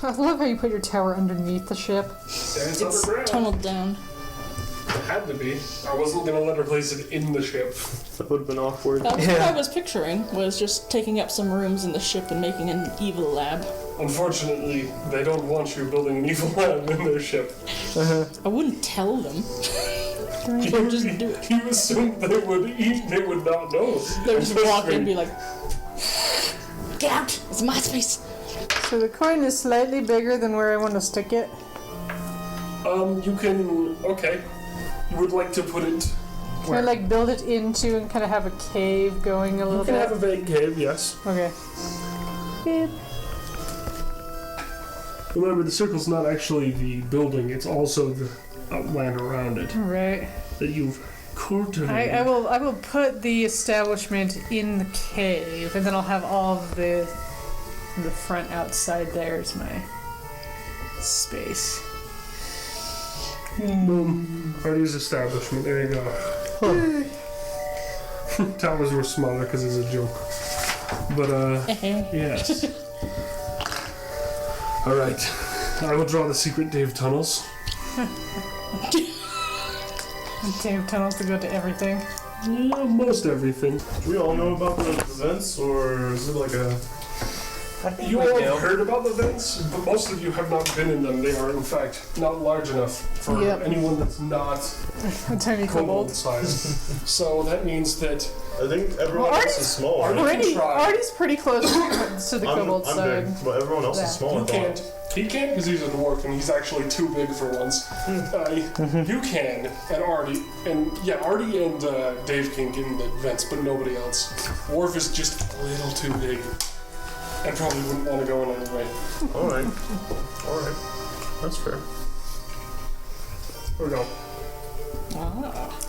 I love how you put your tower underneath the ship. It's underground. tunneled down. It had to be. I wasn't going to let her place it in the ship. That would have been awkward. That was what I was picturing, was just taking up some rooms in the ship and making an evil lab. Unfortunately, they don't want you building an evil lab in their ship. I wouldn't tell them. They would just do it. You assumed they would not know. They would just walk in and be like, get out! It's my space! So the coin is slightly bigger than where I want to stick it. You can... Okay. You would like to put it... Can I like build it into and kind of have a cave going a little You can bit? have a vague cave, yes. Okay. Beep. Remember, the circle's not actually the building, it's also the land around it Right. that you've cultivated. I will put the establishment in the cave, and then I'll have all of the front outside there is my space. Boom. Party's establishment, there you go. Towers were smaller because it's a joke. But, yes. Alright. I will draw the secret Dave tunnels. Cave tunnels to go to everything. Yeah, most everything. Do we all know about the vents, or is it like a... You all have heard about the vents, but most of you have not been in them. They are, in fact, not large enough for anyone that's not A tiny kobold. size. So that means that... I think everyone else is small. Artie's pretty close to the kobold I'm side. big, but everyone else is small. You can't. He can't because he's a dwarf and he's actually too big for once. You can, and Artie, and Dave can get in the vents, but nobody else. Dwarf is just a little too big, and probably wouldn't want to go in anyway. Alright. That's fair. Here we go. Ah.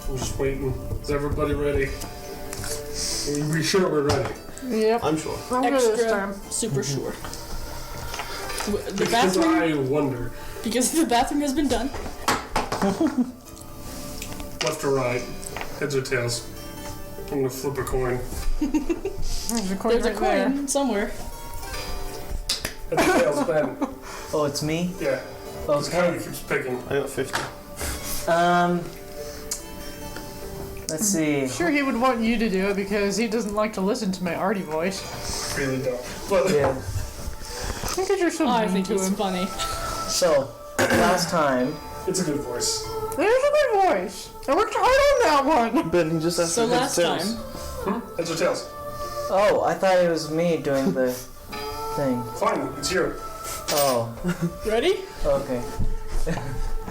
I'm just waiting. Is everybody ready? Are we sure we're ready? Yep. I'm sure. I'm good this Extra time. super sure. The Because bathroom, I wonder. because the bathroom has been done. Left or right? Heads or tails? I'm gonna flip a coin. There's a coin There's a right coin there. somewhere. Heads or tails, Ben? Oh, it's me? Yeah. This guy keeps picking. I got 50. Let's see. Sure, he would want you to do it because he doesn't like to listen to my Artie voice. Really don't. But Yeah. Because you're so I mean think to it's him. funny. So, last time, it's a good voice. There's a good voice. I worked hard on that one. Ben, he just has So to last time, Heads or tails? oh, I thought it was me doing the thing. Fine, it's you. Oh, ready? okay.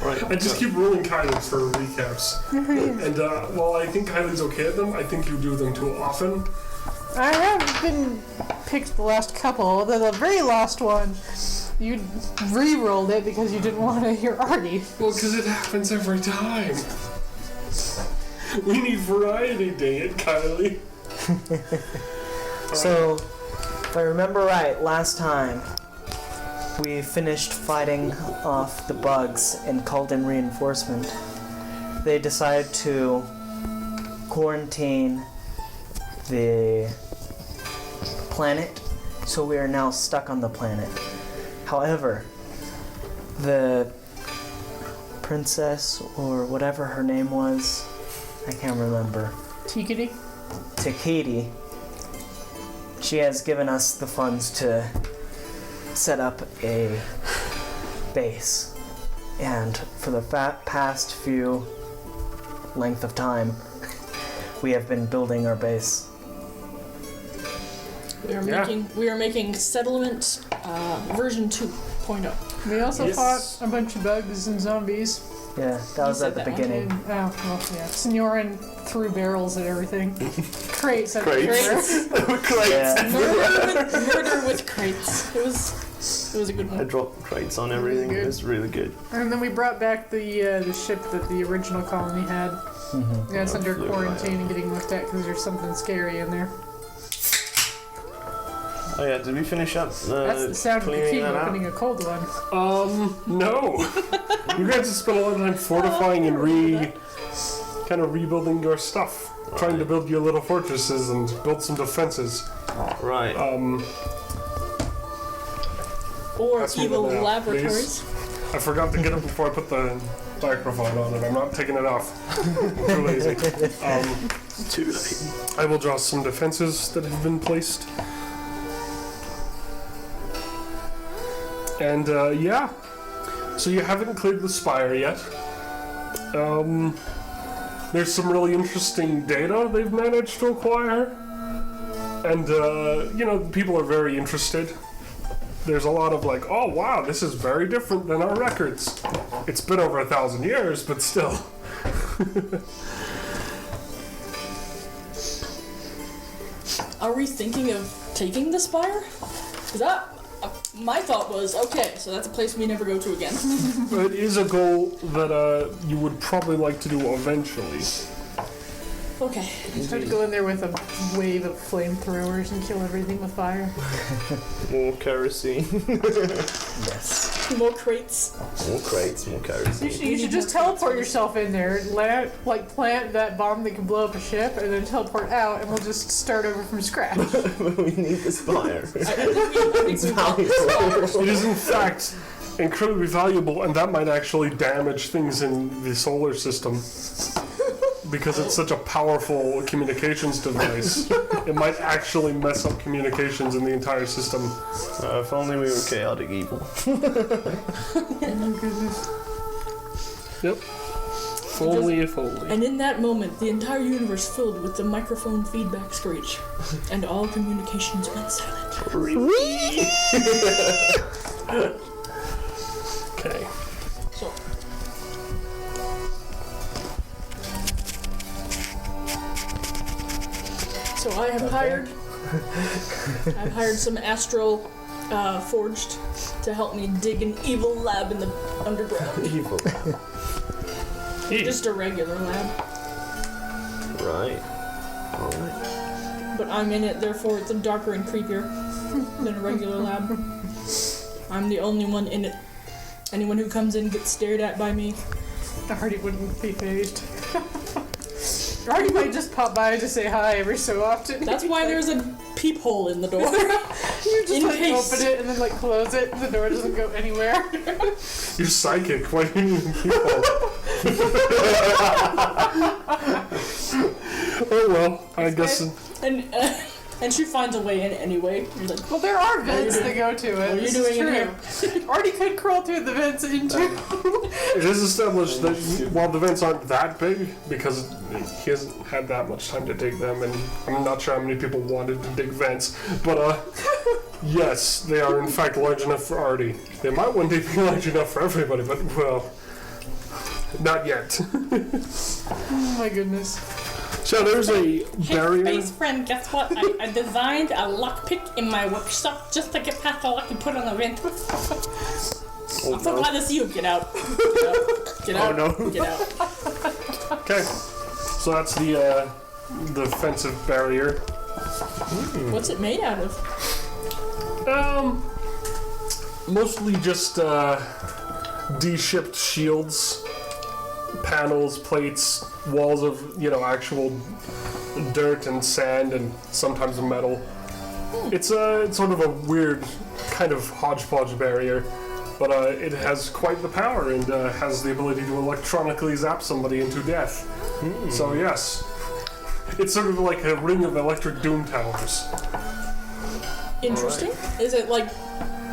Right. I just keep rolling Kylie for recaps. And while I think Kylie's okay at them, I think you do them too often. I have been picked the last couple. The very last one, you re-rolled it because you didn't want to hear Artie. Well, because it happens every time. We need variety, dang it, Kylie. So, if I remember right, last time we finished fighting off the bugs and called in reinforcement. They decided to quarantine the planet, so we are now stuck on the planet. However, the princess, or whatever her name was, I can't remember, Tikity? Takiti, she has given us the funds to set up a base, and for the past few length of time we have been building our base. We are making settlement version 2.0. We also fought a bunch of bugs and zombies. Yeah, that was said at the that one. beginning. And, well, yeah. Signorin threw barrels at everything. Crates at Crates. Yeah. Murder with crates. It was a good I one. dropped crates on everything. Good. It was really good. And then we brought back the ship that the original colony had. Mm-hmm. Yeah, it's under flew quarantine and getting looked at because there's something scary in there. Oh yeah, did we finish up That's the sound of the cleaning king that out? opening a cold one. No. You guys have spent a lot of time fortifying and kind of rebuilding your stuff. Trying to build your little fortresses and build some defenses. Right. Or Pass me the evil map, laboratories. I forgot to get it before I put the microphone on, and I'm not taking it off. Too lazy. Too late. I will draw some defenses that have been placed. And yeah, so you haven't cleared the spire yet. There's some really interesting data they've managed to acquire. And, people are very interested. There's a lot of like, oh wow, this is very different than our records. It's been over 1,000 years, but still. Are we thinking of taking the spire? Because my thought was, okay, so that's a place we never go to again. It is a goal that you would probably like to do eventually. Okay. Try to go in there with a wave of flamethrowers and kill everything with fire. More kerosene. Yes. More crates. More crates, more kerosene. You should just teleport yourself in there, plant that bomb that can blow up a ship, and then teleport out, and we'll just start over from scratch. We need the spire. It's valuable. It is in fact incredibly valuable, and that might actually damage things in the solar system. Because it's such a powerful communications device, it might actually mess up communications in the entire system. If only we were chaotic evil. Yep. If only, if only. And in that moment, the entire universe filled with the microphone feedback screech, and all communications went silent. Okay. So I have I've hired some astral forged to help me dig an evil lab in the underground. Evil. Just a regular lab. Right. Alright. But I'm in it, therefore it's darker and creepier than a regular lab. I'm the only one in it. Anyone who comes in gets stared at by me. Artie wouldn't be phased. Artie might just pop by to say hi every so often. That's why there's a peephole in the door. You just open it and then close it, and the door doesn't go anywhere. You're psychic. Why do you need people? Oh well, I guess. And she finds a way in anyway. You're like, well, there are vents that go to it. What are you doing in here? Artie could crawl through the vents into. It is established that while the vents aren't that big, because he hasn't had that much time to dig them, and I'm not sure how many people wanted to dig vents, but yes, they are in fact large enough for Artie. They might one day be large enough for everybody, but well, not yet. Oh my goodness. So there's a barrier. Hey, space friend, guess what? I designed a lockpick in my workshop just to get past the lock and put on a vent. I'm so glad to see you. Get out. Get out. Oh no. Get out. Okay, so that's the defensive barrier. What's it made out of? Mostly just D-shipped shields, panels, plates, walls of actual dirt and sand and sometimes metal. It's sort of a weird kind of hodgepodge barrier, but it has quite the power and has the ability to electronically zap somebody into death. So yes, it's sort of like a ring of electric doom towers. Interesting. Right.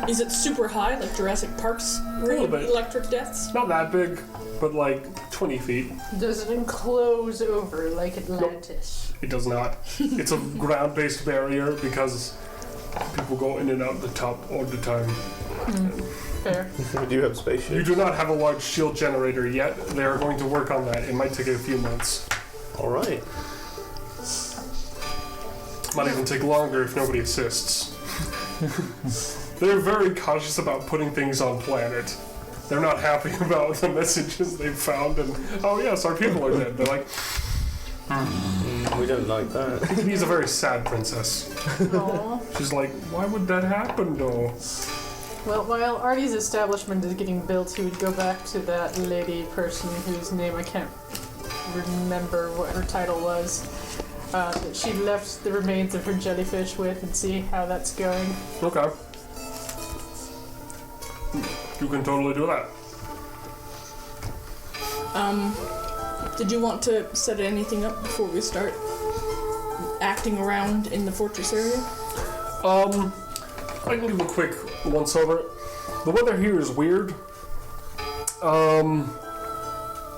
Is it super high, like Jurassic Park's ring of electric deaths? Not that big, but 20 feet. Does it enclose over like Atlantis? It does not. It's a ground-based barrier because people go in and out the top all the time. Fair. We do have spaceships. You do not have a large shield generator yet. They are going to work on that. It might take a few months. Alright. Might even take longer if nobody assists. They're very cautious about putting things on planet. They're not happy about the messages they've found and, oh yes, our people are dead. They're like, we don't like that. he's a very sad princess. Aww. She's like, why would that happen though? Well, while Artie's establishment is getting built, he would go back to that lady person whose name I can't remember what her title was, that she left the remains of her jellyfish with and see how that's going. Okay. You can totally do that. Did you want to set anything up before we start acting around in the fortress area? I can give a quick once over. The weather here is weird.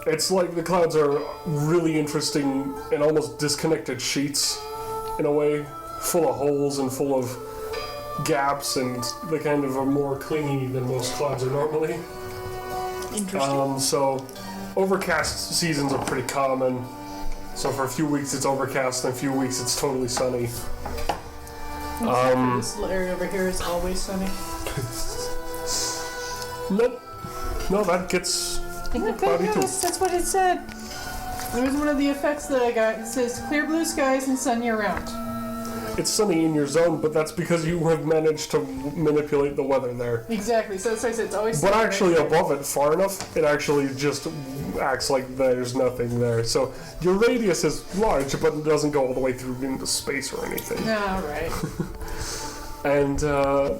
It's like the clouds are really interesting and almost disconnected sheets in a way, full of holes and full of gaps, and they kind of are more clingy than most clouds are normally. Interesting. So overcast seasons are pretty common. So for a few weeks it's overcast, and a few weeks it's totally sunny. This little area over here is always sunny. Nope. No, that gets cloudy too. That's what it said. It was one of the effects that I got. It says clear blue skies and sun year round. It's sunny in your zone, but that's because you have managed to manipulate the weather there. Exactly. So that's why I said it's always But sunny. actually above it far enough, it actually just acts like there's nothing there. So your radius is large, but it doesn't go all the way through into space or anything. No, right. And the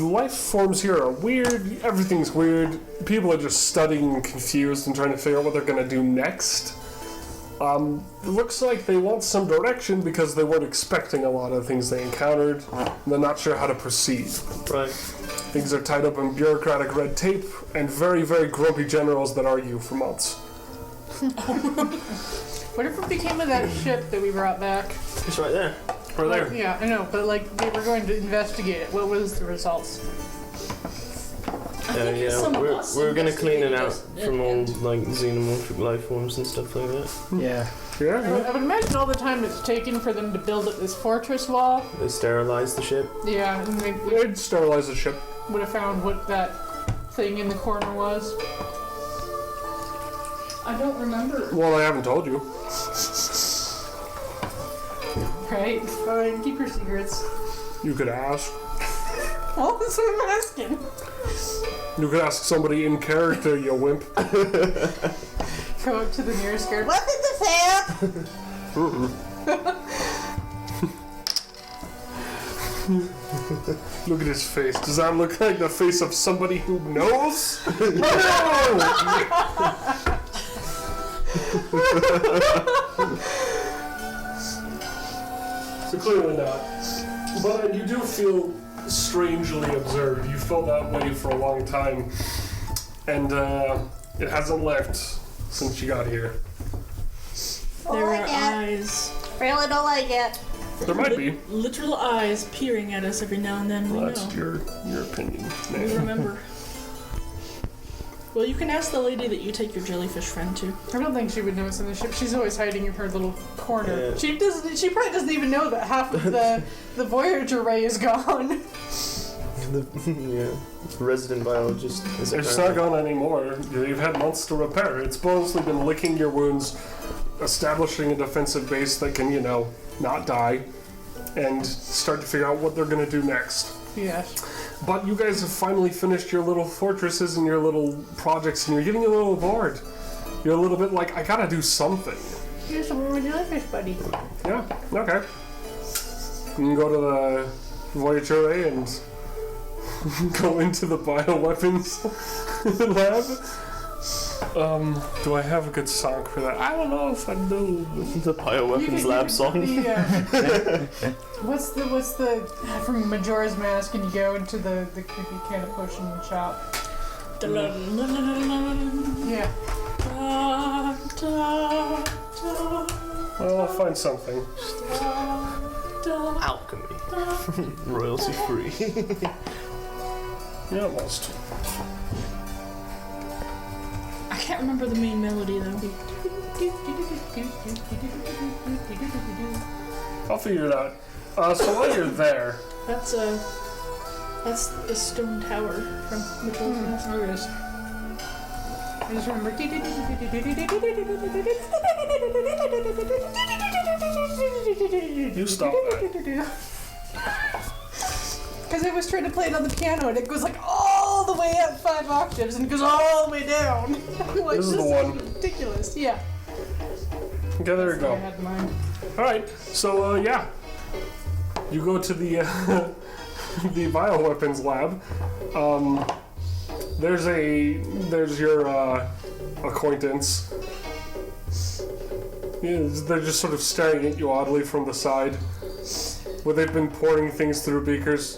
life forms here are weird. Everything's weird. People are just studying and confused and trying to figure out what they're going to do next. It looks like they want some direction because they weren't expecting a lot of things they encountered. And they're not sure how to proceed. Right. Things are tied up in bureaucratic red tape and very, very grumpy generals that argue for months. Whatever became of that ship that we brought back? It's right there. Right there. Yeah, I know, but like they were going to investigate it. What was the results? Yeah, some of we're us gonna clean it out investigators from all and- like xenomorphic life forms and stuff like that. Yeah. Yeah, I would imagine all the time it's taken for them to build up this fortress wall. They sterilize the ship. Yeah, and they They'd sterilize the ship. would have found what that thing in the corner was. I don't remember. Well, I haven't told you. Right? Fine, keep your secrets. You could ask. Well, that's what I'm asking. You could ask somebody in character, you wimp. Go up to the nearest guard. What did this happen? Look at his face. Does that look like the face of somebody who knows? So clearly not. But you do feel strangely observed. You felt that way for a long time. And it hasn't left since you got here. There are eyes. Really don't like it. There might be. Literal eyes peering at us every now and then. Well, We that's know. your opinion. We remember. Well, you can ask the lady that you take your jellyfish friend to. I don't think she would notice on the ship. She's always hiding in her little corner. Yeah. She doesn't. She probably doesn't even know that half of the Voyager ray is gone. Yeah, resident biologist. Is It's not gone anymore. You've had months to repair. It's mostly been licking your wounds, establishing a defensive base that can, not die, and start to figure out what they're going to do next. Yes. But you guys have finally finished your little fortresses and your little projects, and you're getting a little bored. You're a little bit like, I gotta do something. Here's some of my jellyfish, buddy. Yeah, okay. You can go to the Voyager Ray and go into the bioweapons lab. Do I have a good song for that? I don't know if I do. The bioweapons lab song. What's the from Majora's Mask, and you go into the creepy kind of potion shop? Yeah. Well, I'll find something. Alchemy. Royalty free. Yeah, almost. I can't remember the main melody though. I'll figure it out. So while you're there, That's the stone tower from Majora's Mask. Oh, it is. I just remember. you stop that. Because I was trying to play it on the piano, and it goes like all the way up 5 octaves, and it goes all the way down. Like, This is the this one. ridiculous. Yeah. Okay, there you That's what I go. had in mind. Alright, so yeah. You go to the the bioweapons lab. There's your acquaintance. Yeah, they're just sort of staring at you oddly from the side. Where they've been pouring things through beakers.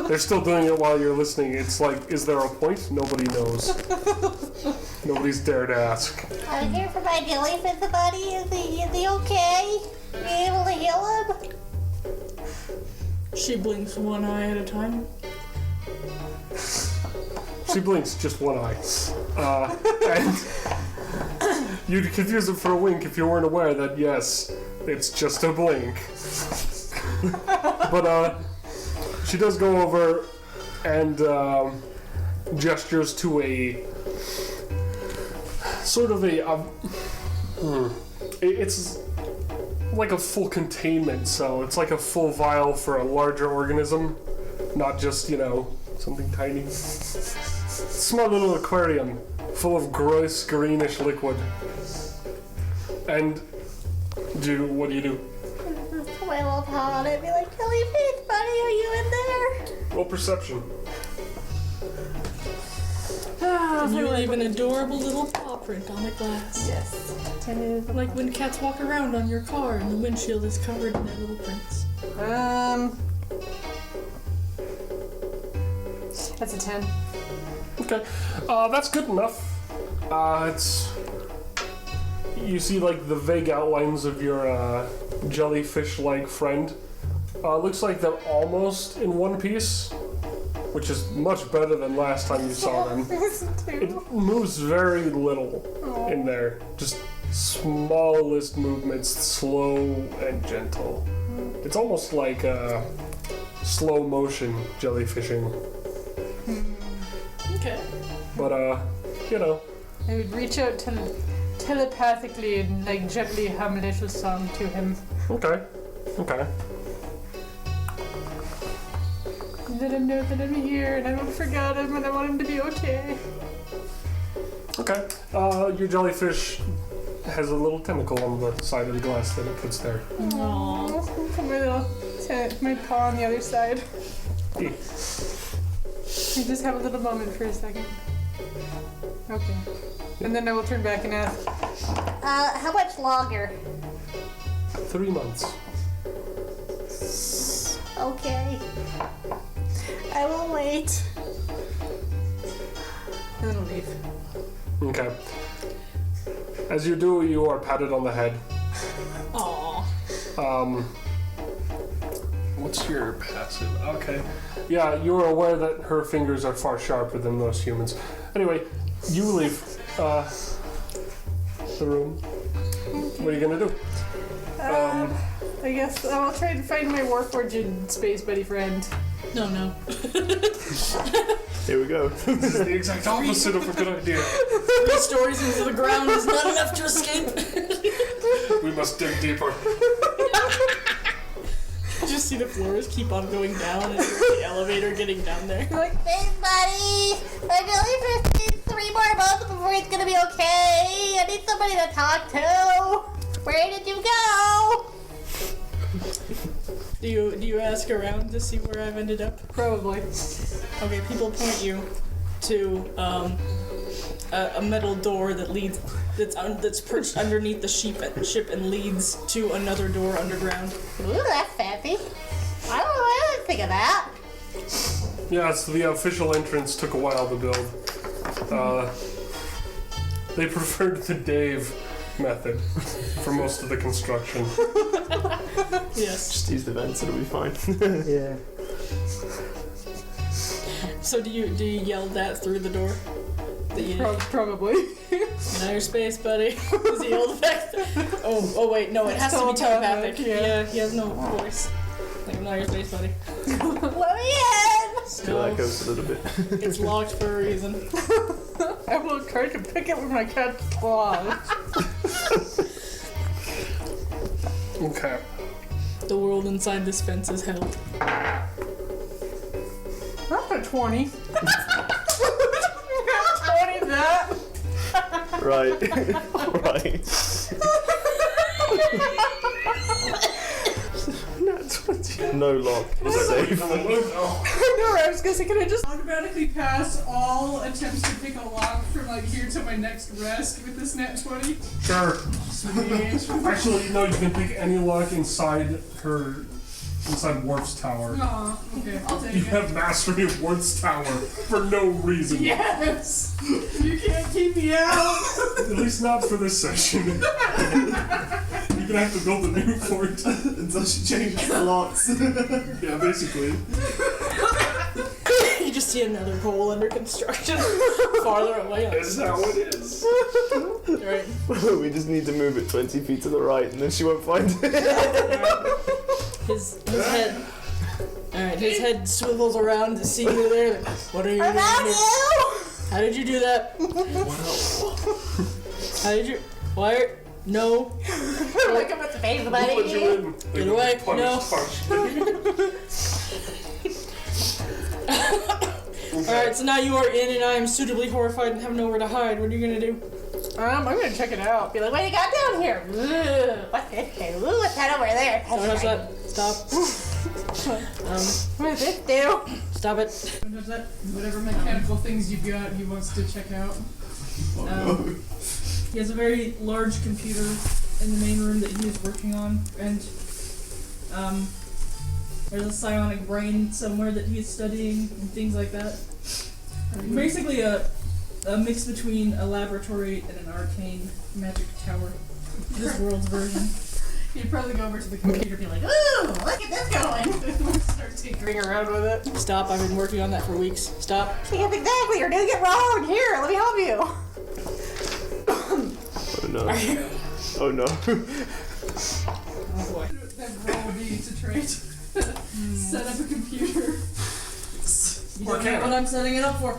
They're still doing it while you're listening. It's like, is there a point? Nobody knows. Nobody's dared ask. I'm here for my jellyfish buddy. Is he okay? Are you able to heal him? She blinks one eye at a time. She blinks just one eye. And you'd confuse it for a wink if you weren't aware that, yes, it's just a blink. But she does go over and gestures to a sort of it's like a full containment cell. It's like a full vial for a larger organism, not just, something tiny. Small little aquarium full of gross greenish liquid. And what do you do? My little paw on it, be like, jellyfish buddy, are you in there? Roll perception. And you leave an adorable little paw print on the glass. Yes. Like when cats walk around on your car and the windshield is covered in their little prints. That's a 10. Okay. That's good enough. You see, like, the vague outlines of your jellyfish-like friend. Looks like they're almost in one piece, which is much better than last time you saw them. It moves very little in there. Just smallest movements, slow and gentle. It's almost like slow motion jellyfishing. Okay. But, I would reach out telepathically and like gently hum a little song to him. Okay. Let him know that I'm here and I don't forget him and I want him to be okay. Okay. Your jellyfish has a little tentacle on the side of the glass that it puts there. Aww. Put my paw on the other side. Yeah. I just have a little moment for a second. Okay. And then I will turn back and ask, How much longer? 3 months. Okay. I will wait. and then I'll leave. Okay. As you do, you are patted on the head. Aww. What's your passive? Okay. Yeah, you are aware that her fingers are far sharper than most humans. Anyway, you leave the room. What are you gonna do? I guess I'll try to find my Warforged space buddy friend. No. Here we go. This is the exact opposite of a good idea. 3 stories into the ground is not enough to escape. We must dig deeper. Just see the floors keep on going down and the elevator getting down there. Like, hey, buddy, my jellyfish needs 3 more months before he's gonna be okay. I need somebody to talk to. Where did you go? Do you ask around to see where I've ended up? Probably. Okay, people point you to a metal door that leads that's perched underneath the ship and leads to another door underground. Ooh, that's fancy. I didn't think of that. Yes, the official entrance took a while to build. They preferred the Dave method for most of the construction. Yes. Just use the vents, it'll be fine. Yeah. So do you yell that through the door? Probably. Now your space, buddy. Is he old effect? Oh wait, no, it has to be telepathic. Yeah, he has no voice. Like, now your space, buddy. Let me in. Still echoes a little bit. It's locked for a reason. I will try to pick it with my cat's claws. Okay. The world inside this fence is held. That's a 20. 20 that. Right. Right. Not 20. No lock. It's safe. No, I was gonna say, can I just automatically pass all attempts to pick a lock from like here to my next rest with this nat 20? Sure. Sweet. Actually, no, you can pick any lock inside Worf's tower. Aw, okay, I'll take You it. have mastery of Worf's tower for no reason. Yes! You can't keep me out! At least not for this session. You're gonna have to build a new fort. Until she changes the locks. Yeah, basically. You just see another hole under construction farther away. That's how it is. Right. We just need to move it 20 feet to the right and then she won't find it. His head. Alright, his head swivels around to see you there. What are you doing? About here? you! How did you do that? How did you? Why? No. Look at what's face, Who let you buddy. in? Get away. No. Alright, so now you are in and I am suitably horrified and have nowhere to hide. What are you gonna do? I'm gonna check it out. Be like, what do you got down here? Ooh, what's this thing? Ooh, what's that over there? Don't touch that. Stop. What does this do? Stop it. Don't touch that. Whatever mechanical things you've got, he wants to check out. He has a very large computer in the main room that he is working on, and there's a psionic brain somewhere that he is studying and things like that. Basically a mix between a laboratory and an arcane magic tower. This world's version. He'd probably go over to the computer and be like, ooh, look at this going! Start tinkering around with it. Stop, I've been working on that for weeks. Stop. Yes, exactly, you're doing it wrong. Here, let me help you. Oh no. Oh no. Oh boy. That role would be to try to set up a computer. You don't know what I'm setting it up for.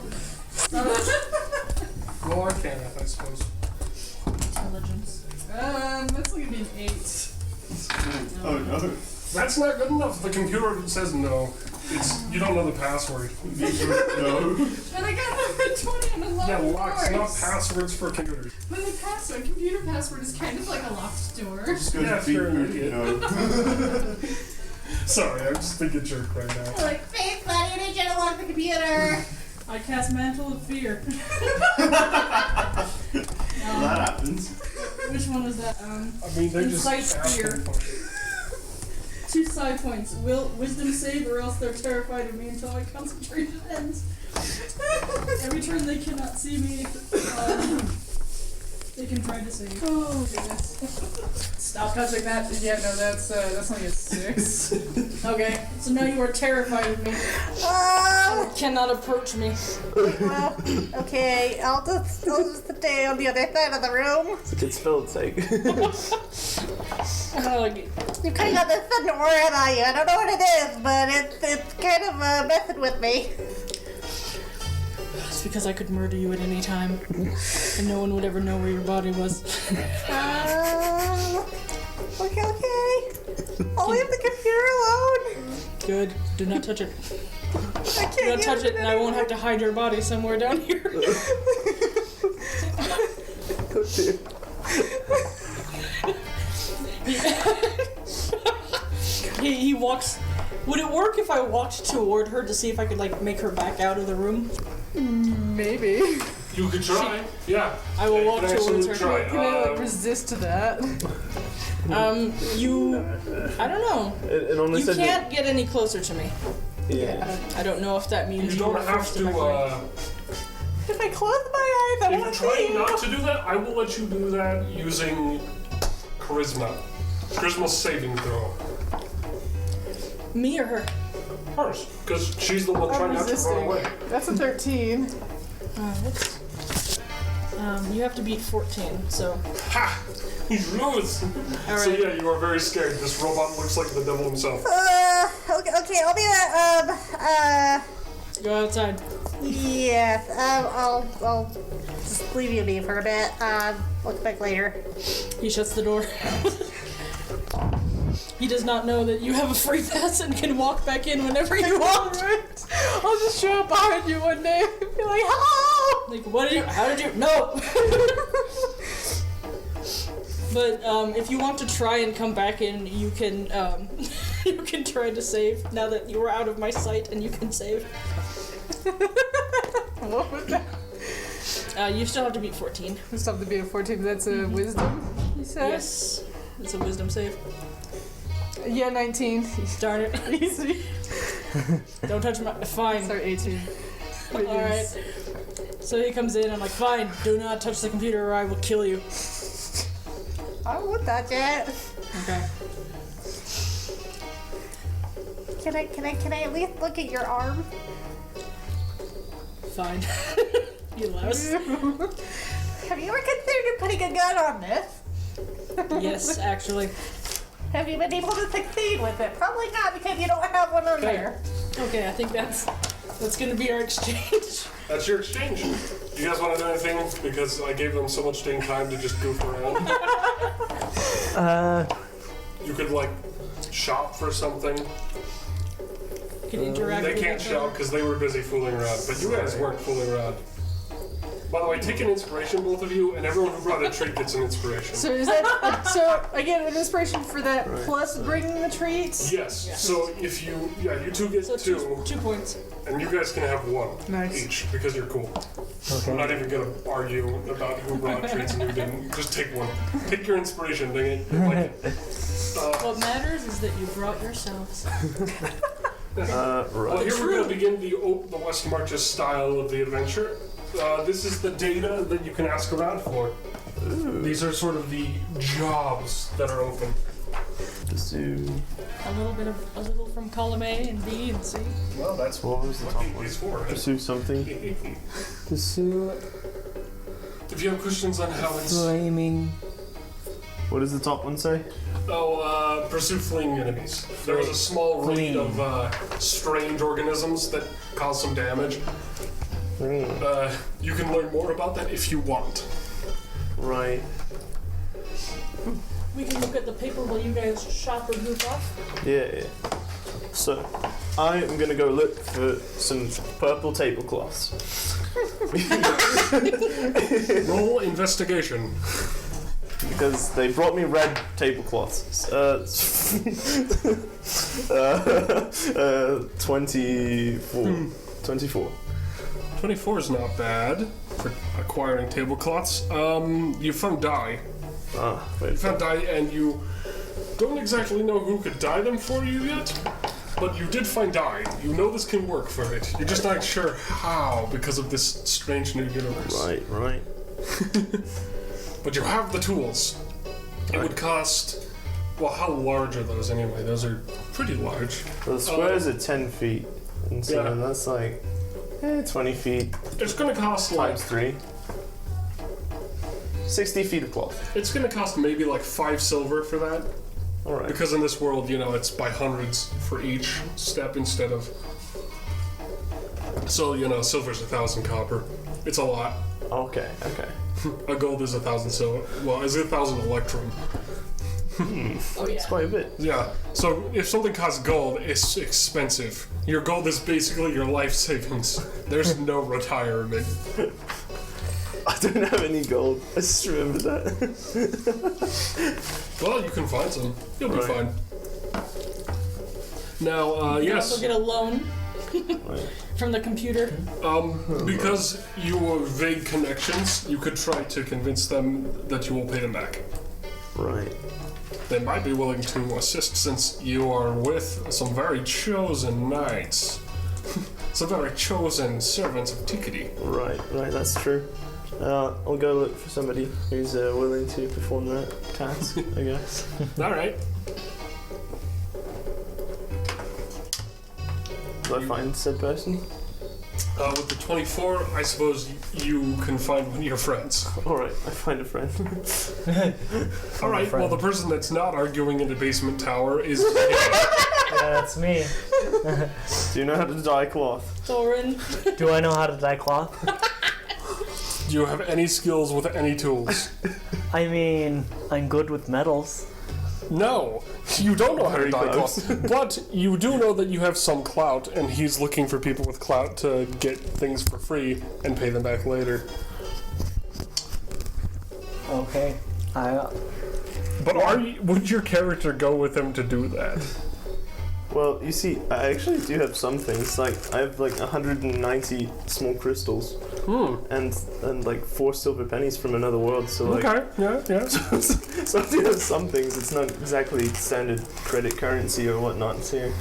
Stop it. Well, Arcana, I suppose. Intelligence. That's gonna be an 8. Oh no. That's not good enough. The computer says no. You don't know the password. No. And I got a 20 on the lock. Yeah, locks, doors. not passwords for computers. But the password, computer password is kind of like a locked door. Just go Yeah, to beat you're an boot, idiot. no. Sorry, I'm just being a jerk right now. Like, face, buddy, I need you to lock the computer. I cast Mantle of Fear. Well, that happens. Which one was that? I mean, they just Insight ask fear. them for it. 2 side points. Wisdom save, or else they're terrified of me until my concentration ends. Every turn they cannot see me, they can try to save. Oh, goodness. Stop Touching that? Yeah, no, that's only a 6. Okay, so now you are terrified of me. Cannot approach me. Well, okay, I'll just stay on the other side of the room. It's a good spell to take. You've kind of got this sudden aura about you. I don't know what it is, but it's kind of messing with me. It's because I could murder you at any time, and no one would ever know where your body was. Okay. I'll leave the computer alone. Good. Do not touch it. I Do can't not use touch it, and I won't have to hide your body somewhere down here. Oh dear. He walks. Would it work if I walked toward her to see if I could like make her back out of the room? Maybe. You could try. Yeah. I will walk You can towards her. absolutely Can I try. resist that? I don't know. And on You this can't get any closer to me. Yeah. I don't know if that means You don't are have forced to. back away. If I close my eyes, I If want you're to trying see not you. to do that, I will let you do that using charisma. Charisma saving throw. Me or her? Hers, because she's the one I'm trying not to run resisting. away. That's a 13. You have to beat 14, so. Ha! You lose! So Alright. yeah, you are very scared. This robot looks like the devil himself. Okay, I'll be Go outside. yes, I'll just leave you be for a bit. Look back later. He shuts the door. He does not know that you have a free pass and can walk back in whenever you want. I'll just show up behind you one day and be like, hello! Like, what did you? How did you? No. But if you want to try and come back in, you can. You can try to save now that you are out of my sight and you can save. What was that? You still have to beat 14. It's up to be a 14. That's a wisdom, you said? Yes. It's a wisdom save. Yeah, 19. Darn it. Easy. Don't touch my. Fine. Sorry, 18. Alright. So he comes in, I'm like, fine, do not touch the computer or I will kill you. I won't touch it. Okay. Can I at least look at your arm? Fine. You louse. Have you ever considered putting a gun on this? Yes, actually. Have you been able to succeed with it? Probably not because you don't have one on there. Okay, I think that's gonna be our exchange. That's your exchange. You guys want to do anything? Because I gave them so much dang time to just goof around. You could, like, shop for something. Can interact They with can't each shop other. because they were busy fooling around. But you guys weren't fooling around. By the way, take an inspiration, both of you, and everyone who brought a treat gets an inspiration. So is that so again an inspiration for that plus bringing the treats? Yes. Yes. So if you two get So two, 2 points. and you guys can have one Nice. each because you're cool. I'm not even gonna argue about who brought treats and who didn't. Just take one. Take your inspiration, dang it. You like it. What matters is that you brought yourselves. Well, Right. here we're going to begin the West Marches style of the adventure. This is the data that you can ask around for. These are sort of the jobs that are open. Zoo. A little from column A and B and C. Well, that's What was the what top D one? is for. Pursue something. Pursue If you have questions on how it's... flaming. What does the top one say? pursue fleeing enemies. There was a small raid of strange organisms that caused some damage. You can learn more about that if you want. Right. We can look at the paper while you guys shop or goof off. Yeah. So, I am gonna go look for some purple tablecloths. Roll investigation. Because they brought me red tablecloths. 24. 24. 24 is not bad for acquiring tablecloths. You found dye. Ah, You wait. found dye, and you don't exactly know who could dye them for you yet, but you did find dye. You know this can work for it. You're just not sure how because of this strange new universe. Right. But you have the tools. It would cost... Well, how large are those anyway? Those are pretty large. Well, the squares are 10 feet. And so Yeah. that's like 20 feet It's gonna cost like... times 3. 60 feet of cloth. It's gonna cost maybe like 5 silver for that. Alright. Because in this world, you know, it's by hundreds for each step instead of... So, you know, silver's 1,000 copper. It's a lot. Okay. A gold is 1,000 silver. Well, it's 1,000 electrum. Oh yeah. It's quite a bit. Yeah. So if something costs gold, it's expensive. Your gold is basically your life savings. There's no retirement. I don't have any gold. I just remember that. Well, you can find some. You'll be Right. fine. Now, You can yes. also get a loan Right. from the computer. Because you have vague connections, you could try to convince them that you will pay them back. Right. They might be willing to assist since you are with some very chosen knights. Some very chosen servants of Tikiti. Right. That's true. I'll go look for somebody who's willing to perform that task, I guess. Alright. Do I find said person? With the 24, I suppose you can find one of your friends. Alright, I find a friend. Alright, well, the person that's not arguing in the basement tower is... Yeah, that's me. Do you know how to dye cloth? Thorin. Do I know how to dye cloth? Do you have any skills with any tools? I mean, I'm good with metals. No, you don't know how to Very dye close. cloth. But you do know that you have some clout, and he's looking for people with clout to get things for free and pay them back later. Okay. But would your character go with him to do that? Well, you see, I actually do have some things. Like, I have like 190 small crystals and like 4 silver pennies from another world. So like, Okay, yeah. so I do have some things. It's not exactly standard credit currency or whatnot. So,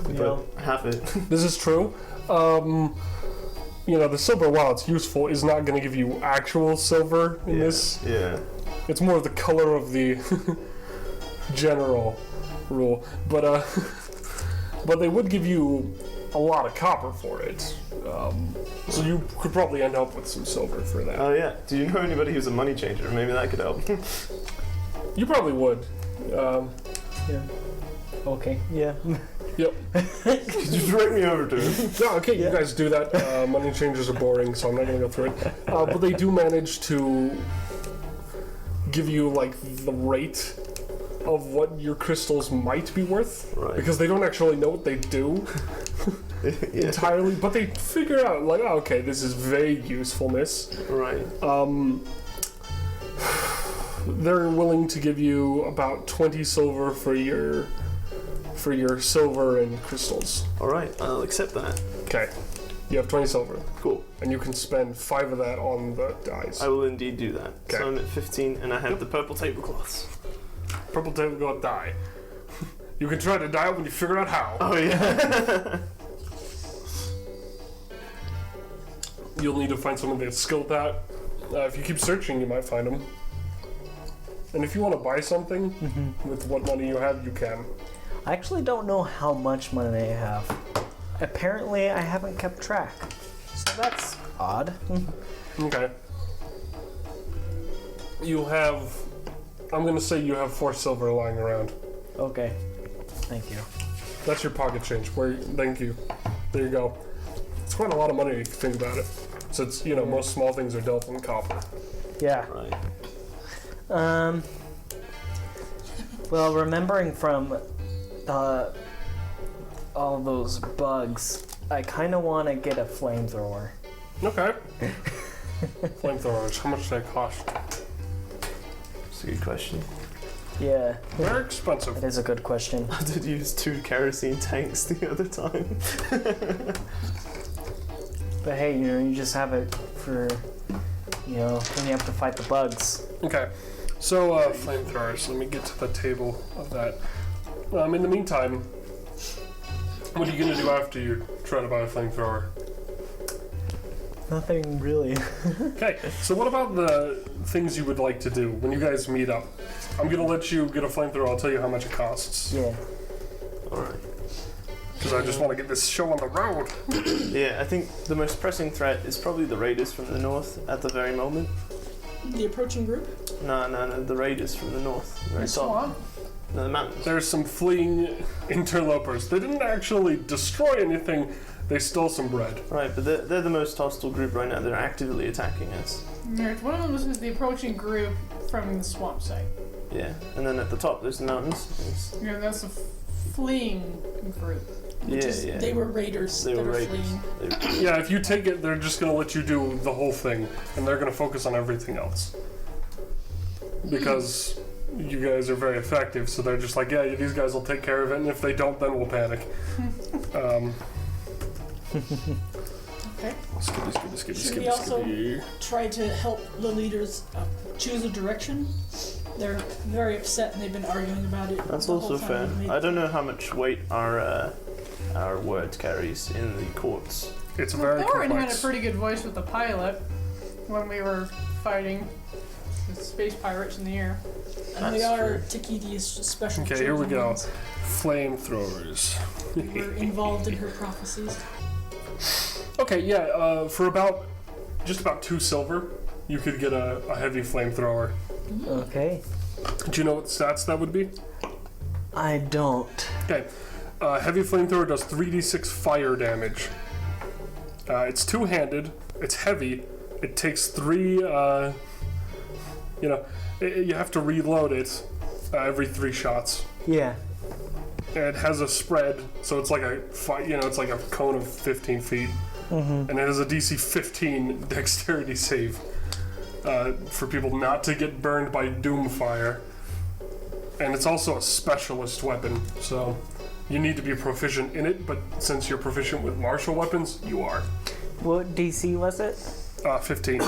but I have it. This is true. The silver, while it's useful, is not going to give you actual silver in this. Yeah. It's more of the color of the general rule. But they would give you a lot of copper for it. So you could probably end up with some silver for that. Oh yeah. Do you know anybody who's a money changer? Maybe that could help. You probably would. Yeah. Okay. Yeah. Yep. Could you direct me over to him? No, okay, you guys do that. Money changers are boring, so I'm not going to go through it. But they do manage to give you, like, the rate of what your crystals might be worth. Right. Because they don't actually know what they do entirely, but they figure out, like, oh, okay, this is vague usefulness. Right. They're willing to give you about 20 silver for your silver and crystals. Alright, I'll accept that. Okay. You have 20 silver. Cool. And you can spend 5 of that on the dice. I will indeed do that. Okay. So I'm at 15 and I have the purple tablecloths. Purple tablecloth die. You can try to die it when you figure out how. Oh yeah. You'll need to find someone that's skilled at that. If you keep searching, you might find them. And if you want to buy something with what money you have, you can. I actually don't know how much money I have. Apparently, I haven't kept track. So that's odd. Okay. You have... I'm going to say you have 4 silver lying around. Okay. Thank you. That's your pocket change. Thank you. There you go. It's quite a lot of money if you think about it. Since, most small things are dealt in copper. Yeah. Right. Well, remembering from all those bugs, I kind of want to get a flamethrower. Okay. Flamethrowers. How much do they cost? That's a good question. Yeah. Very expensive. It is a good question. I did use 2 kerosene tanks the other time. But hey, you just have it for, when you have to fight the bugs. Okay. So, flamethrowers. Let me get to the table of that. In the meantime, what are you going to do after you try to buy a flamethrower? Nothing really. Okay, so what about the things you would like to do when you guys meet up? I'm going to let you get a flamethrower. I'll tell you how much it costs. Yeah. Alright. Because I just want to get this show on the road. Yeah, I think the most pressing threat is probably the raiders from the north at the very moment. The approaching group? No, the raiders from the north. Very top. Swamp? No, the mountains. There's some fleeing interlopers. They didn't actually destroy anything. They stole some bread. Right, but they're the most hostile group right now. They're actively attacking us. One of them is the approaching group from the swamp site. Yeah, and then at the top there's the mountains. Yeah, that's a fleeing group. Yeah. They were raiders. They were that are raiders. fleeing. Yeah, if you take it, they're just going to let you do the whole thing. And they're going to focus on everything else. Because you guys are very effective, so they're just like, yeah, these guys will take care of it, and if they don't, then we'll panic. Okay. Skibby. Should we also try to help the leaders choose a direction? They're very upset and they've been arguing about it. That's the whole also time fair. we've made- I don't know how much weight our word carries in the courts. It's very Thorin had a complex. pretty good voice with the pilot when we were fighting the space pirates in the air. And they That's are true. Takidi's special Okay, here we chosen go. ones. Flamethrowers. They were involved in her prophecies. Okay, yeah, for just about 2 silver, you could get a heavy flamethrower. Okay. Do you know what stats that would be? I don't. Okay. Heavy flamethrower does 3d6 fire damage. It's 2-handed. It's heavy. It takes 3. You have to reload it every 3 shots. Yeah. And it has a spread, so it's like it's like a cone of 15 feet. And it has a DC 15 dexterity save for people not to get burned by doom fire. And it's also a specialist weapon, so You need to be proficient in it, but since you're proficient with martial weapons, you are. What DC was it? 15.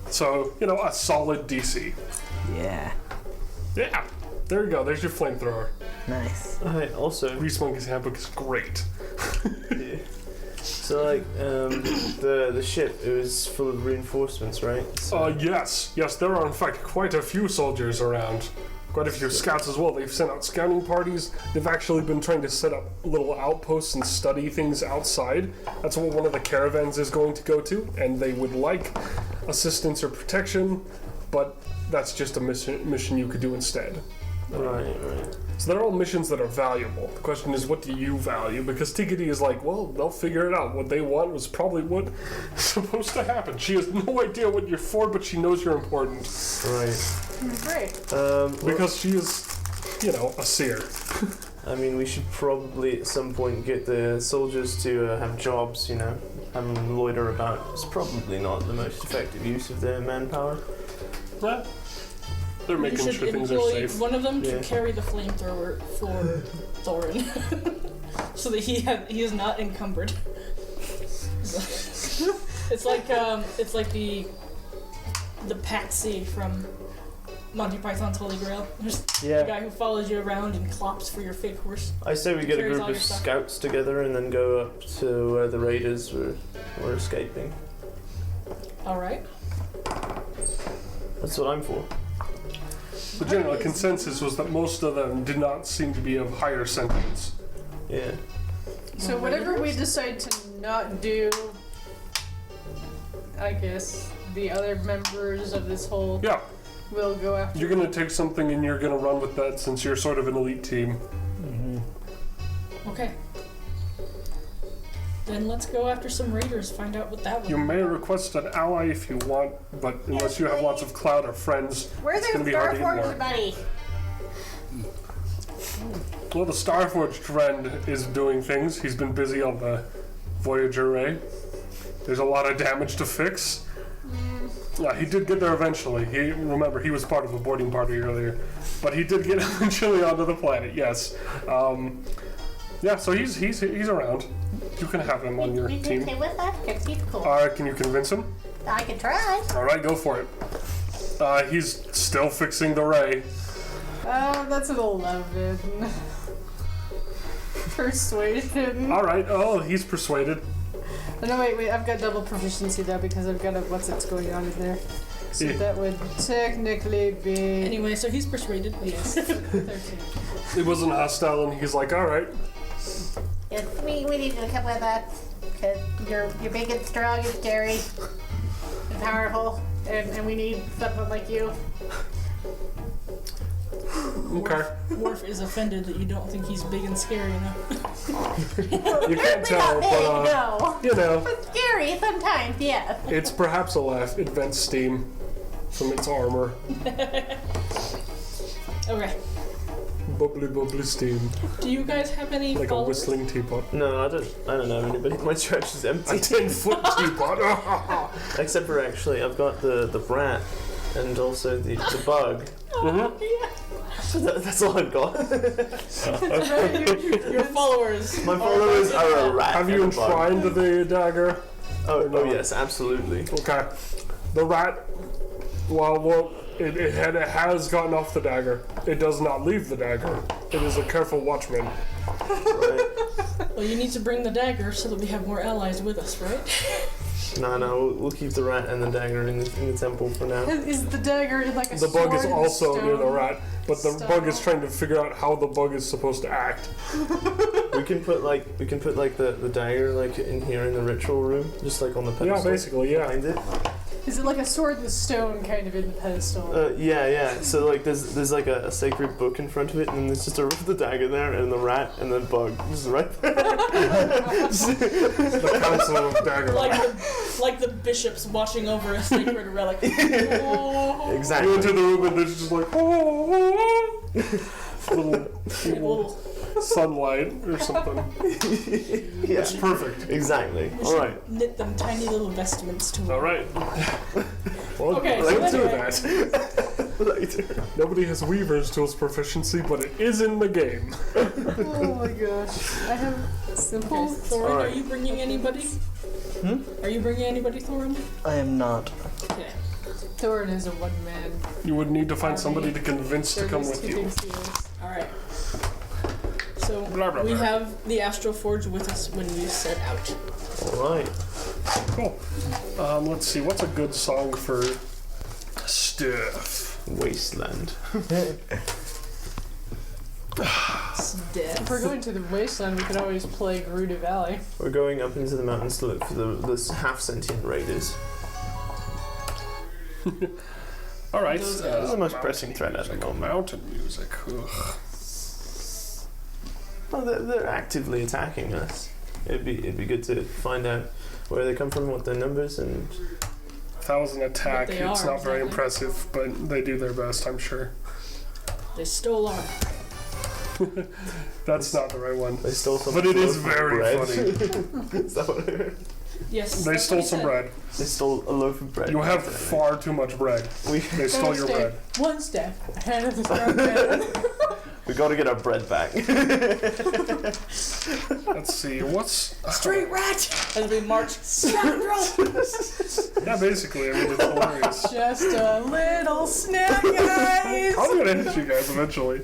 So, you know, a solid DC. Yeah. Yeah, there you go. There's your flamethrower. Nice. Alright, also, Reese Monkey's Handbook is great. yeah. So like, the ship, it was full of reinforcements, right? So, Yes, there are in fact quite a few soldiers around. Quite a few scouts as well. They've sent out scouting parties. They've actually been trying to set up little outposts and study things outside. That's what one of the caravans is going to go to, and they would like assistance or protection, but that's just a mission you could do instead. right. So they're all missions that are valuable. The question is, what do you value? Because Tikity is like, well, they'll figure it out. What they want was probably what's supposed to happen. She has no idea what you're for, but she knows you're important. Right. Great. Because she is, you know, a seer. I mean, we should probably at some point get the soldiers to have jobs, you know, have them loiter about. It's probably not the most effective use of their manpower. Yeah. They're You making should sure things are employ safe. one of them to Yeah. carry the flamethrower for Thorin, so that he is not encumbered. It's like the Patsy from Monty Python's Holy Grail. There's the guy who follows you around and clops for your fake horse. I say we get a Carries group all of your stuff. scouts together and then go up to where the raiders were escaping. All right. That's what I'm for. The general consensus was that most of them did not seem to be of higher sentience. Yeah. So whatever we decide to not do, I guess the other members of this whole Yeah, will go after. you're gonna take something and you're gonna run with that since you're sort of an elite team. Okay. Then let's go after some raiders. Find out what that was. You may request an ally if you want, but unless you have lots of clout or friends, Where's it's gonna the be hard to get more. Starforged buddy? Well, the Starforged friend is doing things. He's been busy on the Voyager Ray. There's a lot of damage to fix. Yeah, he did get there eventually. Remember, he was part of a boarding party earlier, but he did get eventually onto the planet. Yes. Yeah, so he's around. You can have him on your You team. okay with that? Because he's cool. Can you convince him? I can try. All right, go for it. He's still fixing the ray. That's an 11. Persuasion. All right. Oh, he's persuaded. Oh, no, wait. I've got double proficiency though because I've got what's going on in there. So Yeah. that would technically be Anyway, so he's persuaded. yes, 13. It wasn't hostile, and he's like, all right. Yes, we need you to come with us. Because you're big and strong and scary and powerful. And we need someone like you. Okay. Worf is offended that you don't think he's big and scary enough. You can't tell, Big, but no. you know, But scary sometimes, yes. it's perhaps a laugh. It vents steam from its armor. Okay. Bubbly steam, Do you guys have any like a followers? whistling teapot. No, I don't know anybody. My church is A empty. 10-foot teapot. Except for actually, I've got the rat and also the bug. So that's all I've got. Your followers. My followers are a rat. Have you and a bug. enshrined the dagger? Oh yes, absolutely. Okay. The rat, well, it has gotten off the dagger. It does not leave the dagger. It is a careful watchman. Right. Well, you need to bring the dagger so that we have more allies with us, right? No, we'll keep the rat and the dagger in the temple for now. Is the dagger in like a The bug is sword also and near the stone? rat, but the bug is trying to figure out how the bug is supposed to act. We can put the dagger like in here in the ritual room, just like on the pedestal. Yeah, basically, yeah. Behind it. Is it like a sword and stone kind of in the pedestal? Yeah. So like there's like a sacred book in front of it, and then there's just the dagger there, and the rat, and the bug just right there. The Council of Dagger. Like the bishops watching over a sacred relic. Oh. You Exactly. into the room and there's just like, little Little. sunlight or something. Yeah. It's perfect. Exactly. We All should right. knit them tiny little vestments to All wear. right. Well, Okay, let's so do anyway. that. later. Nobody has Weaver's tools proficiency, but it is in the game. Oh my gosh. I have simple. Okay, Thorin, Alright. are you bringing anybody? Are you bringing anybody, Thorin? I am not. Okay. Thorin is a one man. You would need to find somebody to convince to come with you. Alright. So, Blah, blah, we blah. have the Astral Forge with us when we set out. Alright. Cool. Let's see, what's a good song for stuff? Wasteland. If we're going to the wasteland, we could always play Gerudo Valley. We're going up into the mountains to look for this half-sentient raiders. Alright. This is the most pressing threat at the moment. Mountain music. Ugh. Well, they're actively attacking us. It'd be good to find out where they come from, what their numbers, and 1,000 attack. What they It's are, not very exactly. impressive, but they do their best, I'm sure. They stole our. That's not the right one. they stole some. But it is loaf of very bread. funny. Is that what I heard? Yes. They that's stole what he some said. bread. They stole a loaf of bread. You have far too much bread. We They stole your bread. One step ahead of the strong man. we got to get our bread back. Let's see, what's... Street rat! As we march. Scoundrel! Yeah, basically, I mean, it's hilarious. Just a little snack, guys. I'm gonna hit you guys eventually.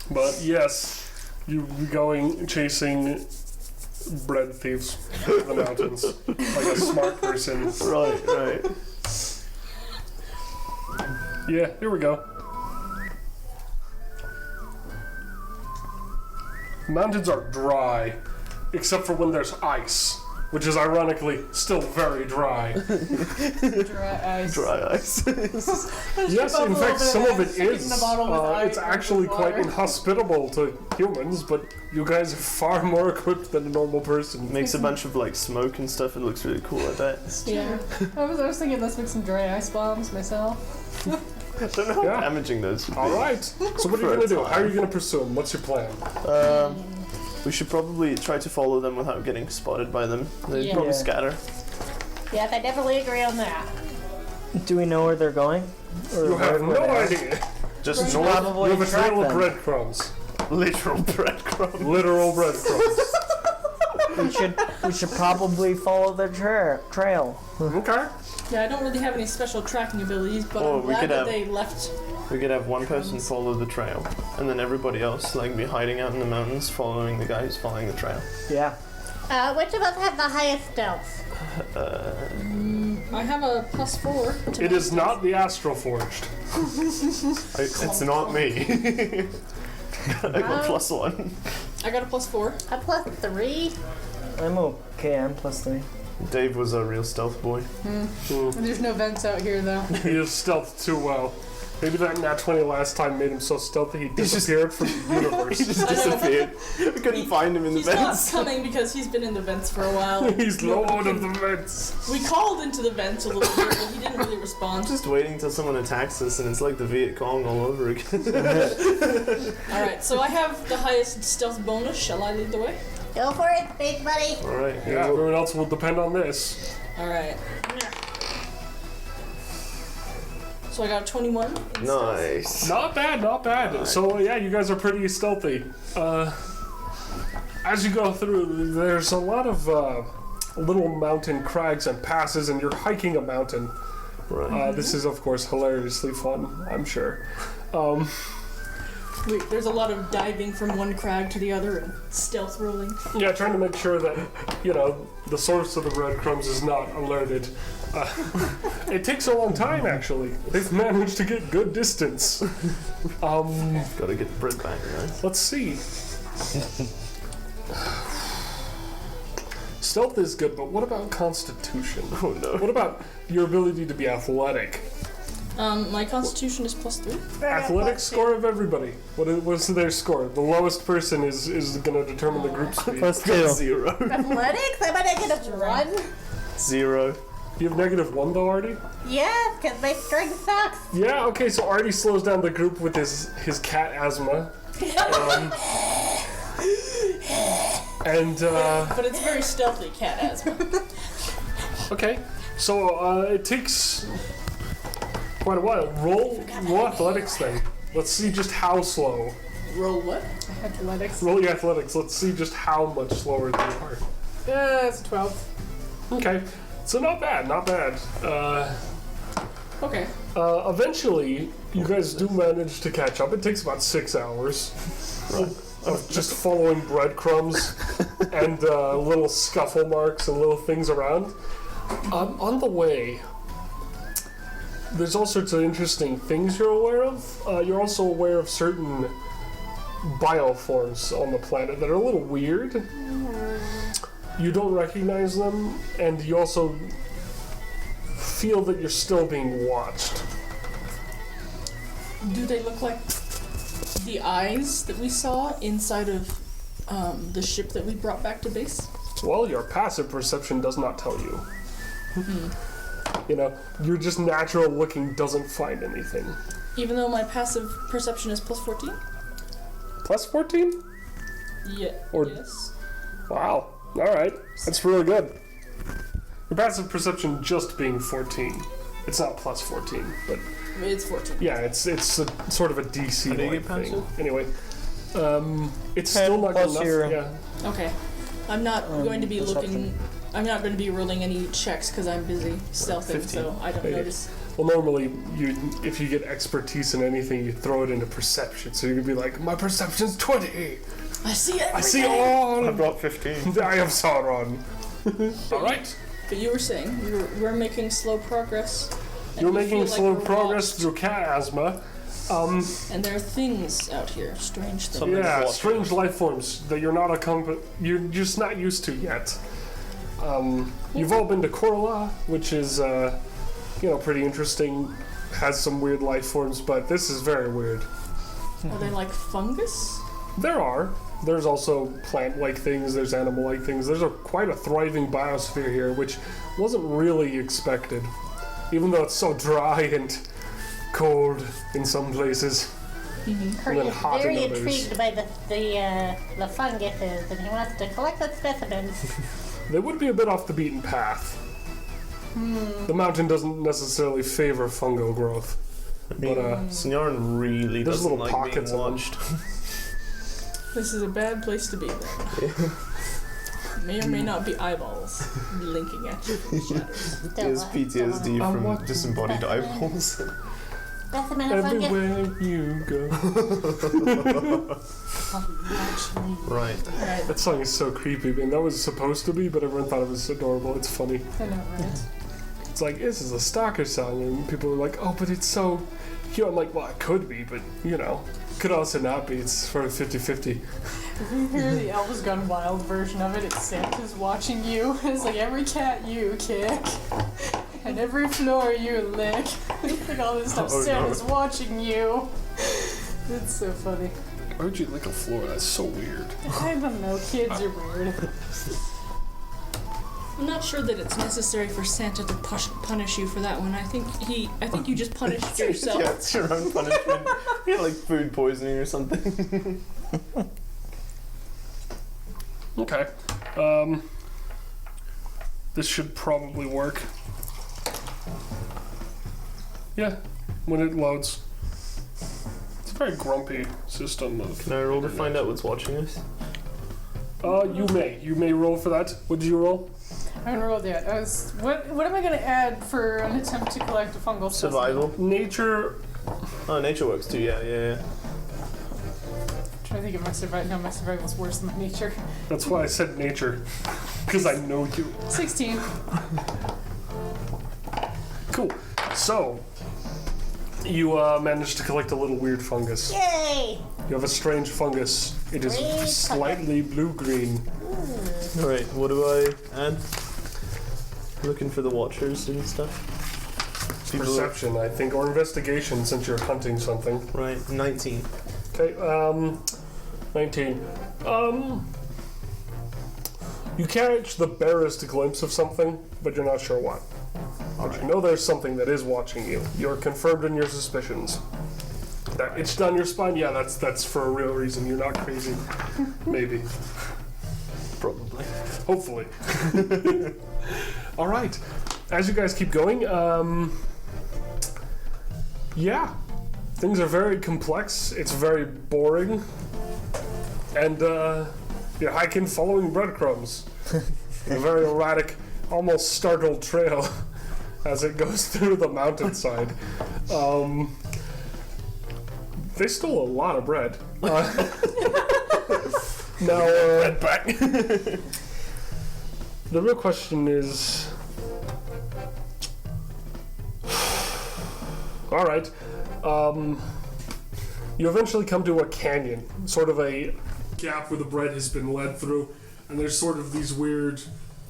But yes, you going chasing bread thieves in the mountains like a smart person. right. Yeah, here we go. Mountains are dry, except for when there's ice, which is ironically still very dry. Dry ice. Dry ice. Yes, in fact, some of it is. In a bottle with ice It's or actually with quite water. inhospitable to humans, but you guys are far more equipped than a normal person. Makes a bunch of like smoke and stuff. It looks really cool. I bet. Yeah. I was thinking, let's make some dry ice bombs myself. I don't know how Yeah. damaging those would be. All right. So what are you gonna do? How are you gonna pursue them? What's your plan? We should probably try to follow them without getting spotted by them. They'd Yeah. probably Yeah. scatter. Yes, I definitely agree on that. Do we know where they're going? Or You have where no they are? idea. Just We should north, probably You have a track trail of them. breadcrumbs. literal breadcrumbs. Literal breadcrumbs. We should probably follow their trail. Okay. Yeah, I don't really have any special tracking abilities, but Oh, I'm we glad could that have- they left. We could have one person follow the trail, and then everybody else like be hiding out in the mountains, following the guy who's following the trail. Yeah. Which of us has the highest stealth? I have a +4. to It my is not the Astral Forged. It's not me. I got +1. I got a +4. A +3? I'm okay. I'm +3. Dave was a real stealth boy. There's no vents out here, though. He is stealth too well. Maybe that nat 20 last time made him so stealthy he disappeared from the universe. He just disappeared. We couldn't find him in the He's not vents. coming because he's been in the vents for a while. He's Lord of the Vents. We called into the vents a little bit, but he didn't really respond. Just waiting till someone attacks us, and it's like the Viet Cong all over again. Alright, so I have the highest stealth bonus. Shall I lead the way? Go for it, big buddy. All right. Yeah, everyone else will depend on this. Alright. So I got a 21. in stealth. Nice. Not bad, not bad. So yeah, you guys are pretty stealthy. As you go through, there's a lot of little mountain crags and passes, and you're hiking a mountain. Right. This is, of course, hilariously fun, I'm sure. Wait, there's a lot of diving from one crag to the other and stealth rolling. Yeah, trying to make sure that, you know, the source of the breadcrumbs is not alerted. It takes a long time, actually. They've managed to get good distance. Gotta get the bread back, guys. Let's see. Stealth is good, but what about constitution? Oh no. What about your ability to be athletic? My constitution is +3. Athletic score of everybody. What's their score? The lowest person is going to determine the group speed. +2. 0. Athletics? I'm a -1. 0. You have -1 though, Artie? Yes, because my strength sucks. Yeah, okay, so Artie slows down the group with his cat asthma. But it's very stealthy cat asthma. Okay. So it takes quite a while. Roll athletics then. Let's see just how slow. Roll what? Athletics. Roll your athletics. Let's see just how much slower they are. It's 12. Okay, so not bad, not bad. Okay. Eventually, you guys do manage to catch up. It takes about 6 hours of just following breadcrumbs and little scuffle marks and little things around. On the way, there's all sorts of interesting things you're aware of. You're also aware of certain bioforms on the planet that are a little weird. You don't recognize them, and you also feel that you're still being watched. Do they look like the eyes that we saw inside of the ship that we brought back to base? Well, your passive perception does not tell you. You know, your just natural looking doesn't find anything. Even though my passive perception is plus 14? Plus 14? Yeah. Or- yes. Wow. Alright. That's really good. Your passive perception just being 14. It's not plus 14, but It's 14. yeah, it's a sort of a DC How do you like get thing. passive? Anyway, it's still not good plus enough. your- Yeah. Okay. I'm not going to be perception. looking. I'm not going to be rolling any checks because I'm busy stealthing, 15. so I don't Okay. notice. Well, normally, if you get expertise in anything, you throw it into perception. So you could be like, my perception's 20. I see it. I see all. I brought 15. I am Sauron. All right. But you were saying we're making slow progress. and You're we making feel like slow we're progress watched, through chiasma. and there are things out here, strange things. Something's Yeah, watching strange us. life forms that you're just not used to yet. You've all been to Korla, which is pretty interesting. Has some weird life forms, but this is very weird. Are they like fungus? There's also plant-like things. There's animal-like things. There's quite a thriving biosphere here, which wasn't really expected, even though it's so dry and cold in some places. Kurt then is hot very in others. intrigued by the funguses, and he wants to collect the specimens. They would be a bit off the beaten path. The mountain doesn't necessarily favor fungal growth, but Signarin really there's doesn't little like pockets being of them. watched. This is a bad place to be then. May or may not be eyeballs blinking at you from shadows. He has PTSD I'm from watching. disembodied eyeballs. Specimen of fungus. everywhere you go. Right. Alright. That song is so creepy, man. That was supposed to be, but everyone thought it was adorable. It's funny. I know, right? It's like, this is a stalker song, and people are like, oh, but it's so cute. I'm like, well, it could be, but, could also not be. It's sort of 50-50. If you hear the Elves Gone Wild version of it, it's Santa's watching you. It's like every cat you kick, and every floor you lick. Like all this stuff, Oh, no. Santa's watching you. It's so funny. Why would you lick a floor? That's so weird. I don't know, kids are weird. I'm not sure that it's necessary for Santa to punish you for that one. I think you just punished yourself. Yeah, it's your own punishment. You're like food poisoning or something. Okay. This should probably work. Yeah, when it loads. It's a very grumpy system of... Can I roll to find out what's watching us? You may roll for that. What did you roll? I haven't rolled yet. What am I going to add for an attempt to collect a fungal specimen? Survival. Nature... Oh, nature works too. Yeah. I'm trying to think of my survival. No, my survival's worse than my nature. That's why I said nature. Because I know you. 16. Cool. So, you managed to collect a little weird fungus. Yay! You have a strange fungus. It is Green color. slightly blue-green. All right. What do I add? Looking for the watchers and stuff. People- Perception, I think, or investigation, since you're hunting something. Right. 19. Okay, 19. You catch the barest glimpse of something, but you're not sure what. But you know there's something that is watching you. You're confirmed in your suspicions. That itch down your spine? Yeah, that's for a real reason. You're not crazy. Maybe. Probably. Hopefully. All right. as you guys keep going, yeah, things are very complex. It's very boring, and you're hiking following breadcrumbs. A very erratic, almost startled trail as it goes through the mountainside. They stole a lot of bread. Now, bread back. The real question is, all right, you eventually come to a canyon, sort of a gap where the bread has been led through, and there's sort of these weird,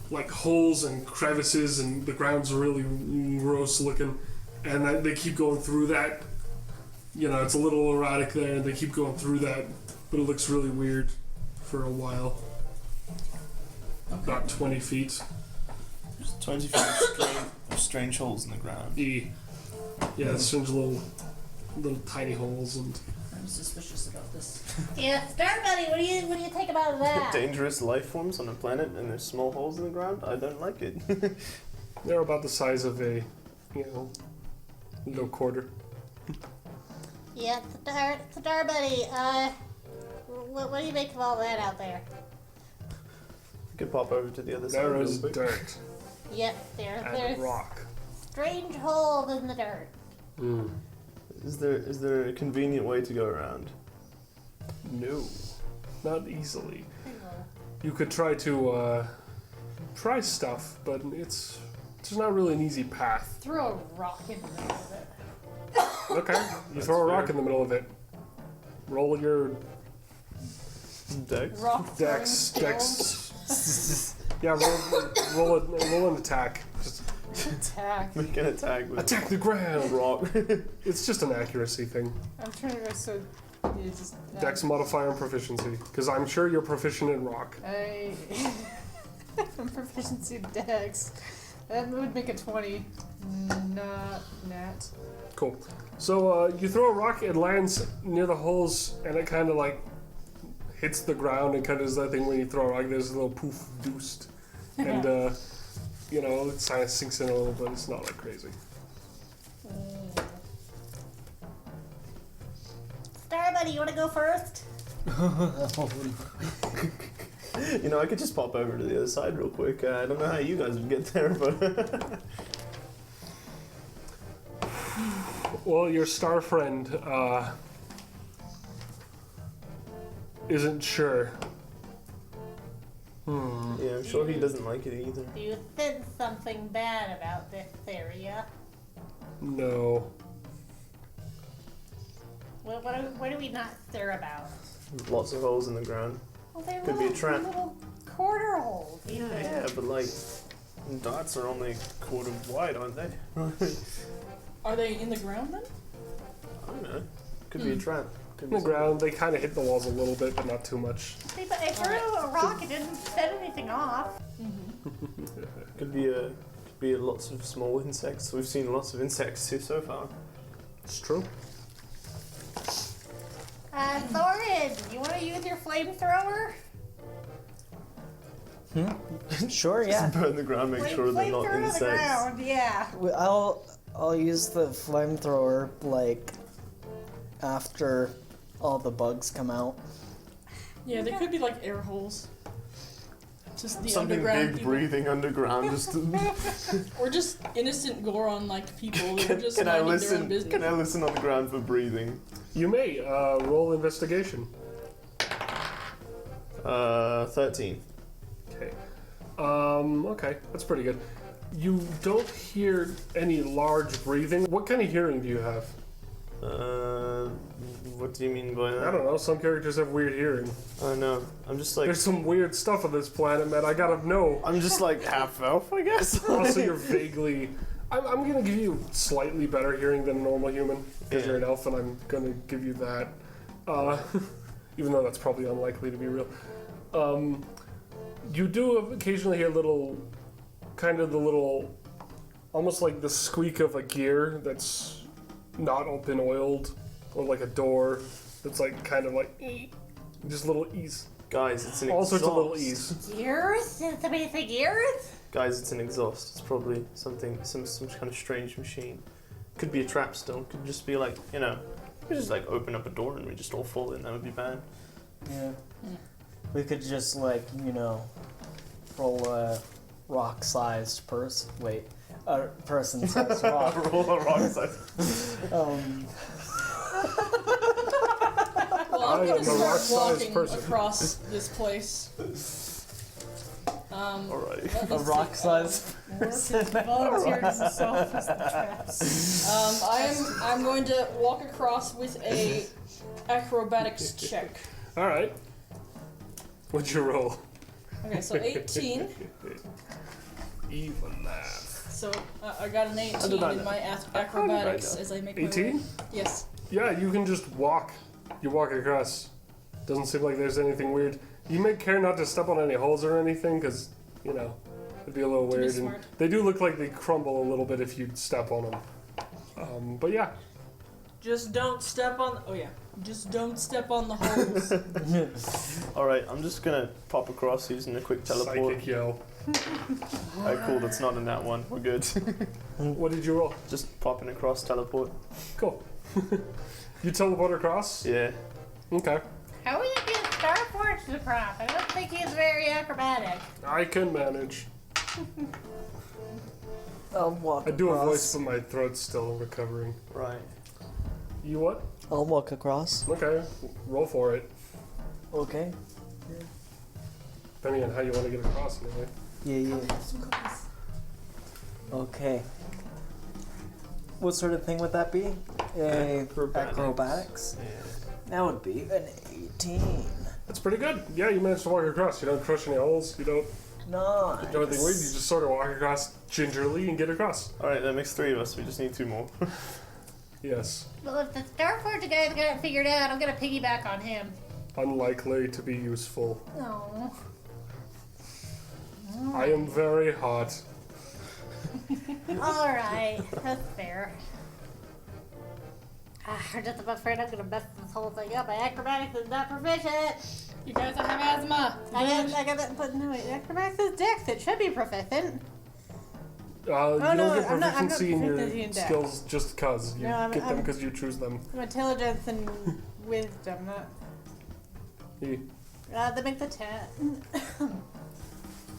like, holes and crevices, and the ground's really gross looking, and they keep going through that. You know, it's a little erratic there, and they keep going through that, but it looks really weird for a while. About 20 feet. There's 20 feet of strange holes in the ground. Yeah, strange little tiny holes, and I'm suspicious about this. Yeah, Starbuddy, what do you think about that? Dangerous life forms on a planet and there's small holes in the ground? I don't like it. they're about the size of a, little quarter. Yeah, Starbuddy, what do you make of all that out there? You could pop over to the other side. There real is quick. dirt Yep, there's and rock. strange holes in the dirt. Is there a convenient way to go around? No, not easily. You could try to try stuff, but it's not really an easy path. Throw a rock in the middle of it. Okay, you throw a rock in the middle of it. Roll your Dex? Rock throwing dex. Yeah, roll an attack. Just Attack. Make an attack with attack the ground. rock. It's just an accuracy thing. I'm trying to go so you just. Dex modifier and proficiency, because I'm sure you're proficient in rock. I'm proficiency Dex. That would make a 20. Not nat. Cool. So you throw a rock, it lands near the holes, and it kind of like hits the ground and kind of does that thing when you throw a rock. There's a little poof deuced, and it kind of sinks in a little, but it's not like crazy. Starbuddy, you want to go first? I could just pop over to the other side real quick. I don't know how you guys would get there, but... Well, your star friend isn't sure. Yeah, I'm sure he doesn't like it either. Do you sense something bad about this area? No. What are we not sure about? Lots of holes in the ground. Well, they're Could be a trap. little quarter holes. Yeah, but like, dots are only a quarter wide, aren't they? Are they in the ground then? I don't know. Could be a trap. Could On be the ground, they kind of hit the walls a little bit, but not too much. See, but I threw a rock, it didn't set anything off. Could be lots of small insects. We've seen lots of insects here so far. It's true. Thorin, you want to use your flamethrower? Sure, yeah. Burn the ground, make sure they're not Flamethrower to the insects. ground, yeah. I'll use the flamethrower like after all the bugs come out. Yeah, they could be like air holes. Just the Something underground big people. breathing underground. Just Or just innocent Goron like people that are just can I minding their own listen? business. Can I listen on the ground for breathing? You may roll investigation. 13. Okay. Okay, that's pretty good. You don't hear any large breathing. What kind of hearing do you have? What do you mean by that? I don't know. Some characters have weird hearing. I know. I'm just like. There's some weird stuff on this planet, man. I gotta know. I'm just like half elf, I guess. Also, you're vaguely. I'm gonna give you slightly better hearing than a normal human because Yeah. you're an elf, and I'm gonna give you that. Even though that's probably unlikely to be real. You do occasionally hear almost like the squeak of a gear that's not been oiled, or like a door that's like kind of like just little ease. Guys, it's an All exhaust. sorts of little E's. Gears? Did somebody say gears? Guys, it's an exhaust. It's probably something, some kind of strange machine. Could be a trap still. Could just be like, you know, we just like open up a door and we just all fall in. That would be bad. Yeah. We could just like, you know, roll a rock-sized person. Wait, a person-sized rock. Roll a rock size. Well, I I'm am gonna a start rock-sized walking person. across this place. Alright. Let A me see. rock-sized person. Volunteered himself as the traps. I'm going to walk across with a acrobatics check. Alright. What'd you roll? Okay, so 18. Even math. So I got an 18 did I in know? my acrobatics as I make my way. 18? Yes. Yeah, you can just walk. You walk across. Doesn't seem like there's anything weird. You may care not to step on any holes or anything, because, you know, it'd be a little To be weird. And smart. they do look like they crumble a little bit if you step on them. But yeah. Just don't step on. Oh yeah. Just don't step on the holes. Alright, I'm just gonna pop across using a quick teleport. Psychic yell. Alright, cool, that's not in that one. We're good. What did you roll? Just popping across teleport. Cool. You teleport across? Yeah. Okay. How would you get Starforged across? I don't think he's very acrobatic. I can manage. I'll walk I do a across. voice, but my throat's still recovering. Right. You what? I'll walk across. Okay. Roll for it. Okay. Depending on how you want to get across anyway. Yeah. Okay. What sort of thing would that be? Acrobatics? Yeah. That would be an 18. That's pretty good. Yeah, you managed to walk across. You don't crush any holes. You don't Nice. do anything weird. You just sort of walk across gingerly and get across. Alright, that makes 3 of us. We just need 2 more. Yes. Well, if the Starforged guy's got it figured out, I'm gonna piggyback on him. Unlikely to be useful. No. I am very hot. Alright, that's fair. I'm just afraid I'm gonna mess this whole thing up. My acrobatics is not proficient. You guys have asthma. I got that, but no, wait, acrobatics is dex. It should be proficient. You no, don't get I'm not proficiency in your proficiency in dex. skills just because. You No, get them I'm- because you choose them. Intelligence and wisdom, not. That makes a 10.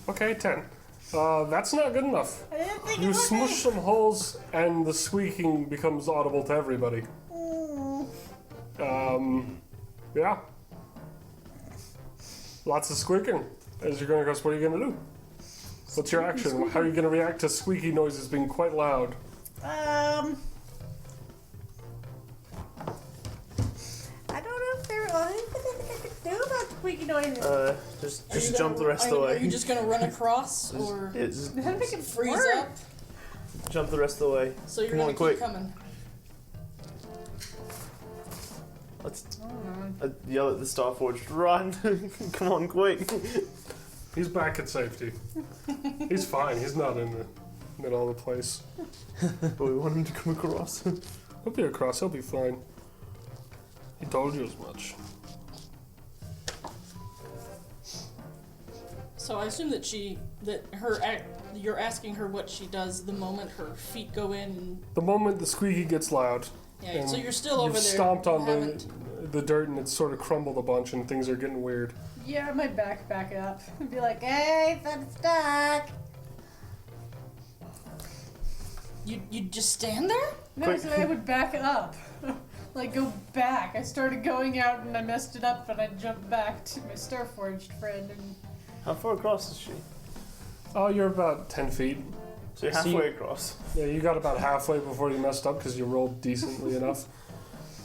Okay, 10. That's not good enough. I didn't think You it would smush be. some holes and the squeaking becomes audible to everybody. Yeah. Lots of squeaking. As you're going across, what are you going to do? What's your action? How are you going to react to squeaky noises being quite loud? I don't know if there was anything I could do about squeaky noises. Just jump the rest of the Are way. you just gonna run across or Yeah, just How to make it freeze work? up? jump the rest of the way. So you're Come gonna on, keep quick. coming. Let's yell at the Starforged. Run! Come on, quick! He's back at safety. He's fine. He's not in the middle of the place. But we want him to come across. He'll be across. He'll be fine. He told you as much. So I assume that you're asking her what she does the moment her feet go in. And, The moment the squeaky gets loud, yeah. So And you're still over you've there. stomped on You the haven't- dirt and it's sort of crumbled a bunch and things are getting weird. Yeah, my back up. I'd be like, hey, I'm stuck. You just stand there? No, Quick. so I would back up. Like, go back. I started going out and I messed it up, and I jumped back to my Starforged friend. And How far across is she? Oh, you're about 10 feet. So you're So you- halfway across. Yeah, you got about halfway before you messed up because you rolled decently enough.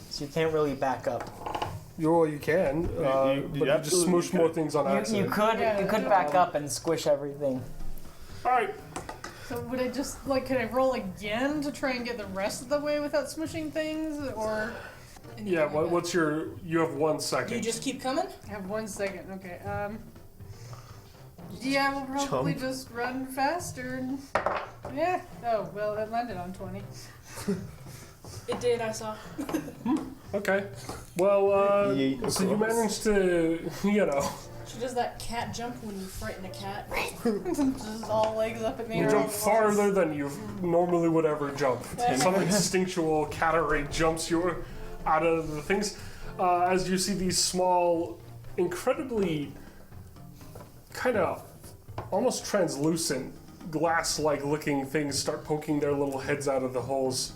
So you can't really back up. You can, you but you just absolutely smoosh more could. things on You accident. could Yeah, you could back up and squish everything. Alright, so would I just, like, could I roll again to try and get the rest of the way without smushing things? Or And you yeah, go back. what's your... You have 1 second. You just keep coming? I have 1 second. Okay, yeah, we'll probably Jump. just run faster and... Yeah. Oh, well, it landed on 20. It did, I saw. Okay. Well, Yeet so you across. managed to, She does that cat jump when you frighten a cat. Just all legs up in the air. You jump all at farther once. than you normally would ever jump. Some instinctual cattery jumps you out of the things. As you see these small, incredibly kind of almost translucent, glass-like looking things start poking their little heads out of the holes.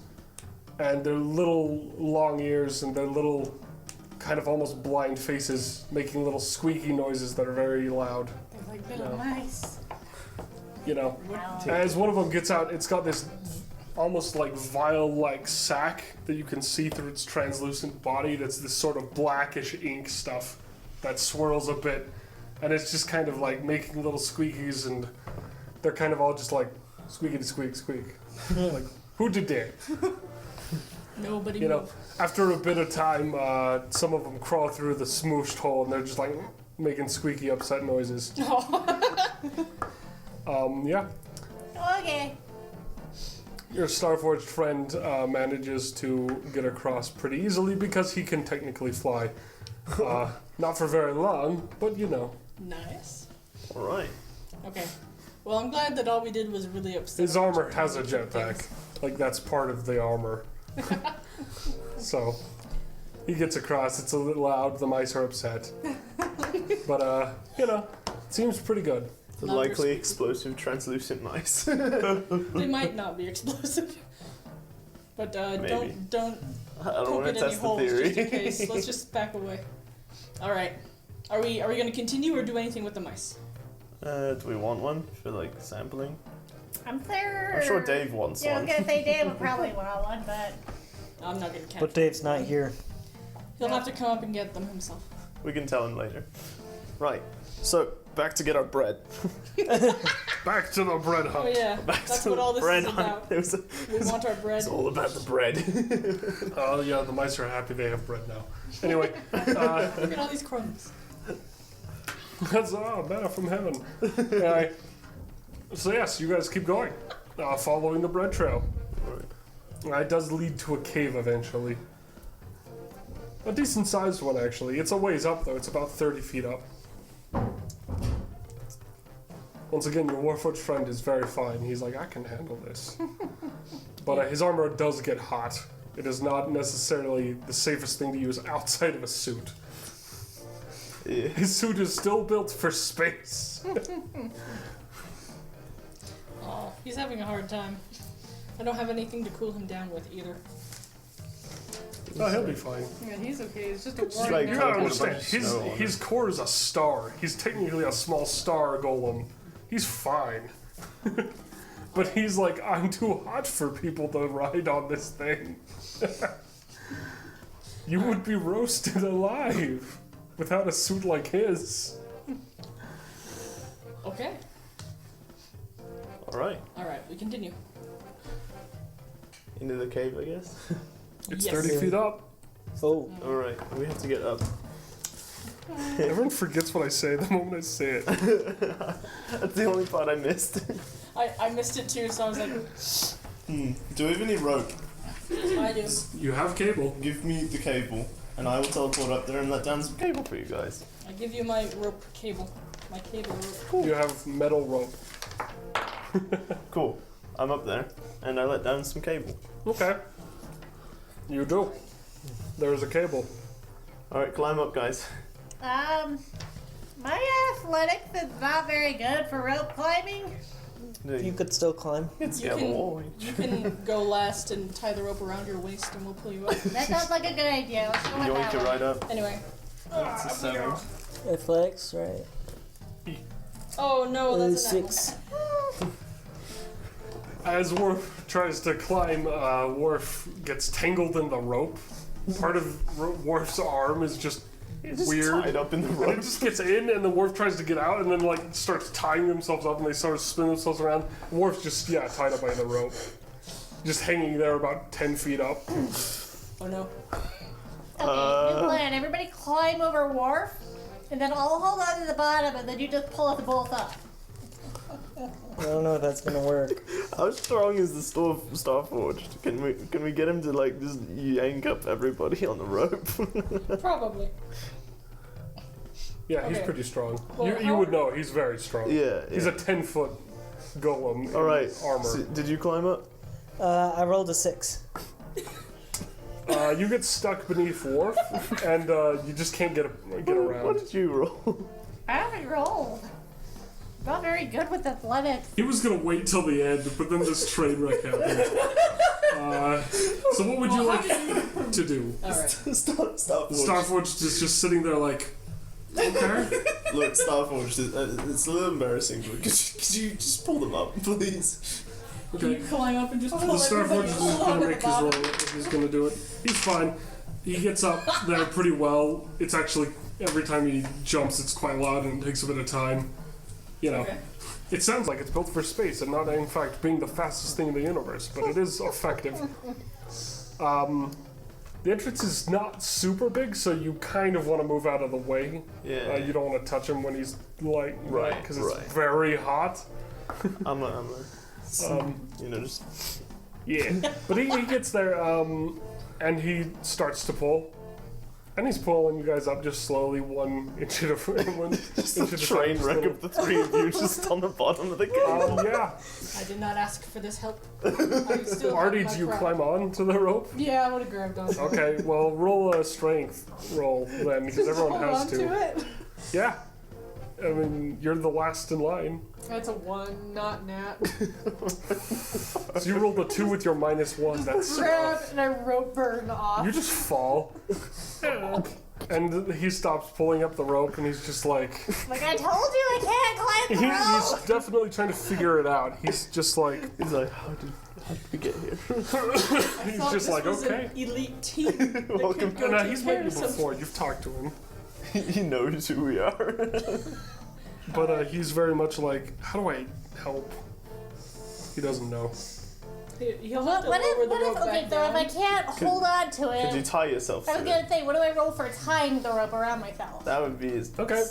And their little long ears and their little kind of almost blind faces making little squeaky noises that are very loud. They're like little mice. You know, Wow. as one of them gets out, it's got this almost like vial-like sack that you can see through its translucent body. That's this sort of blackish ink stuff that swirls a bit, and it's just kind of like making little squeakies, and they're kind of all just like squeaky squeak squeak. Like, who did that? Nobody You know, moved. after a bit of time, some of them crawl through the smooshed hole, and they're just like making squeaky, upset noises. Yeah. Okay. Your Starforged friend manages to get across pretty easily because he can technically fly. Not for very long, but you know. Nice. Alright. Okay. Well, I'm glad that all we did was really upset. His armor has a jetpack. Like, that's part of the armor. So, he gets across. It's a little loud. The mice are upset. But, you know, seems pretty good. The Louder likely squeak. explosive translucent mice. They might not be explosive. But Maybe. don't I don't poke want it to any test the holes just in theory. case. Let's just back away. Alright. Are we gonna continue or do anything with the mice? Do we want one for like sampling? I'm sure. I'm sure Dave wants Yeah, I one. was gonna say Dave would probably want one, but I'm not gonna catch But Dave's not here. He'll have to come up and get them himself. We can tell him later. Right. So back to get our bread. Back to the bread Oh hunt. yeah, Back that's to what the all this bread is hunt. about. It was We want our bread. it's all about the bread. Oh, yeah, the mice are happy they have bread now. Anyway, Look at all these crumbs. that's manna from heaven. Anyway, so yes, you guys keep going. Following the bread trail. It does lead to a cave eventually. A decent sized one, actually. It's a ways up, though. It's about 30 feet up. Once again, your Warforged friend is very fine. He's like, I can handle this. But his armor does get hot. It is not necessarily the safest thing to use outside of a suit. Yeah. His suit is still built for space. Oh, he's having a hard time. I don't have anything to cool him down with either. Oh, he'll be fine. Yeah, he's okay. It's just a Just warning. like You now. gotta Put a bunch understand, of snow on his core is a star. He's technically a small star golem. He's fine. But he's like, I'm too hot for people to ride on this thing. You would be roasted alive without a suit like his. Okay. Alright. Alright, we continue. Into the cave, I guess. It's Yes. 30 feet up. Oh, Alright, we have to get up. Everyone forgets what I say the moment I say it. That's the only part I missed. I missed it too, so I was like, Do we have any rope? I do. You have cable. Give me the cable, and I will teleport up there and let down some cable for you guys. I give you my rope cable. My cable rope. You have metal rope. Cool. I'm up there, and I let down some cable. Okay. You do. There's a cable. Alright, climb up, guys. my athletics is not very good for rope climbing. you could still climb. can scale the wall. You can go last and tie the rope around your waist and we'll pull you up. That sounds like a good idea. Let's go with Yoink that it one. right up. Anyway. That's a 7. Athletics, right? Oh no, that's a 6. As Worf tries to climb, Worf gets tangled in the rope. Part of Worf's arm is just weird. Tied up in the And it rope. just gets in, and then Worf tries to get out, and then like starts tying themselves up, and they start spinning themselves around. Worf's just tied up by the rope, just hanging there about 10 feet up. Oh no. Okay, new plan. Everybody climb over Wharf, and then I'll hold on to the bottom, and then you just pull us both up. I don't know if that's gonna work. How strong is the Starforged? Can we get him to like just yank up everybody on the rope? Probably. Yeah, he's Okay. pretty strong. Well, you would know, he's very strong. Yeah. He's a 10-foot golem All right. in armor. So, did you climb up? I rolled a 6. You get stuck beneath Worf, and you just can't get around. What did you roll? I haven't rolled. Not very good with athletics. He was gonna wait till the end, but then this train wreck happened. So what would you like to do? Alright. Stop. Starforge is just sitting there like, okay. Look, Starforge, it's a little embarrassing, but could you just pull them up, please? Can Okay. you climb up and just pull The Starforge everybody is along gonna at the make his bottom? roll if he's gonna do it. He's fine. He gets up there pretty well. It's actually, every time he jumps, it's quite loud and it takes a bit of time. You know. Okay. It sounds like it's built for space and not, in fact, being the fastest thing in the universe, but it is effective. The entrance is not super big, so you kind of want to move out of the way. Yeah. You don't want to touch him when he's like, Right, because it's right. very hot. I'm a just. Yeah. But he gets there, and he starts to pull. And he's pulling you guys up just slowly, 1 inch at a time. Just a train wreck of the three of you just on the bottom of the cave. Yeah. I did not ask for this help. I still have Artie, my do you crown. climb on to the rope? Yeah, I would have grabbed on. Okay, well, roll a strength roll then, because everyone Hold has on to it. Yeah. I mean, you're the last in line. That's a 1, not nat. So you rolled a 2 with your -1. That's Grab and I rope burn off. you just fall. And he stops pulling up the rope, and he's just like, Like, I told you I can't climb the he's rope! definitely trying to figure it out. He's just like, He's like, how did we get here? he's Thought just this like, was okay. an elite team. that Welcome. could go No, take he's care met you of some- before. You've talked to him. He knows who we are. But he's very much like, how do I help? He doesn't know. He'll have to What lower if, the rope okay, back so if I down. can't hold on to Could you it, tie yourself I to was it? gonna say, what do I roll for tying the rope around myself? That would be his. Okay,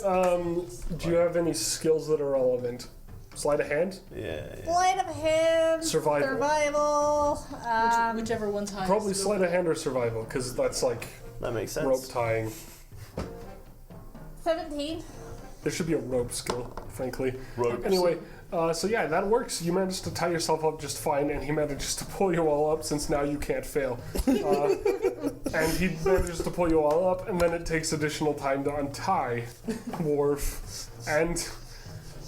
do you have any skills that are relevant? Sleight of hand? Yeah. Sleight of hand, Survival. survival, Whichever one's highest. Probably sleight of hand or survival, because that's like That makes sense. rope tying. 17. There should be a rope skill, frankly. Ropes. Anyway, so yeah, that works. You managed to tie yourself up just fine, and he manages to pull you all up since now you can't fail. And he manages to pull you all up, and then it takes additional time to untie Worf. And,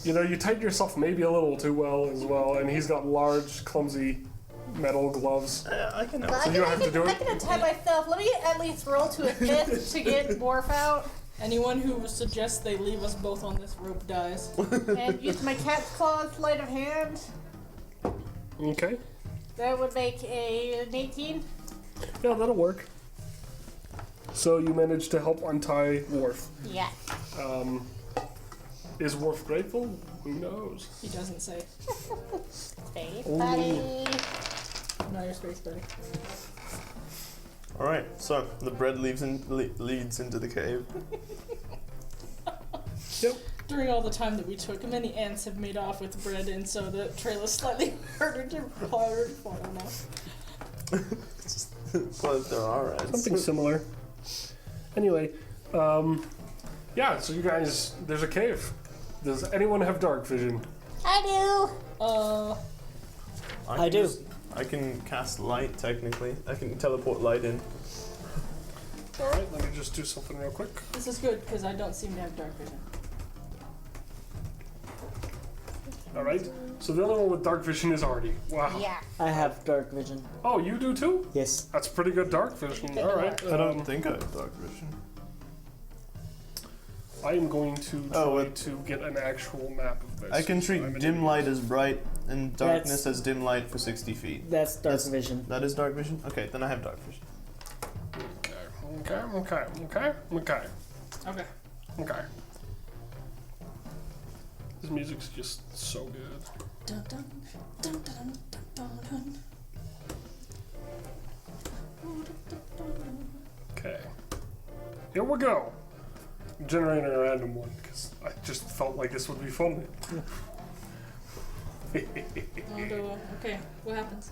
you know, you tied yourself maybe a little too well as well, and he's got large, clumsy metal gloves. I can help. So you have to do I it? can untie myself. Let me at least roll to assist to get Morph out. Anyone who suggests they leave us both on this rope dies. And use my cat's claw sleight of hand. Okay. That would make an 18. Yeah, that'll work. So you managed to help untie Worf. Yeah. Is Worf grateful? Who knows? He doesn't say. Space Ooh. buddy. Not your space buddy. All right. So the bread leads into the cave. Yep. During all the time that we took, many ants have made off with bread, and so the trail is slightly harder to follow. I don't know. Well, if there are ants. Something similar. Anyway, yeah, so you guys, there's a cave. Does anyone have dark vision? I do. I I do. I can cast light, technically. I can teleport light in. Alright, let me just do something real quick. This is good, because I don't seem to have dark vision. Alright, so the other one with dark vision is Artie. Wow. Yeah. I have dark vision. Oh, you do too? Yes. That's pretty good dark vision. Alright. I don't think I have dark vision. I am going to try Oh, what- to get an actual map of this. I can treat I'm an dim idiot. light as bright and darkness That's- as dim light for 60 feet. That's dark That's- vision. That is dark vision? Okay, then I have dark vision. Okay. Okay. Okay. This music's just so good. Dun, dun, dun, dun, dun, dun, dun. Okay. Here we go. I'm generating a random one because I just felt like this would be fun. Okay, what happens?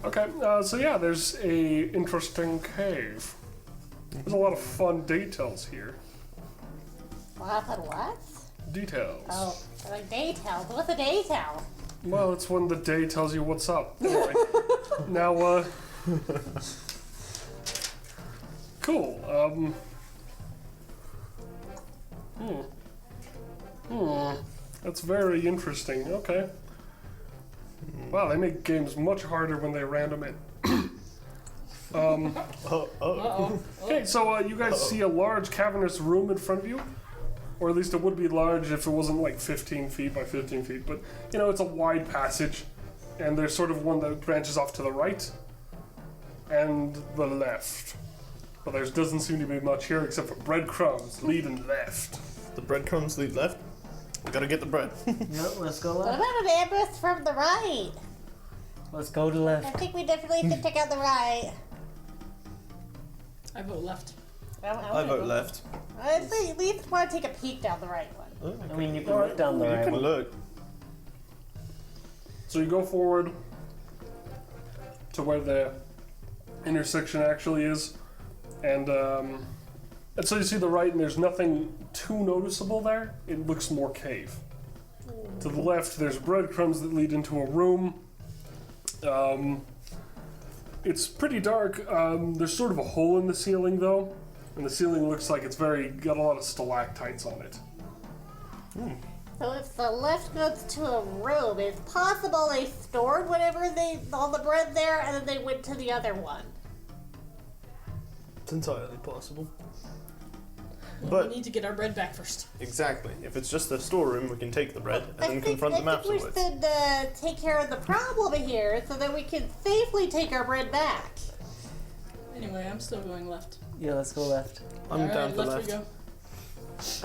Okay, so yeah, there's a interesting cave. There's a lot of fun details here. What? What? Details. Oh, like daytail. What's a daytail? Well, it's when the day tells you what's up. Anyway, now, cool. That's very interesting. Okay. Wow, they make games much harder when they random it. Okay, so you guys see a large cavernous room in front of you? Or at least it would be large if it wasn't like 15 feet by 15 feet. But, you know, it's a wide passage. And there's sort of one that branches off to the right and the left. But there doesn't seem to be much here except for breadcrumbs leading left. The breadcrumbs lead left. We gotta get the bread. No, let's go What left. about an ambush from the right? Let's go to I left. think we definitely should check out the right. I vote left. I vote left. I at least want to take a peek down the right one. I mean, you can look down the You right can one. look. So you go forward to where the intersection actually is. And so you see the right, and there's nothing too noticeable there. It looks more cave. To the left, there's breadcrumbs that lead into a room. It's pretty dark. There's sort of a hole in the ceiling, though. And the ceiling looks like it's got a lot of stalactites on it. So if the left goes to a room, it's possible they stored all the bread there, and then they went to the other one. It's entirely possible. Well, But- we need to get our bread back first. Exactly. If it's just a storeroom, we can take the bread and then confront them I think afterwards. we should take care of the problem here so that we can safely take our bread back. Anyway, I'm still going left. Yeah, let's go left. I'm Alright, down for left left. we go.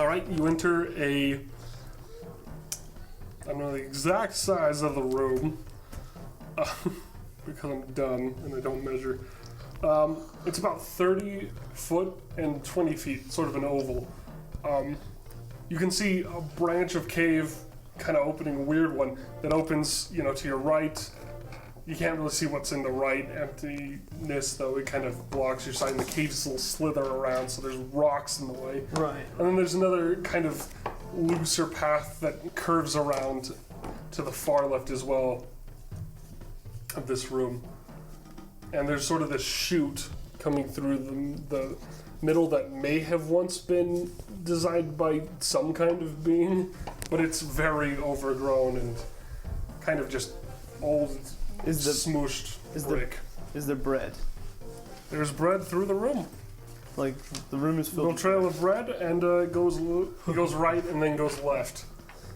Alright, you enter I don't know the exact size of the room. Because I'm dumb and I don't measure. It's about 30 foot and 20 feet, sort of an oval. You can see a branch of cave kind of opening, a weird one, that opens, to your right. You can't really see what's in the right emptiness, though. It kind of blocks your sight, and the caves will slither around, so there's rocks in the way. Right. And then there's another kind of looser path that curves around to the far left as well of this room. And there's sort of this chute coming through the middle that may have once been designed by some kind of being, but it's very overgrown and kind of just old, smooshed brick. Is there bread? There's bread through the room. Like, the room is filled Little with trail of bread, and it goes right and then goes left.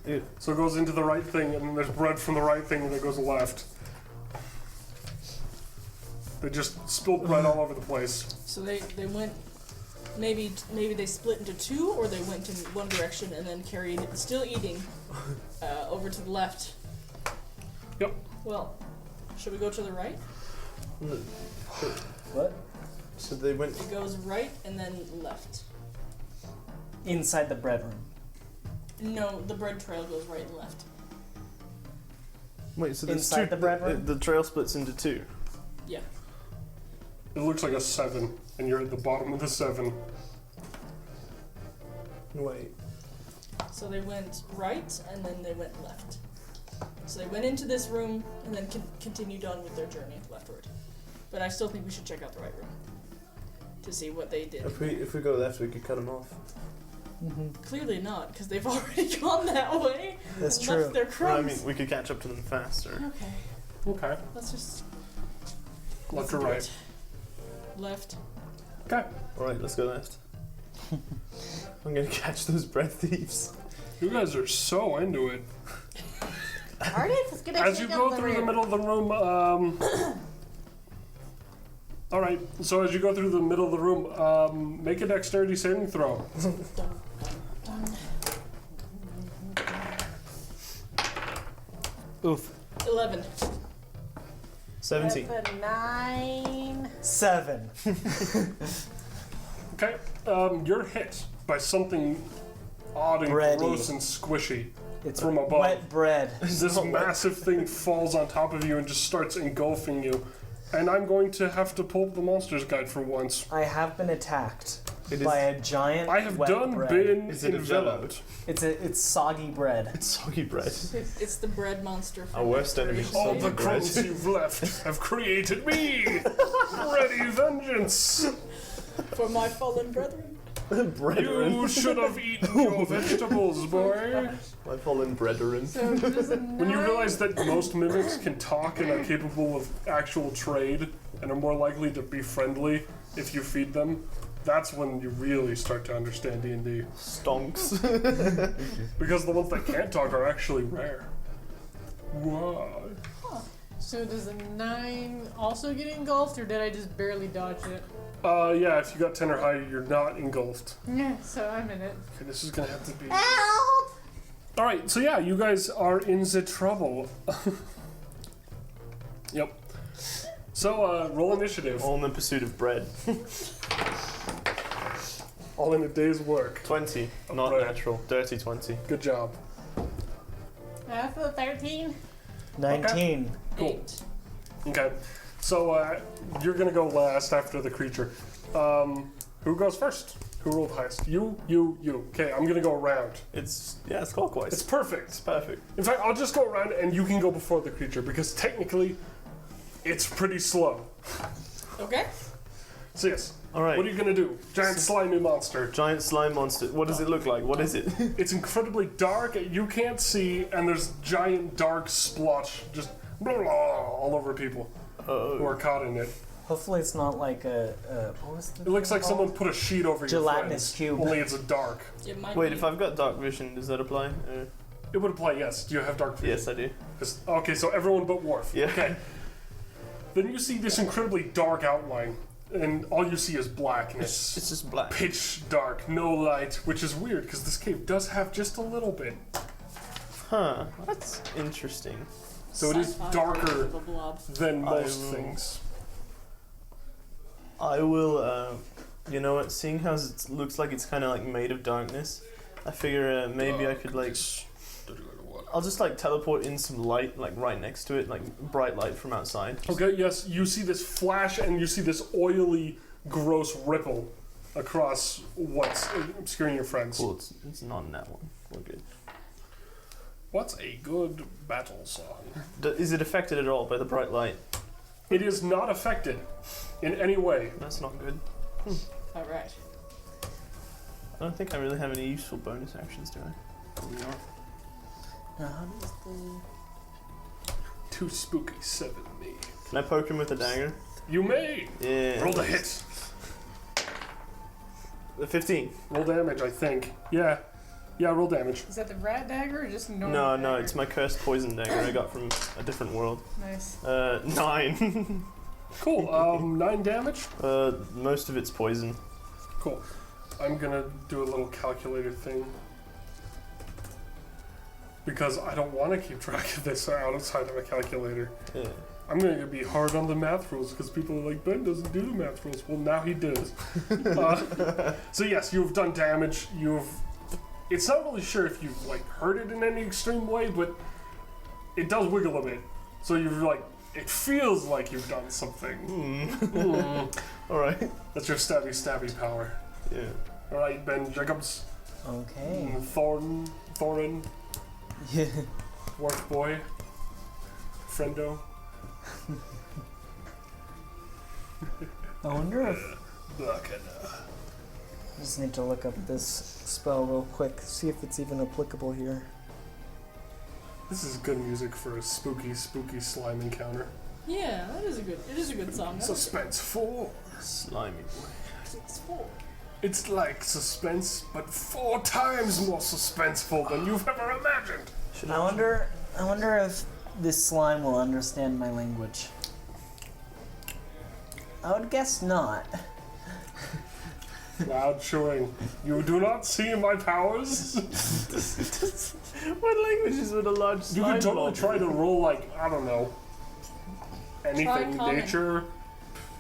Ew. So it goes into the right thing, and then there's bread from the right thing, and it goes left. They just spilled bread all over the place. So they went. Maybe they split into two, or they went in one direction and then carried, still eating, over to the left. Yep. Well, should we go to the right? What? So they went. It goes right and then left. Inside the bread room. No, the bread trail goes right and left. Wait, so there's Inside two. the bread room? The trail splits into two. Yeah. It looks like a 7, and you're at the bottom of the 7. Wait. So they went right and then they went left. So they went into this room and then continued on with their journey leftward. But I still think we should check out the right room to see what they did. If we go left, we could cut them off. Clearly not, because they've already gone that way. That's and true. Left their Well, I crumbs. mean, we could catch up to them faster. Okay, Okay. let's just. Left let's or do right? it. Left. Okay. Alright, let's go left. I'm gonna catch those bread thieves. You guys are so into it. Artist is gonna As you take go up the through the rear. middle of the room, Alright, so as you go through the middle of the room, make a dexterity saving throw. Dun, dun, dun. Oof. 11. 17. That's a 9. 7. Okay, you're hit by something odd and Bready. gross and squishy. It's From above. wet bread. This massive thing falls on top of you and just starts engulfing you. And I'm going to have to pull up the monster's guide for once. I have been attacked. by a giant I have wet done bread. been Is it a enveloped. It's soggy bread. It's soggy bread. It's the bread monster. Our worst enemy. All Soggy the bread. crumbs you've left have created me. Ready vengeance. For my fallen brethren. Brethren. You should have eaten your vegetables, boy. My fallen brethren. So does a When you 9 realize that most mimics can talk and are capable of actual trade and are more likely to be friendly if you feed them, that's when you really start to understand D&D. Stonks. Because the ones that can't talk are actually rare. Wow. So does a 9 also get engulfed, or did I just barely dodge it? Yeah, if you got 10 or higher, you're not engulfed. Yeah, so I'm in it. Okay, this is gonna have to be... Help! Alright, so yeah, you guys are in the trouble. Yep. So, roll initiative. All in the pursuit of bread. All in a day's work. 20. Not bread. natural. Dirty 20. Good job. That's a 13. 19. Cool. 8. Okay. So, you're gonna go last after the creature. Who goes first? Who rolled highest? You. Okay, I'm gonna go around. It's clockwise. It's perfect. It's perfect. In fact, I'll just go around and you can go before the creature because technically it's pretty slow. Okay. So yes, All right. what are you gonna do? Giant slimy monster. Giant slime monster. What does it look like? What is it? It's incredibly dark, you can't see, and there's giant dark splotch just blah, blah, all over people who are caught in it. Hopefully it's not like a what was the It looks like thing someone called? put a sheet over Gelatinous your friends, cube. only it's a dark. It might Wait, be. if I've got dark vision, does that apply? It would apply, yes. Do you have dark vision? Yes, I do. Okay, so everyone but Worf. Yeah. Okay. Then you see this incredibly dark outline, and all you see is blackness. It's just black. Pitch dark, no light, which is weird because this cave does have just a little bit. Huh. That's interesting. So it is Sci-fi darker of a blob. than most will- things. I will, you know what, seeing how it looks like it's kind of like made of darkness, I figure maybe I could like, I'll just like teleport in some light like right next to it, like bright light from outside. Okay, yes, you see this flash and you see this oily, gross ripple across what's obscuring your friends. Cool, it's not in that one. We're good. What's a good battle song? Is it affected at all by the bright light? It is not affected in any way. That's not good. Alright. I don't think I really have any useful bonus actions, do I? Probably not. Now, how does the... Too spooky, 7 me. Can I poke him with a dagger? You may! Yeah. Roll the hit. 15. Roll damage, I think. Yeah, roll damage. Is that the rat dagger or just a normal No, dagger? it's my cursed poison dagger I got from a different world. Nice. 9. Cool, 9 damage? Most of it's poison. Cool. I'm gonna do a little calculator thing. Because I don't want to keep track of this outside of a calculator. Yeah. I'm going to be hard on the math rules because people are like, Ben doesn't do the math rules. Well, now he does. So yes, you've done damage. It's not really sure if you've like hurt it in any extreme way, but it does wiggle a bit. So you're like, it feels like you've done something. Alright. That's your stabby power. Yeah. All right, Ben Jacobs, Okay. Thorin, Yeah. Work Boy, Friendo. I wonder if... Bucking. I just need to look up this spell real quick, see if it's even applicable here. This is good music for a spooky slime encounter. Yeah, it is a good song. Suspenseful. Slimy boy. 6-4. It's like suspense, but 4 times more suspenseful than you've ever imagined. I wonder if this slime will understand my language. I would guess not. Loud chewing. You do not see my powers? What languages would a large You slime could totally mob try to roll, like, I don't know, anything. common. Nature,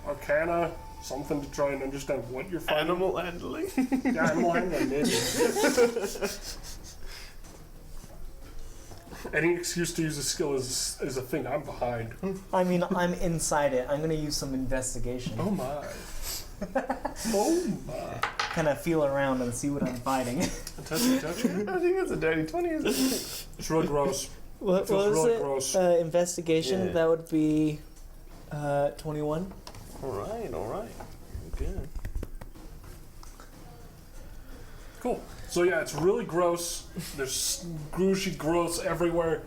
Arcana, something to try and understand what you're finding. Animal handling? Yeah, animal handling, maybe. Any excuse to use a skill is a thing I'm behind. I mean, I'm inside it. I'm gonna use some investigation. Oh my. Oh my. kind of feel around and see what I'm fighting. Touchy. I think that's a dirty 20, isn't it? It's real gross. What Feels was really it? gross. Investigation. Yeah. That would be 21. Alright. Good. Cool. So yeah, it's really gross. There's groushy growths everywhere.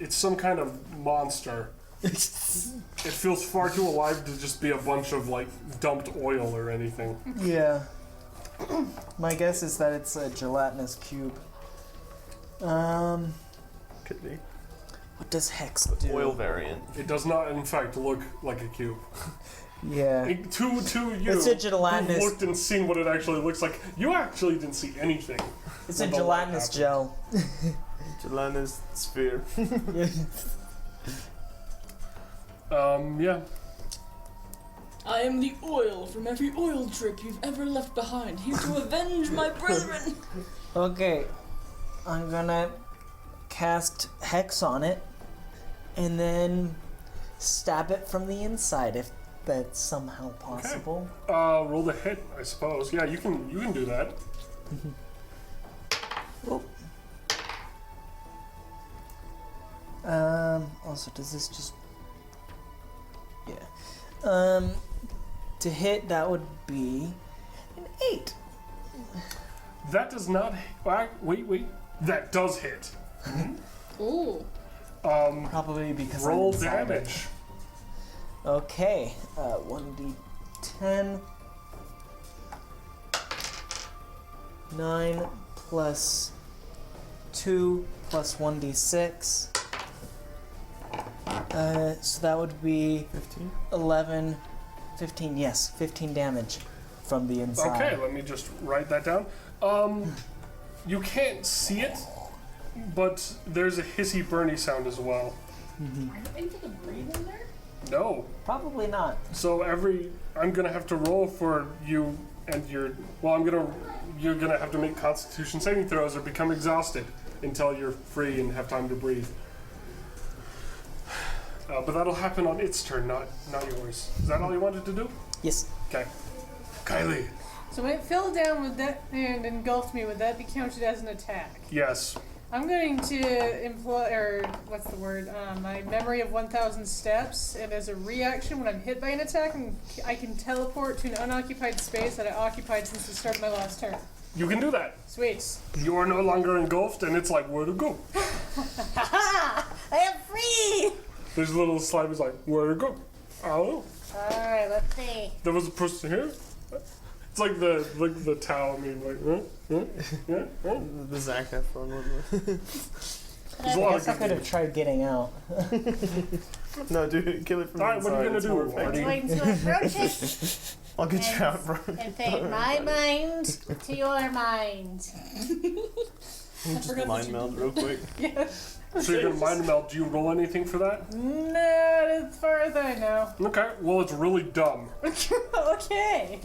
It's some kind of monster. It feels far too alive to just be a bunch of like dumped oil or anything. Yeah. My guess is that it's a gelatinous cube. Could be. What does Hex do? Oil variant. It does not, in fact, look like a cube. Yeah. To you, It's a who've gelatinous. looked and seen what it actually looks like, you actually didn't see anything. It's a Although gelatinous that gel. Gelatinous sphere. Yeah. I am the oil from every oil drip you've ever left behind, here to avenge my brethren. Okay. I'm gonna cast Hex on it and then stab it from the inside if that's somehow possible. Roll the hit, I suppose. Yeah, you can do that. Whoop. Also, does this just... Yeah. To hit, that would be an 8. That does not. Wait. That does hit. Ooh. Probably because Roll I'm inside damage. it. Okay. 1d10. 9 plus 2 plus 1d6. So that would be 15? 11, 15, yes, 15 damage from the inside. Okay, let me just write that down. You can't see it, but there's a hissy burny sound as well. Are you able to breathe in there? No. Probably not. So I'm gonna have to roll for you and your. Well, you're gonna have to make Constitution saving throws or become exhausted until you're free and have time to breathe. But that'll happen on its turn, not yours. Is that all you wanted to do? Yes. Okay. Kylie. So when it fell down with that and engulfed me, would that be counted as an attack? Yes. I'm going to employ, or what's the word? My memory of 1,000 steps, and as a reaction, when I'm hit by an attack, I can teleport to an unoccupied space that I occupied since the start of my last turn. You can do that. Sweet. You are no longer engulfed, and it's like, where to go? Haha! I am free! There's a little slide that's like, where to go? I don't know. Alright, let's see. There was a person here. It's like the towel. I mean, like, huh? The Zac Efron one. There's a I lot guess I of could good have tried getting out. No, dude, kill it from All the right, inside. what are you gonna it's do, more I'm effective. Marty? going to approach it I'll get you out, bro. and take my mind to your mind. Just mind meld real quick. Yes. So you're gonna mind meld. Do you roll anything for that? Not as far as I know. Okay. Well, it's really dumb. Okay.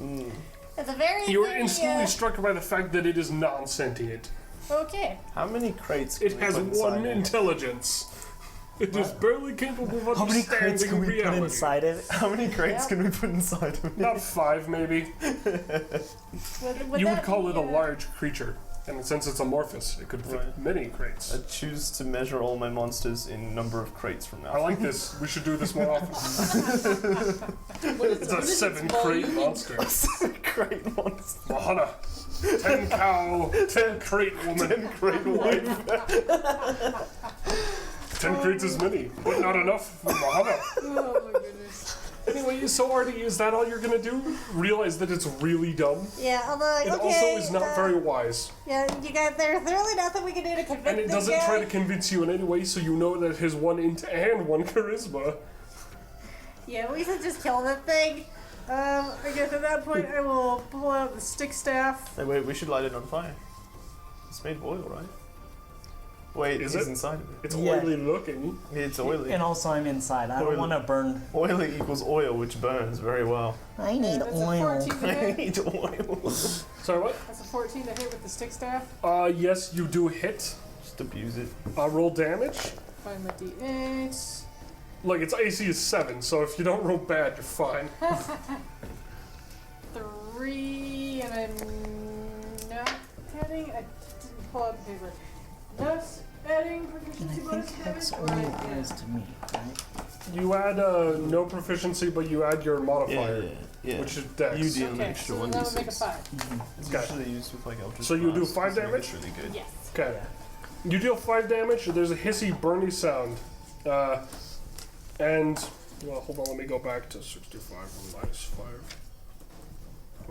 It's a very You were very, instantly struck by the fact that it is non-sentient. Okay. How many crates It can we has put inside one it? intelligence. It is barely capable of How many crates understanding can we reality. put inside it? How many crates Yeah. can we put inside of it? About 5, maybe. Would You would that call be, it a large creature, and since it's amorphous, it could fit Right. many crates. I choose to measure all my monsters in number of crates from I now. like this. We should do this more often. It's a 7-crate monster. Crate monster. Mahana. 10 cow, 10 crate woman. 10 crate wife. 10 crates is many, but not enough for Mahana. Oh my goodness. Anyway, so Artie, is that all you're gonna do? Realize that it's really dumb? Yeah, I'm like, It okay. also is not very wise. Yeah, you guys, there's really nothing we can do to convince And it this doesn't guy. try to convince you in any way, so you know that it has 1 int and 1 charisma. Yeah, we should just kill that thing. I guess at that point I will pull out the stick staff. Hey, wait, we should light it on fire. It's made of oil, right? Wait, Is it's it? inside of it. It's Yeah. oily looking. It's oily. And also I'm inside. I don't Oil. want to burn. Oily equals oil, which burns very well. I need That's a oil. 14 to I hit. need oil. Sorry, what? That's a 14 to hit with the stick staff. Yes, you do hit. Just abuse it. Roll damage. Find my d8. Like, its AC is 7, so if you don't roll bad, you're fine. 3, and I'm not adding. I didn't pull out the paper. Not adding And I proficiency think bonus damage. Hex only applies to me, right? You add no proficiency, but you add your modifier, Yeah. which is Dex. You deal an Okay, extra so one that d would make a 6. 5. It's Okay. usually used with like Eldritch So you do Blast, 5 so damage? It's really good. Yes. Okay. You deal 5 damage. There's a hissy, burny sound. And, well, hold on, let me go back to 65 and minus 5.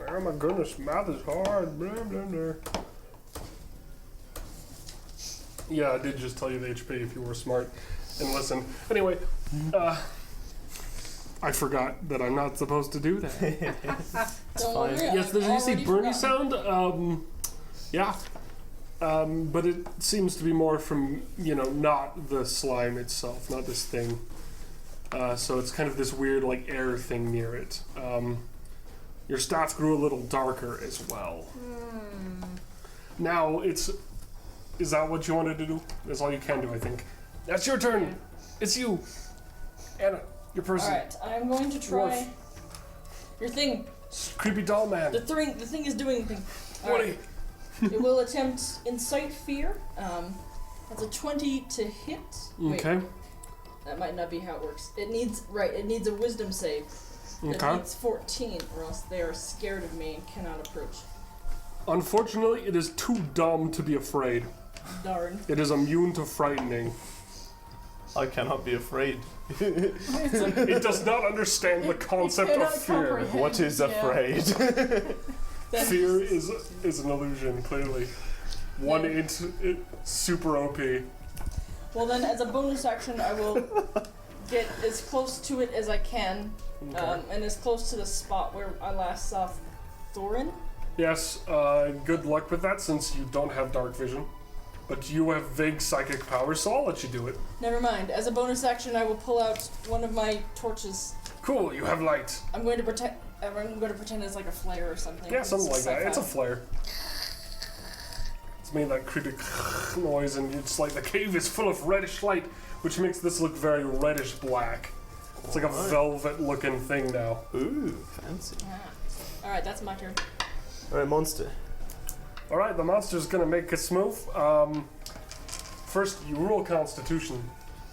Oh my goodness, math is hard. Blah, blah, blah. Yeah, I did just tell you the HP if you were smart and listen. Anyway, I forgot that I'm not supposed to do that. Don't worry, Yes, there's a hissy, already burny forgotten. sound. Yeah. But it seems to be more from, not the slime itself, not this thing. So it's kind of this weird, like, air thing near it. Your staff grew a little darker as well. Now, is that what you wanted to do? That's all you can do, I think. That's your turn. It's you. Anna, your person. Alright, I'm going to try your thing. Creepy doll man. The thing is doing the thing. Woody. It will attempt Incite Fear. That's a 20 to hit. Wait, Okay. that might not be how it works. It needs a wisdom save. It Okay. needs 14, or else they are scared of me and cannot approach. Unfortunately, it is too dumb to be afraid. Darn. It is immune to frightening. I cannot be afraid. It does not understand the concept of cannot fear. comprehend. What is Yeah. afraid? Fear is an illusion, clearly. One super OP. Well then, as a bonus action, I will get as close to it as I can, and as close to the spot where I last saw Thorin. Yes, good luck with that since you don't have dark vision. But you have vague psychic powers, so I'll let you do it. Never mind. As a bonus action, I will pull out one of my torches. Cool, you have light. I'm going to pretend it's like a flare or something. Yeah, something like that. Sci-fi. It's a flare. It's made that creepy noise, and it's like the cave is full of reddish light, which makes this look very reddish black. It's like a velvet-looking thing now. Ooh, fancy. Ah. Alright, that's my turn. Alright, monster. All right, the monster's gonna make its move. First, you roll Constitution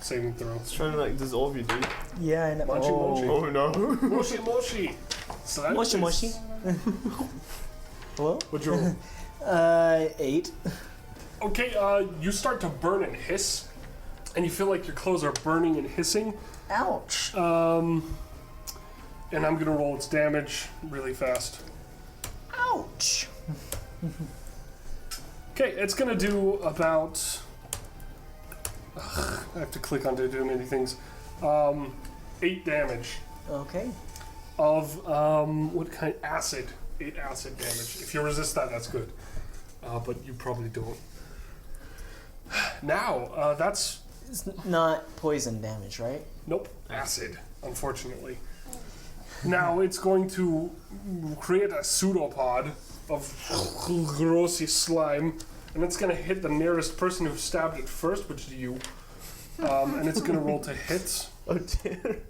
saving throw. It's trying to like dissolve you, dude. Yeah, I know. Mochi, mochi. Oh no. Moshi, moshi. So that Moshi, is- moshi. Hello? What'd you roll? 8. Okay, you start to burn and hiss, and you feel like your clothes are burning and hissing. Ouch. And I'm gonna roll its damage really fast. Ouch. Okay, it's gonna do about. I have to click onto too many things. 8 damage Okay. of what kind? Acid. 8 acid damage. If you resist that, that's good. But you probably don't. Now, that's It's not poison damage, right? nope, acid. Unfortunately. Now it's going to create a pseudopod of grossy slime, and it's going to hit the nearest person who stabbed it first, which is you. And it's going to roll to hit. Oh dear.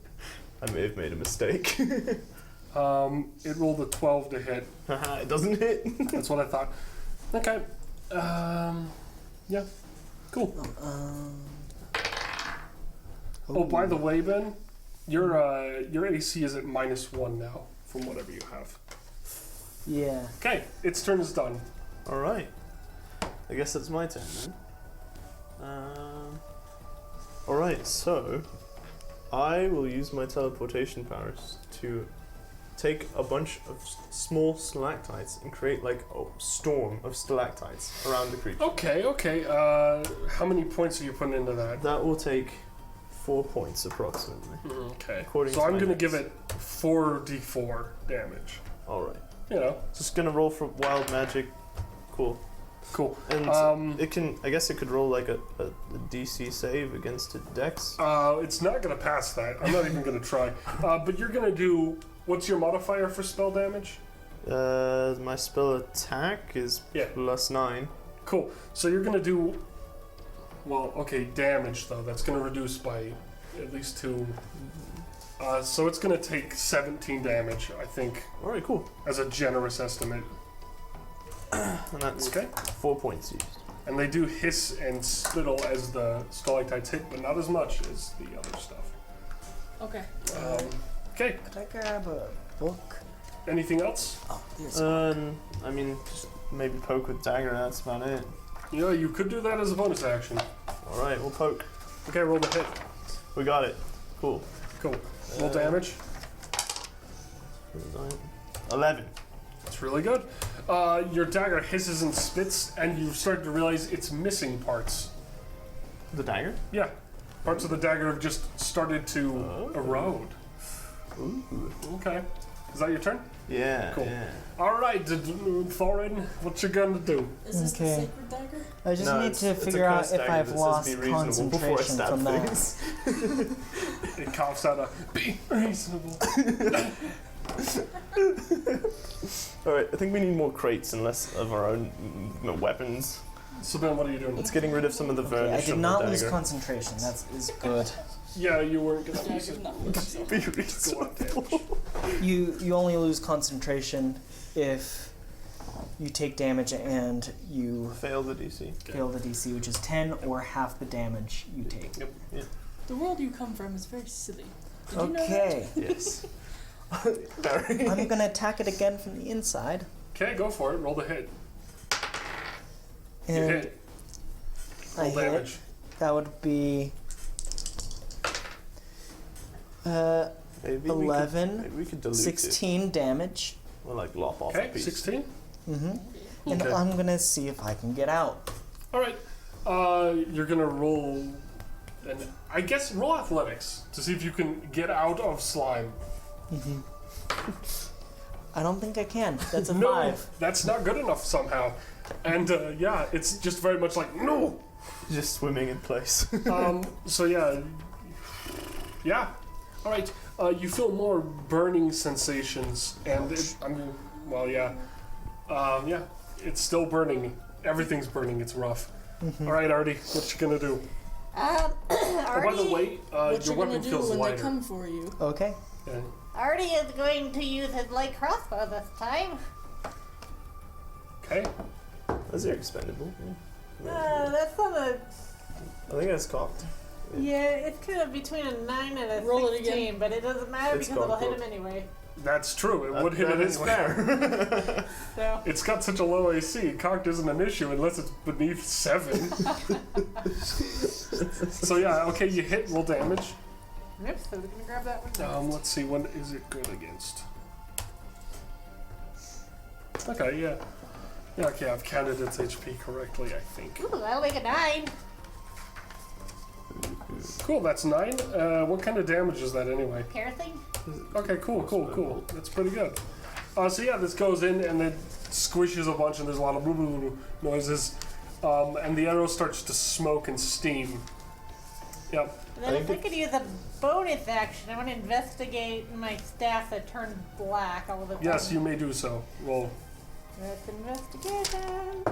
I may have made a mistake. It rolled a 12 to hit. Haha, it doesn't hit. That's what I thought. Okay. Yeah. Cool. Oh, by the way, Ben, your AC is at -1 now from whatever you have. Yeah. Okay, its turn is done. Alright. I guess it's my turn then. Alright, so I will use my teleportation powers to take a bunch of small stalactites and create like a storm of stalactites around the creature. Okay. How many points are you putting into that? That will take 4 points approximately. Okay. According So to I'm my gonna notes. give it 4d4 damage. Alright. You know, Just gonna roll for wild magic. Cool. cool. And it can, I guess it could roll like a DC save against a dex. It's not gonna pass that. I'm not even gonna try. But you're gonna do. What's your modifier for spell damage? My spell attack is Yeah. +9. Cool. So you're gonna do. Well, okay, damage though. That's gonna reduce by at least 2. So it's gonna take 17 damage, I think, Alright, cool. as a generous estimate. And that's Okay. 4 points used. And they do hiss and spittle as the stalactites hit, but not as much as the other stuff. Okay. Okay. Could I grab a book? Anything else? Oh, there's I mean, just maybe poke with dagger, that's about it. Yeah, you could do that as a bonus action. Alright, we'll poke. Okay, roll the hit. We got it. Cool. Cool. Roll damage. 11. That's really good. Your dagger hisses and spits, and you start to realize it's missing parts. The dagger? Yeah. Parts of the dagger have just started to erode. Ooh. Okay. Is that your turn? Yeah. Cool. Yeah. Alright, Thorin, what you gonna do? Is this Okay. the sacred dagger? I just No, need it's to a figure out cursed if dagger I've that says lost be reasonable before I concentration stab from that. things. It coughs out a be reasonable. Alright, I think we need more crates and less of our own weapons. So then what are you doing? It's getting rid of some of the Okay, varnish I did on not the lose dagger. concentration. That is good. Yeah, you weren't gonna use Dagger's it. not Let's much. Be go on reasonable. damage. You only lose concentration if you take damage and you Fail the DC. fail the DC, which is 10 or half the damage you take. The world you come from is very silly. Did you know that? Okay, Yes. Very. I'm gonna attack it again from the inside. Okay, go for it. Roll the hit. You And hit. I Roll hit. damage. That would be Maybe 11, maybe we could dilute 16 damage. it. Or like lop off a Okay, piece. 16. Mm-hmm. And Okay. I'm gonna see if I can get out. Alright. You're gonna roll. And I guess roll athletics to see if you can get out of slime. I don't think I can. That's a No, 5. that's not good enough somehow. And yeah, it's just very much like, no! Just swimming in place. So yeah. Alright, you feel more burning sensations, and yeah, it's still burning. Everything's burning, it's rough. Alright, Artie, what you gonna do? Oh, by the way, What your you gonna weapon do feels when lighter. they come for you? Okay. Yeah. Artie is going to use his light crossbow this time. Okay. Those are expendable. That's not a. I think that's cocked. Yeah, it's kind of between a 9 and a Roll it 16, again. but it doesn't matter It's because it'll hit cocked. him anyway. That's true, it would hit That it is anyway. fair. So, It's got such a low AC, cocked isn't an issue unless it's beneath 7. So yeah, okay, you hit, roll damage. yep, so we're gonna grab that one. Let's see, when is it good against? Okay, yeah. Yeah, okay, I've counted its HP correctly, I think. Ooh, that'll make a 9. Cool, that's 9. What kind of damage is that anyway? Piercing? Okay, cool. That's pretty good. So yeah, this goes in and it squishes a bunch and there's a lot of boo boo noises. And the arrow starts to smoke and steam. Yep. And then if I could use a bonus action, I want to investigate my staff that turned black all the time. Yes, you may do so. Roll. That's investigation.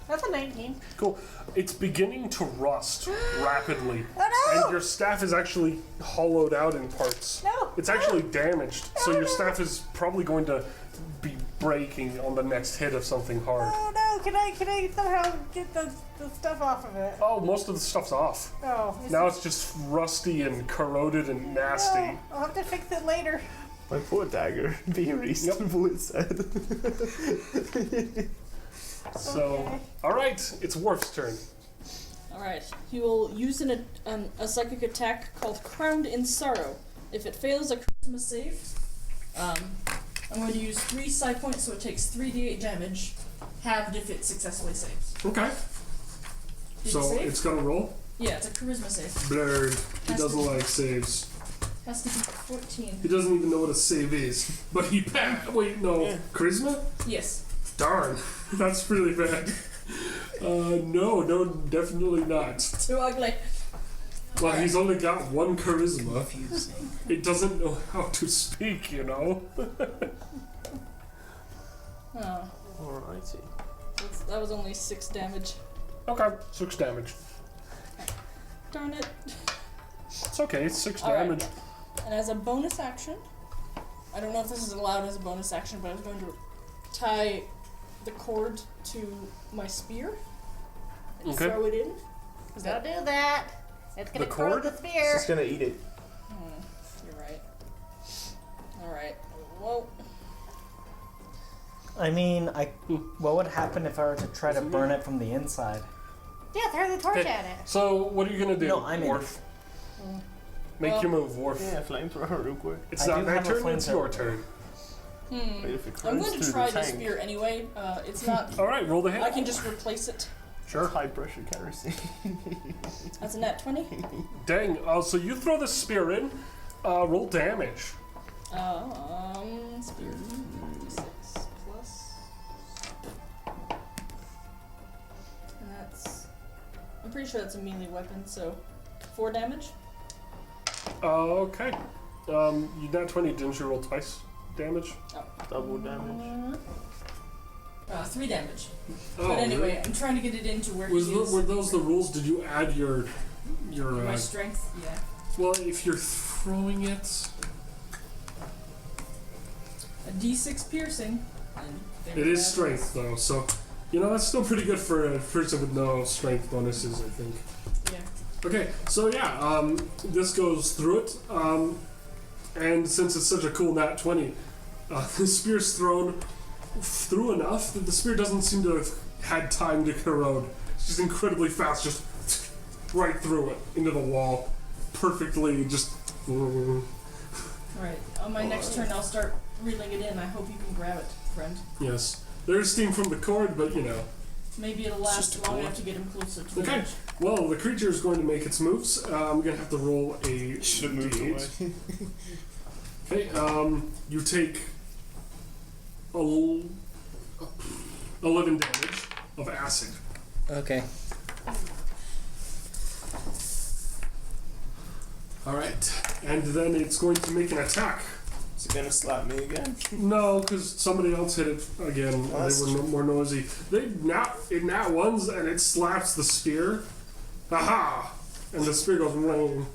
That's a 19. Cool. It's beginning to rust rapidly. Oh And no! your staff is actually hollowed out in parts. No! It's actually damaged, so your staff is probably going to be breaking on the next hit of something hard. Oh no! Can I somehow get the stuff off of it? Oh, most of the stuff's off. Oh. Now it's just rusty and corroded and nasty. Oh, I'll have to fix it later. My poor dagger. Be reasonable, it said. So, Okay. alright, it's Worf's turn. Alright, he will use a psychic attack called Crowned in Sorrow. If it fails a charisma save, I'm going to use 3 psi points, so it takes 3d8 damage, halved if it successfully saves. Okay. Did So it save? it's gonna roll. Yeah, it's a charisma save. Blurred. He Has doesn't to be- like saves. Has to be 14. He doesn't even know what a save is. But he wait, no. Yeah. Charisma? Yes. Darn. That's really bad. No, definitely not. Too ugly. Well, he's only got 1 charisma. Confusing. It doesn't know how to speak, you know? Oh, Alrighty. that was only 6 damage. Okay, 6 damage. Darn it. It's okay, it's 6 Alright. damage. And as a bonus action, I don't know if this is allowed as a bonus action, but I was going to tie the cord to my spear and Okay. throw it in. Don't do that. It's gonna The corrode cord? the It's spear. just gonna eat it. You're right. Alright. Well, I mean, what would happen if I were to try to burn it from the inside? Yeah, throw the torch Okay. at it. So what are you gonna do, No, I'm in Worf? Mm. Make Well- your move, Worf. Yeah, flamethrower real quick. It's I not do that have a turn, it's your flamethrower. turn. Wait, if it I'm runs going to through try the the tank. spear anyway. It's not. Alright, roll the I hit. can just replace it. Sure. High pressure kerosene. That's a nat 20. Dang, so you throw the spear in, roll damage. Spear. D6 plus. And that's. I'm pretty sure that's a melee weapon, so 4 damage. Okay. You nat 20, didn't you roll twice damage? Double damage. 3 damage. Oh, But anyway, I'm trying to get it into where he is. were those the rules? Did you add your My strength, yeah. well, if you're throwing it, A D6 piercing. And there it we is have strength though, so that's still pretty good for a person with no strength bonuses, I think. Yeah. Okay, so yeah, this goes through it, and since it's such a cool nat 20, the spear's thrown through enough that the spear doesn't seem to have had time to corrode. It's just incredibly fast, just right through it, into the wall, perfectly just... Alright, on my next turn I'll start reeling it in. I hope you can grab it, friend. Yes. There's steam from the cord, but Maybe it'll It's last just a long cord. enough to get him closer to the Okay. edge. Well, the creature is going to make its moves. I'm going to have to roll a Should have moved D8. away. Okay, you take 11 damage of acid. Okay. Alright, and then it's going to make an attack. Is it gonna slap me again? No, because somebody else hit it again. And That's they were more noisy. It nat ones and it slaps the spear. Aha! And the spear goes ring.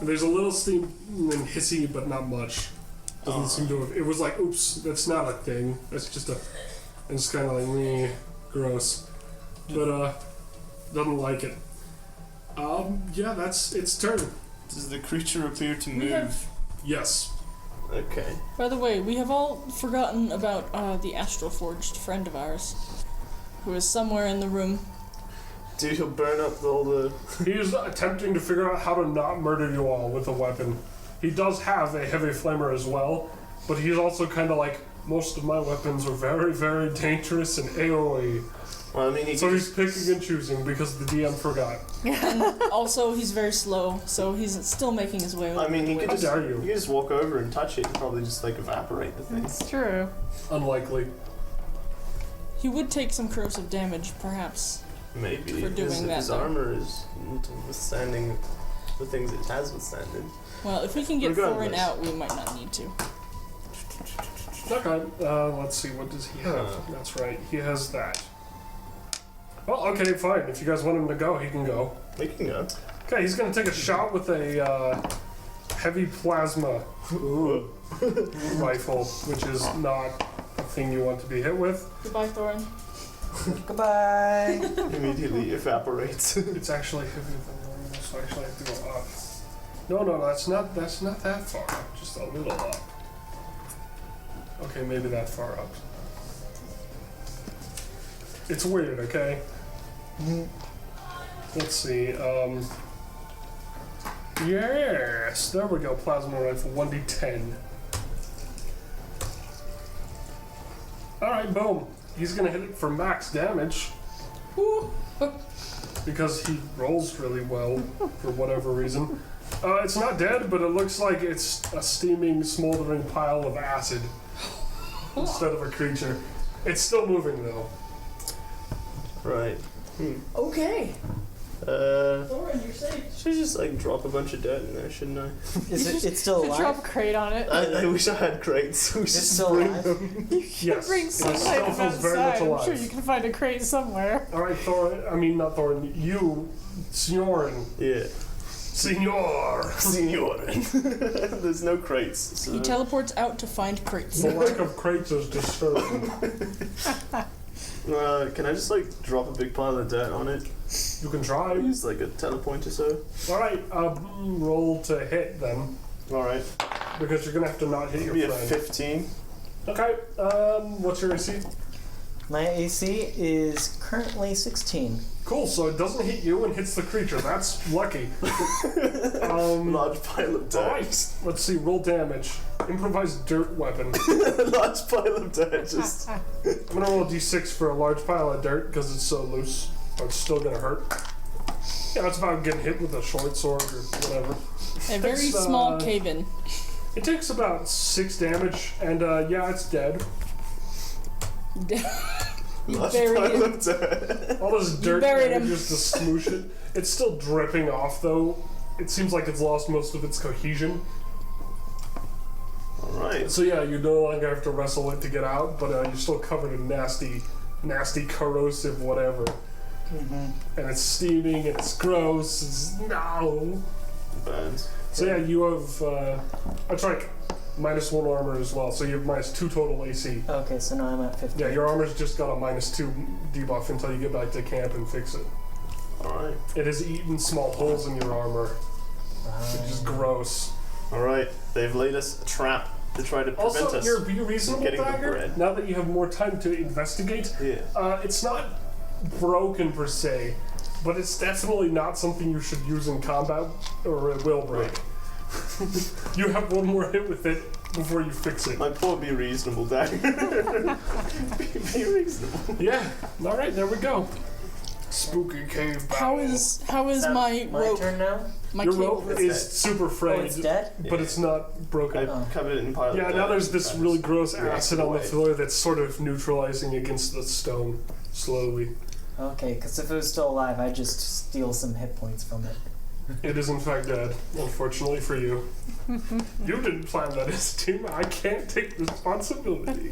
There's a little steam and hissy, but not much. Doesn't seem to have. It was like, oops, that's not a thing. That's just a. And it's kind of like, meh, gross. But, doesn't like it. Yeah, that's its turn. Does the creature appear to We move? have- Yes. Okay. By the way, we have all forgotten about the Astral Forged friend of ours, who is somewhere in the room. Dude, he'll burn up all the... He's attempting to figure out how to not murder you all with a weapon. He does have a heavy flamer as well, but he's also kind of like, most of my weapons are very, very dangerous and AoE. Well, I mean, So he's picking and choosing because the DM forgot. Also, he's very slow, so he's still making his way. I mean, he could How just... dare You you? could just walk over and touch it and probably just, like, evaporate the thing. It's true. Unlikely. He would take some corrosive damage, perhaps. Maybe. For doing his, that, his though. armor is withstanding the things it has withstanded. Well, if we can get foreign Regardless. out, we might not need to. Okay, let's see, what does he have? That's right, he has that. Well, okay, fine. If you guys want him to go, he can go. We can go. Okay, he's gonna take a shot with a heavy plasma rifle, which is not a thing you want to be hit with. Goodbye, Thorin. Goodbye. Immediately evaporates. It's actually heavier than normal, so I actually have to go up. No, that's not that far up, just a little up. Okay, maybe that far up. It's weird, okay? Let's see, yes, there we go, plasma rifle, 1d10. Alright, boom. He's gonna hit it for max damage. Because he rolls really well, for whatever reason. It's not dead, but it looks like it's a steaming, smoldering pile of acid instead of a creature. It's still moving, though. Right. Okay. Thorin, you're safe. Should just like drop a bunch of dirt in there, shouldn't I? It's still Could alive? drop a crate on it. I wish I had crates. We Is it should still bring alive? them. Yes, Bring it some still items feels very much outside. I'm alive. sure you can find a crate somewhere. Alright, Thorin, I mean, not Thorin, you, Snorin, Yeah. Senor! There's no crates. So. He teleports out to find crates. The lack of crates is disturbing. Can I just like drop a big pile of dirt on it? You can try. Use like a teleport or so. Alright, roll to hit then. Alright. Because you're gonna have to not hit your Maybe a friend. 15. Okay, what's your AC? My AC is currently 16. Cool, so it doesn't hit you and hits the creature. That's lucky. Large pile of dirt. Alright, let's see, roll damage. Improvised dirt weapon. Large pile of dirt, just... I'm gonna roll a d6 for a large pile of dirt because it's so loose. But it's still gonna hurt. Yeah, that's about getting hit with a short sword or whatever. A very It's, small cave-in. It takes about 6 damage, and yeah, it's dead. You Large buried pile him. of dirt. All this dirt buried him. manages to smoosh it. It's still dripping off, though. It seems like it's lost most of its cohesion. Alright. So yeah, you no longer have to wrestle it to get out, but you're still covered in nasty, corrosive whatever. And it's steaming, and it's gross. It's no. Burns. So yeah, you have that's like -1 armor as well. So you have -2 total AC. Okay, so now I'm at 15. Yeah, your armor's just got a -2 debuff until you get back to camp and fix it. Alright. It has eaten small holes in your armor, which is gross. Alright. They've laid us a trap to try to prevent Also, us your Be Reasonable getting the dagger, bread. now that you have more time to investigate, Yeah. it's not broken per se, but it's definitely not something you should use in combat or it will break. You have one more hit with it before you fix it. My poor Be Reasonable dagger. be reasonable. Yeah, alright, there we go. Spooky cave battle. How is my my rope? turn now? My Your cable rope rope. is super Oh, frayed, it's dead? but it's not broken. I covered it in pile of Yeah, dirt. now there's this really gross acid on the away. floor that's sort of neutralizing against the stone, slowly. Okay, because if it was still alive, I'd just steal some hit points from it. It is in fact dead, unfortunately for you. You didn't plan that as a team. I can't take responsibility.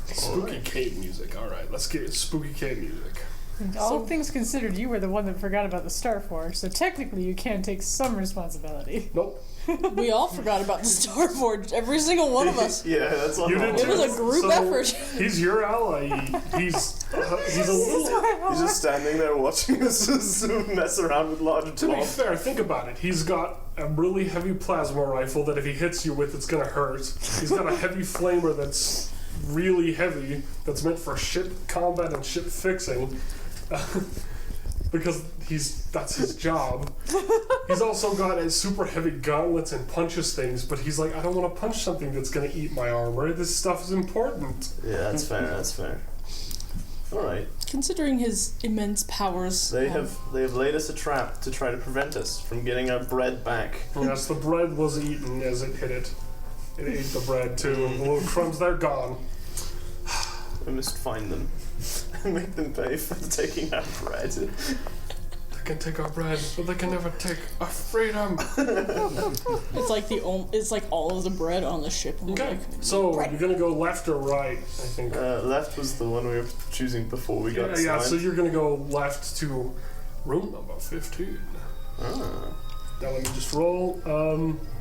Spooky cave music. Alright, let's get spooky cave music. All things considered, you were the one that forgot about the Starforge, so technically you can take some responsibility. Nope. We all forgot about the Starforge. Every single one of us. Yeah, that's all. You did It was a group So, effort. He's your ally. He's a little... He's just standing there watching us mess around with large To be blobs. fair, think about it. He's got a really heavy plasma rifle that if he hits you with, it's gonna hurt. He's got a heavy flamer that's really heavy, that's meant for ship combat and ship fixing. Because that's his job. He's also got a super heavy gauntlets and punches things, but he's like, I don't want to punch something that's gonna eat my armor. This stuff is important. Yeah, that's fair. That's fair. All right. Considering his immense powers, They have laid us a trap to try to prevent us from getting our bread back. Yes, the bread was eaten as it hit it. It ate the bread too, and the little crumbs, they're gone. We must find them and make them pay for taking our bread. They can take our bread, but they can never take our freedom. it's like all of the bread on the ship. And we're Okay, like, so you're gonna go left or right, I think. Left was the one we were choosing before we got Yeah, signed. so you're gonna go left to room number 15. Ah. Now let me just roll.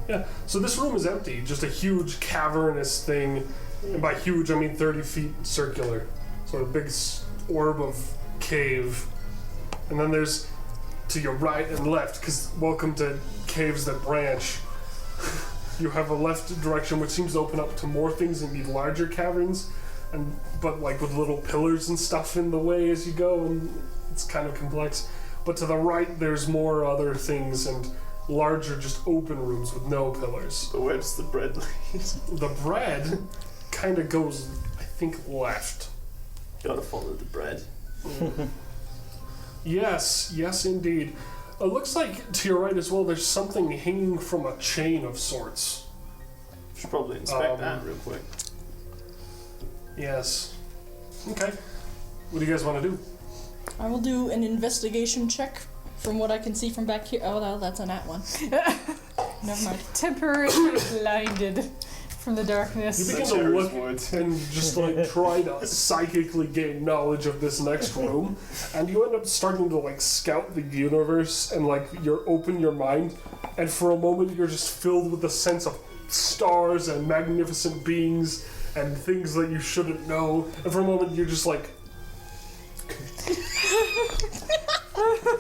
Yeah, so this room is empty, just a huge cavernous thing. And by huge, I mean 30 feet circular. So a big orb of cave. And then there's to your right and left, because welcome to caves that branch. You have a left direction which seems to open up to more things and be larger caverns, but like with little pillars and stuff in the way as you go, and it's kind of complex. But to the right, there's more other things and larger, just open rooms with no pillars. But where does the bread lead? The bread kind of goes, I think, left. Gotta follow the bread. Yes, indeed. It looks like to your right as well, there's something hanging from a chain of sorts. Should probably inspect that real quick. Yes. Okay. What do you guys want to do? I will do an investigation check from what I can see from back here. Oh, no, that's a nat one. Never mind. Temporarily blinded. from the darkness. You begin to look and just like try to psychically gain knowledge of this next room, and you end up starting to like scout the universe and like you're open your mind, and for a moment you're just filled with a sense of stars and magnificent beings and things that you shouldn't know, and for a moment you're just like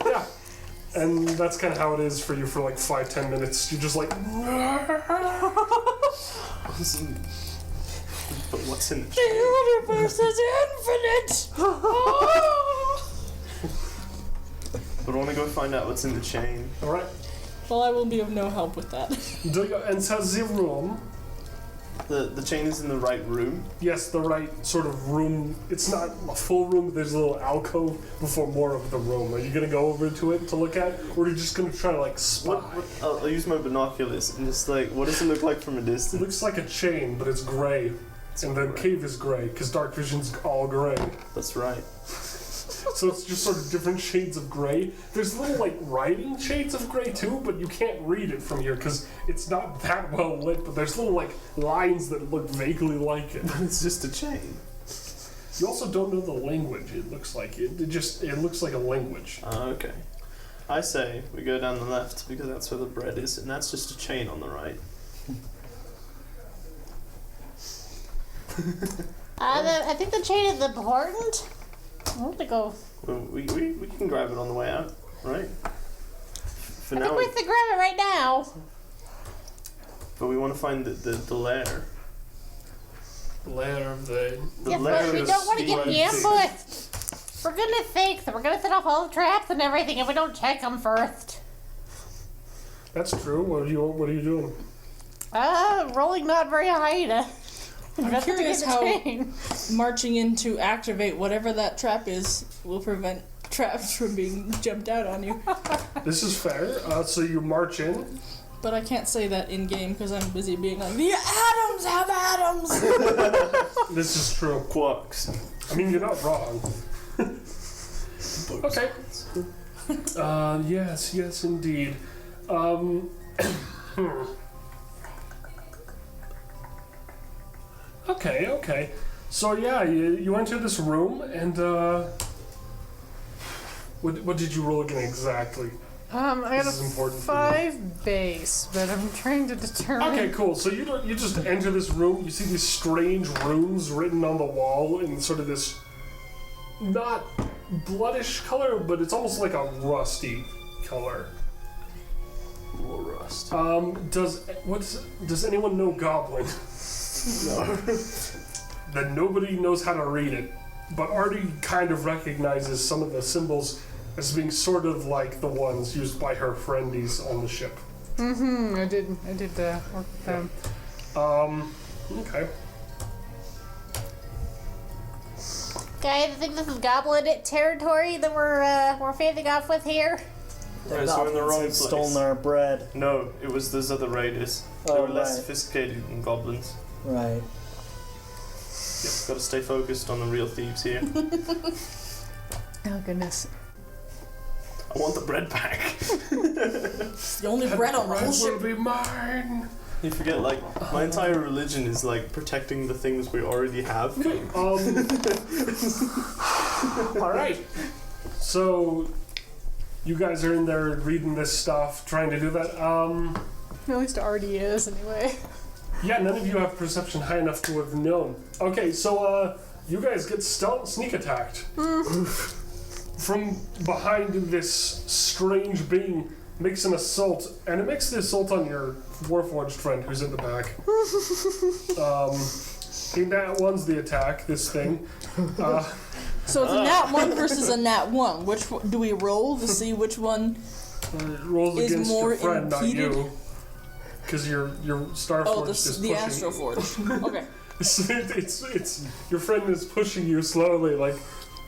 yeah. And that's kind of how it is for you for like 5-10 minutes. You're just like But what's in the The chain? universe is infinite! But I want to go find out what's in the chain. alright. Well, I will be of no help with that. Do you enter the room? The chain is in the right room. Yes, the right sort of room. It's not a full room, but there's a little alcove before more of the room. Are you gonna go over to it to look at, or are you just gonna try to like spy? I'll use my binoculars and just like, what does it look like from a It distance? looks like a chain, but it's gray. And the cave is gray, because dark vision's all gray. That's right. So it's just sort of different shades of gray. There's little like writing shades of gray too, but you can't read it from here because it's not that well lit, but there's little like lines that look vaguely like it. It's just a chain. You also don't know the language, it looks like. It looks like a language. Okay. I say we go down the left because that's where the bread is, and that's just a chain on the right. I think the chain is important. I want to go. Well, we can grab it on the way out, right? For I now, think we have to grab it right now. but we want to find the lair. Lair of the... The Yes, lair but we of don't want to get sea. ambushed. For goodness sakes, we're gonna set off all the traps and everything if we don't check them first. That's true. What are you doing? Rolling not very high to... I'm curious how marching in to activate whatever that trap is will prevent traps from being jumped out on you. This is fair. So you march in. But I can't say that in game because I'm busy being like, the atoms have atoms! This is true. Quarks. I mean, you're not wrong. Okay. Yes, indeed. Okay. So yeah, you enter this room and what did you roll again exactly? I got This is important a for me. 5 base, but I'm trying to determine. Okay, cool. So you just enter this room. You see these strange runes written on the wall in sort of this not bloodish color, but it's almost like a rusty color. More rust. Does anyone know Goblin? No. Then nobody knows how to read it, but Artie kind of recognizes some of the symbols as being sort of like the ones used by her friendies on the ship. I did work with them. Okay. Guys, I think this is goblin territory that we're facing off with here. Right, so we're in the wrong place. Stolen our bread. No, it was those other raiders. They Oh, were less right. sophisticated than goblins. Right. Yep, gotta stay focused on the real thieves here. Oh goodness. I want the bread back. It's the only bread on the whole Will ship. be mine. You forget, like, my entire religion is, like, protecting the things we already have. Alright. So, you guys are in there reading this stuff, trying to do that. At least Artie is, anyway. Yeah, none of you have perception high enough to have known. Okay, so, you guys get sneak attacked. From behind this strange being makes an assault, and it makes the assault on your Warforged friend who's in the back. He nat one's the attack, this thing. So it's a nat 1 versus a nat 1. Which do we roll to see which one? It rolls Is against more your friend, impeded? not you. Because your Starforged Oh, is the pushing Astral Forge. Okay. it's your friend is pushing you slowly, like,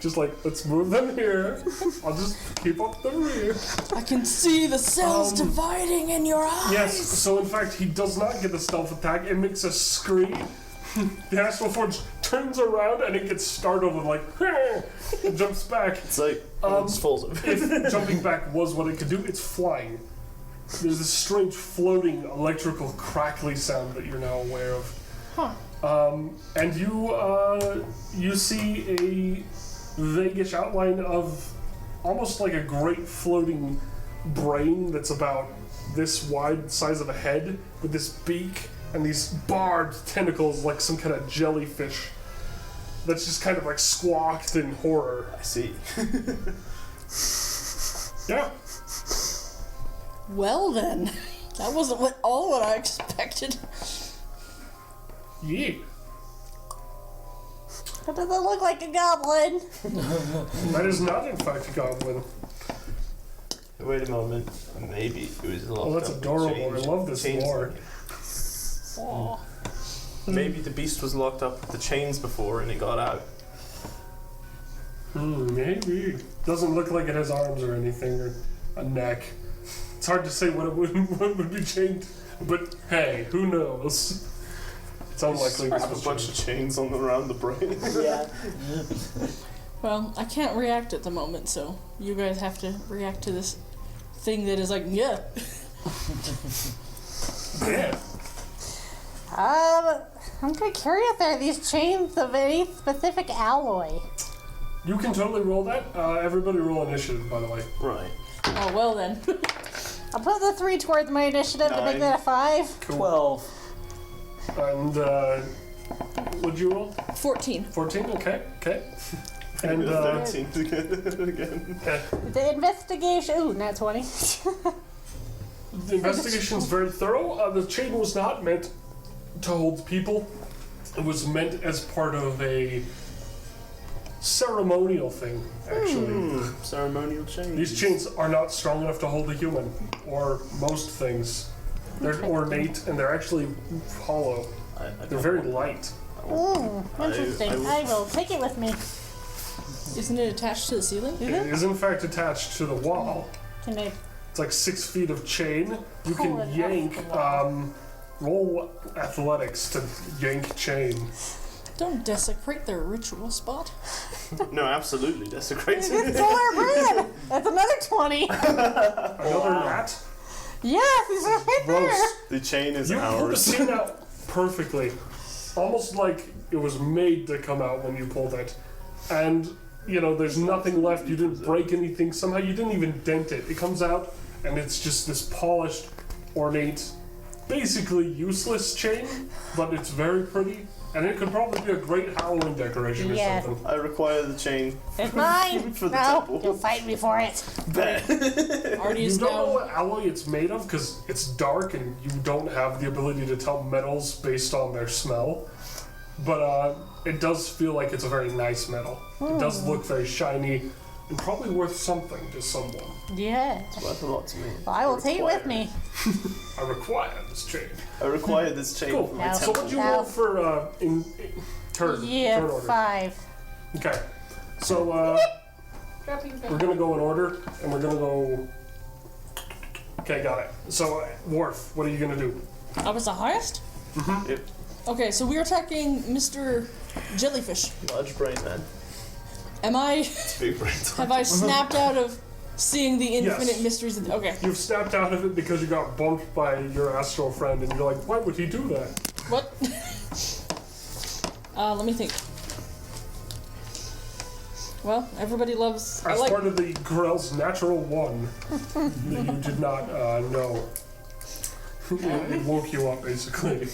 just like, let's move them here. I'll just keep up the rear. I can see the cells dividing in your eyes. Yes, so in fact, he does not get the stealth attack. It makes a scream. The Astral Forge turns around and it gets startled and like, and jumps back. It's like, it just falls over. If jumping back was what it could do, it's flying. There's this strange floating electrical crackly sound that you're now aware of. Huh. And you see a vaguish outline of almost like a great floating brain that's about this wide, size of a head, with this beak and these barbed tentacles like some kind of jellyfish that's just kind of like squawked in horror. I see. Yeah. Well then, that wasn't what I expected. Yeah. That doesn't look like a goblin. That is not, in fact, a goblin. Wait a moment. Maybe it was locked Oh, that's up with adorable. chains- I love this chains lore. on it. Maybe the beast was locked up with the chains before and it got out. Maybe. Doesn't look like it has arms or anything, or a neck. It's hard to say what would be chained, but hey, who knows? It's unlikely this Strap was a bunch chained. of chains on around the brain. Yeah. Well, I can't react at the moment, so you guys have to react to this thing that is like, yeah. Yeah. I'm kind of curious. Are these chains of any specific alloy? You can totally roll that. Everybody roll initiative, by the way. Right. Oh, well then. I'll put the 3 towards my initiative to make 9. that a 5. 12. And, what'd you roll? 14. 14? Okay. And, 13 again. The investigation. Ooh, nat 20. the investigation's very thorough. The chain was not meant to hold people. It was meant as part of a ceremonial thing, actually. Ceremonial chains. These chains are not strong enough to hold a human, or most things. They're ornate, and they're actually hollow. They're very light. Interesting. I will take it with me. Isn't it attached to the ceiling? It is, in fact, attached to the wall. Can I? It's like 6 feet of chain. You Pull can it off yank, the wall. roll athletics to yank chain. Don't desecrate their ritual spot. No, absolutely desecrates It's it. solar bread. That's another 20. Another gnat. Yes, it's right there. Gross. The chain is You pulled the ours. chain out perfectly. Almost like it was made to come out when you pulled it. And, there's nothing left. You didn't break anything. Somehow you didn't even dent it. It comes out, and it's just this polished, ornate, basically useless chain, but it's very pretty. And it could probably be a great Halloween decoration or Yeah. something. I require the chain. It's mine. For the No, temple. you'll fight me for it. Bet. Already You is don't know now. what alloy it's made of because it's dark and you don't have the ability to tell metals based on their smell. But it does feel like it's a very nice metal. It does look very shiny and probably worth something to someone. Yeah. It's worth a lot to me. Well, I will take it with me. I require this chain. I require this chain Cool. for my Now- So temple. what'd you roll for in turn Yeah, order? 5. Okay. So we're gonna go in order, and we're gonna go. Okay, got it. So Worf, what are you gonna do? I was the highest? Yep. Okay, so we're attacking Mr. Jellyfish. Large brain man. Am I... It's big brain time. Have I snapped out of seeing the infinite Yes. mysteries of... Okay. You've snapped out of it because you got bumped by your astral friend, and you're like, why would he do that? What? Let me think. Well, everybody loves... I As like... part of the Grell's natural one that you did not know. It woke you up, basically.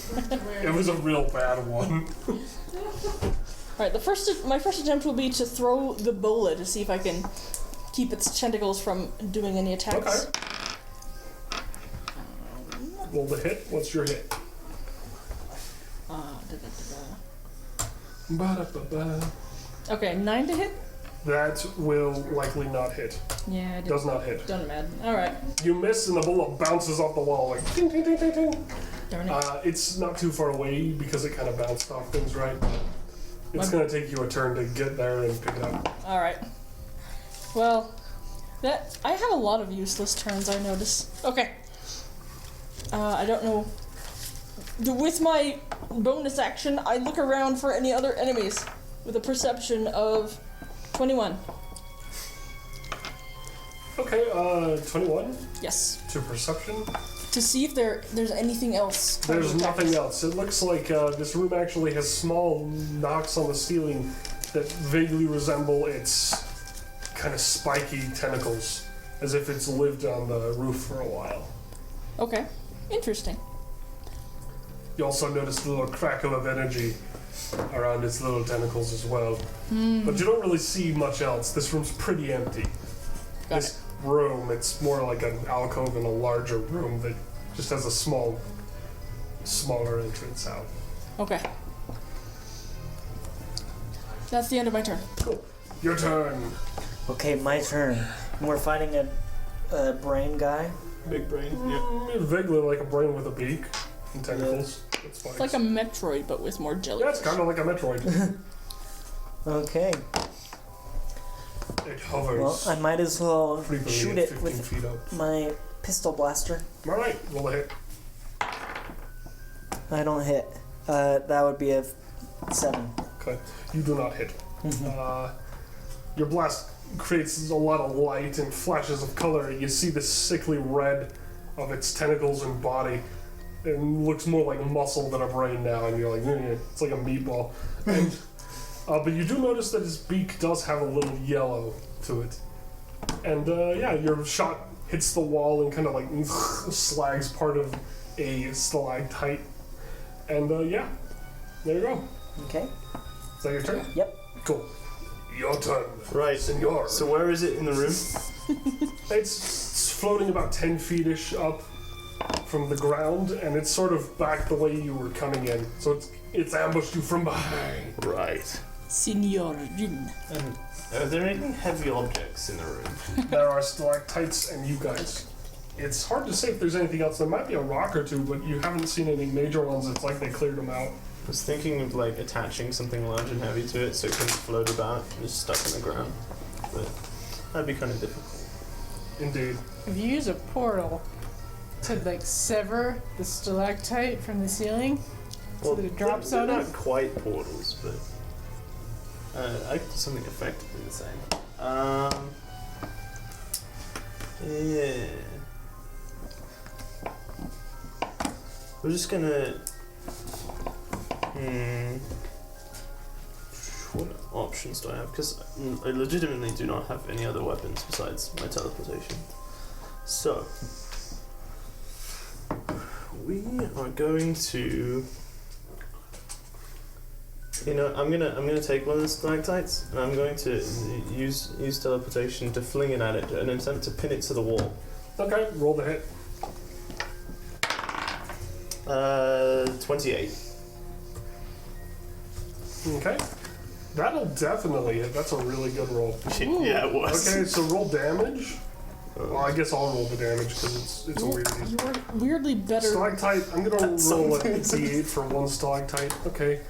It was a real bad one. Alright, my first attempt will be to throw the bola to see if I can keep its tentacles from doing any attacks. Okay. Roll the hit. What's your hit? Ba-da-ba-ba. Okay, 9 to hit? That will likely not hit. Yeah, I did. Does not hit. Done mad. Alright. You miss, and the bullet bounces off the wall like ding, ding, ding, ding, ding. Darn it. It's not too far away because it kind of bounced off things, right? It's going to take you a turn to get there and pick it up. Alright. Well, I have a lot of useless turns, I notice. Okay. I don't know. With my bonus action, I look around for any other enemies with a perception of 21. Okay, 21 Yes. to perception. To see if there's anything else. There's nothing else. It looks like this room actually has small knocks on the ceiling that vaguely resemble its kind of spiky tentacles, as if it's lived on the roof for a while. Okay. Interesting. You also notice the little crackle of energy around its little tentacles as well. But you don't really see much else. This room's pretty empty. This room, it's more like an alcove in a larger room that just has a smaller entrance out. Okay. That's the end of my turn. Cool. Your turn. Okay, my turn. We're fighting a brain guy. Big brain. Yeah. Vaguely like a brain with a beak and tentacles. It's It's like a Metroid, but with more jelly. Yeah, it's kind of like a Metroid. Okay. It hovers. Well, I might as well creepily shoot at it 15 with feet up. my pistol blaster. Alright, roll a hit. I don't hit. That would be a 7. Okay. You do not hit. Your blast creates a lot of light and flashes of color. You see the sickly red of its tentacles and body. It looks more like muscle than a brain now, and you're like, it's like a meatball. And, but you do notice that his beak does have a little yellow to it. And yeah, your shot hits the wall and kind of like slags part of a stalactite. And yeah, there you go. Okay. Is that your turn? Yep. Cool. Your turn. Right. Senor. So where is it in the room? It's floating about 10 feet-ish up from the ground, and it's sort of back the way you were coming in. So it's ambushed you from behind. Right. Senor Jin. And are there any heavy objects in the room? There are stalactites and you guys. It's hard to say if there's anything else. There might be a rock or two, but you haven't seen any major ones. It's like they cleared them out. I was thinking of like attaching something large and heavy to it so it can float about and just stuck in the ground. But that'd be kind of difficult. Indeed. If you use a portal to like sever the stalactite from the ceiling so that it drops they're on not it. quite portals, but I could do something effectively the same. Yeah. We're just gonna. What options do I have? Because I legitimately do not have any other weapons besides my teleportation. So we are going to. You know, I'm gonna take one of the stalactites and I'm going to use teleportation to fling it at it and attempt to pin it to the wall. Okay, roll the hit. 28. Okay. That'll definitely hit. That's a really good roll. Yeah, it was. Okay, so roll damage. Well, I guess I'll roll the damage because it's a weird. You're weirdly better. Stalactite, I'm gonna roll a something. d8 for one stalactite. Okay.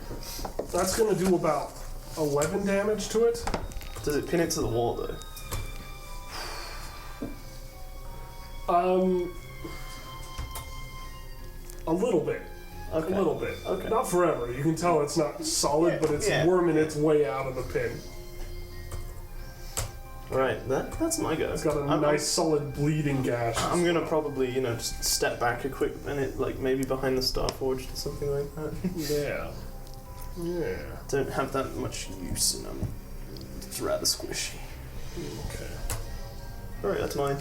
That's gonna do about 11 damage to it. Does it pin it to the wall though? A little bit. Okay. A little bit. Okay. Not forever. You can tell it's not solid, but it's Yeah. worming its way out of the pin. Right, that's my go. It's got a I'm- nice solid bleeding gash. I'm gonna probably, just step back a quick minute, like maybe behind the Starforged or something like that. Yeah. Yeah. Don't have that much use in them. It's rather squishy. Okay. Alright, that's mine.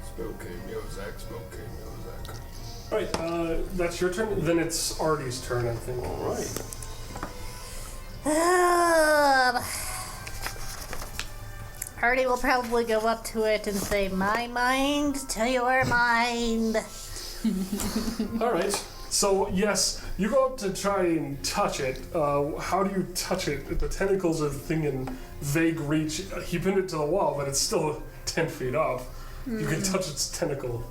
Spooky music, spooky music. Alright, that's your turn. Then it's Artie's turn, I think. Alright. Artie will probably go up to it and say, "My mind to your mind." Alright. So, yes, you go up to try and touch it. How do you touch it? The tentacles are the thing in vague reach. You pin it to the wall, but it's still 10 feet up. You can touch its tentacle.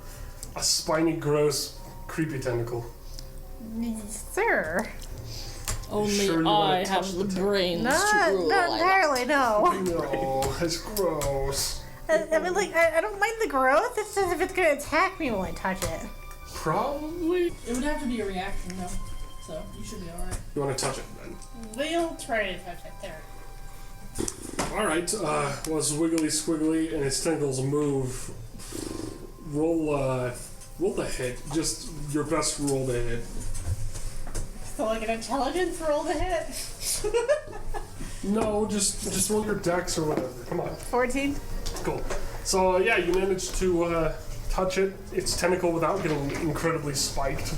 A spiny, gross, creepy tentacle. Sir. Only Sure you wanna I touch have the the tip? brains to Not rule. I entirely, no. No, that's gross. I mean, like, I don't mind the growth. It's just if it's gonna attack me when I touch it. Probably. It would have to be a reaction though, so you should be alright. You want to touch it then? We'll try to touch it there. Alright, well, it's wiggly squiggly and its tentacles move. Roll the hit. Just your best roll to hit. So like an intelligence roll to hit. No, just roll your dex or whatever. Come on. 14. Cool. So, yeah, you managed to touch its tentacle without getting incredibly spiked.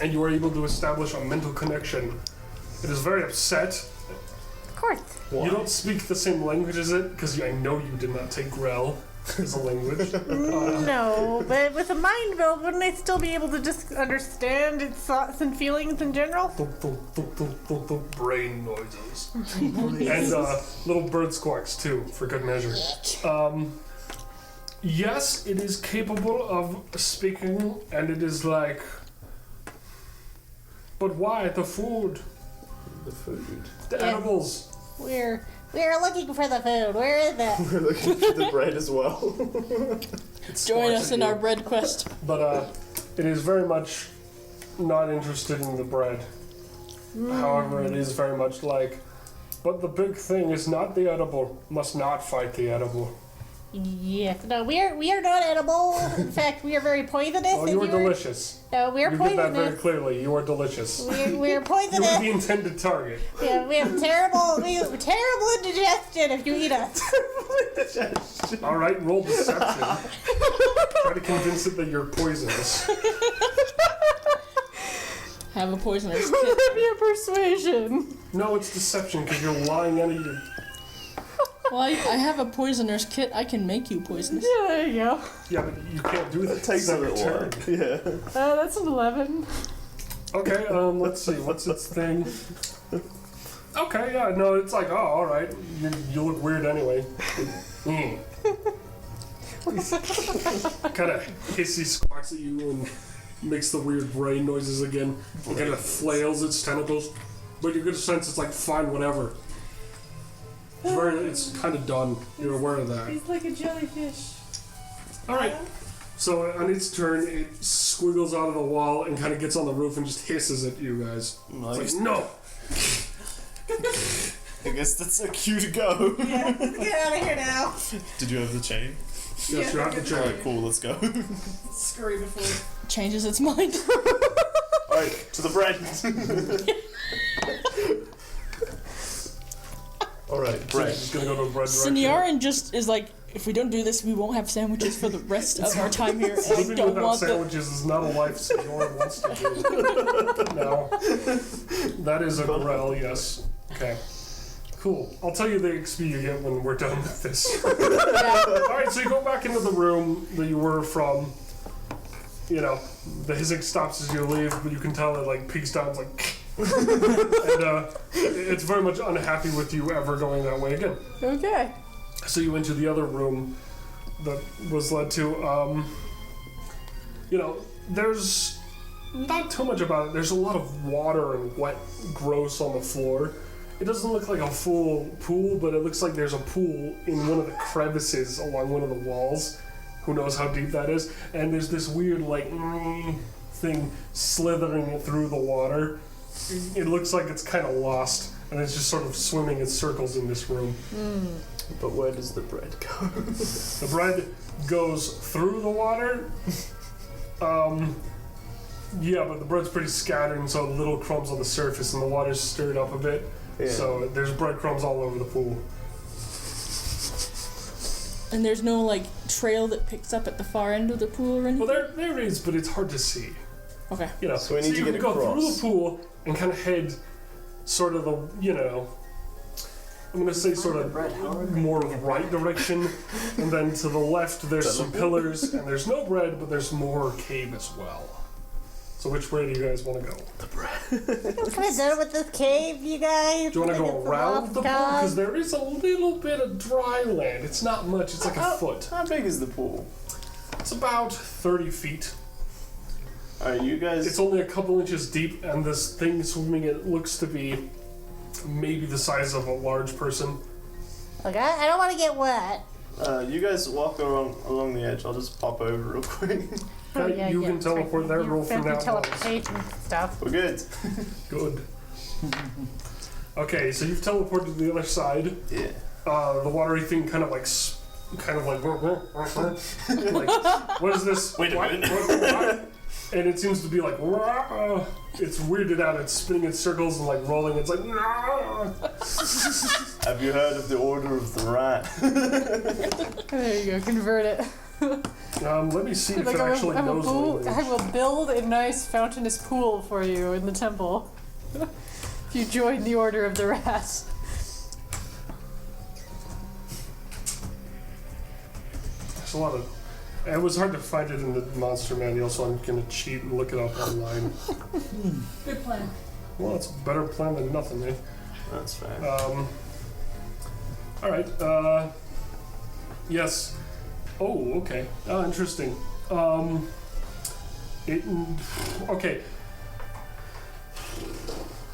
And you were able to establish a mental connection. It is very upset. Of course. You don't speak the same language as it, because I know you did not take Grell as a language. No, but with a mind build, wouldn't I still be able to just understand its thoughts and feelings in general? Brain noises. And little bird squawks, too, for good measure. Yes, it is capable of speaking, and it is like... But why? The food. The food. The Yeah. edibles. We're looking for the food. Where is it? We're looking for the bread as well. It's Join smart us of in you. our bread quest. But it is very much not interested in the bread. However, it is very much like, but the big thing is not the edible. Must not fight the edible. Yes. No, we are not edible. In fact, we are very poisonous. Oh, you are delicious. No, we are You did that very poisonous. clearly. You are delicious. We are You are poisonous. the intended target. Yeah, we have terrible indigestion if you eat us. All right, roll deception. Try to convince it that you're poisonous. Have a poisoner's Would kit. that be a persuasion? No, it's deception because you're lying out of your. Well, I have a poisoner's kit. I can make you poisonous. Yeah, there you go. Yeah, but you can't do that. It takes a little while. Yeah. That's an 11. Okay, let's see. What's its thing? Okay, yeah, no, it's like, oh, all right. You look weird anyway. Kind of hissy squawks at you and makes the weird brain noises again. And kind of flails its tentacles. But you get a sense it's like, fine, whatever. It's kind of done. You're aware of that. He's like a jellyfish. All right. So on its turn, it squiggles out of the wall and kind of gets on the roof and just hisses at you guys. Nice. It's like, no! I guess that's a cue to go. Yeah, let's get out of here now. Did you have the chain? Yes, you have to try. Alright, cool, let's go. Scurry before it changes its mind. Alright, to the bread. Alright, So bread. you're just gonna go to a bread direction. Sinyarin just is like, if we don't do this, we won't have sandwiches for the rest of our time here. And I Living don't without want the. sandwiches is not a life Senor wants to do. No. That is a Grell, yes. Okay. Cool. I'll tell you the XP you get when we're done with this. Alright, so you go back into the room that you were from. You know, the hissing stops as you leave, but you can tell it like peeks down, it's like and it's very much unhappy with you ever going that way again. Okay. So you enter the other room that was led to, you know, there's not too much about it. There's a lot of water and wet gross on the floor. It doesn't look like a full pool, but it looks like there's a pool in one of the crevices along one of the walls. Who knows how deep that is? And there's this weird, like, thing slithering through the water. It looks like it's kind of lost, and it's just sort of swimming in circles in this room. But where does the bread go? The bread goes through the water. Yeah, but the bread's pretty scattered, and so little crumbs on the surface, and the water's stirred up a bit. Yeah. So there's breadcrumbs all over the pool. And there's no like trail that picks up at the far end of the pool or anything. Well, there is, but it's hard to see. Okay. You know, So we need to you get can go through across. the pool and kind of head sort of the, you know, I'm going to say sort of more right direction, and then to the left there's some pillars, and there's no bread, but there's more cave as well. So which way do you guys want to go? I'm kind of done with this cave, you guys. Do you want to go It's a around the pool? lost Because cause. there is a little bit of dry land. It's not much, it's like a foot. How big is the pool? It's about 30 feet. Alright, you guys... It's only a couple inches deep, and this thing swimming it looks to be maybe the size of a large person. Look, I don't want to get wet. you guys walk along the edge. I'll just pop over real quick. Okay, you can teleport there, roll for now. teleportation stuff. We're good. Good. Okay, so you've teleported to the other side. Yeah. the watery thing kind of like, like, what is this? Wait a minute. What? And it seems to be like, it's weirded out. It's spinning in circles and like rolling. It's like, Have you heard of the Order of the Rat? There you go, convert it. let me see if Like, it actually I knows will language. build a nice fountainous pool for you in the temple. If you join the Order of the Rat. There's a lot of. It was hard to find it in the monster manual, so I'm gonna cheat and look it up online. Good plan. Well, it's a better plan than nothing, eh? That's fair. Alright, yes. Oh, okay. Interesting. Okay.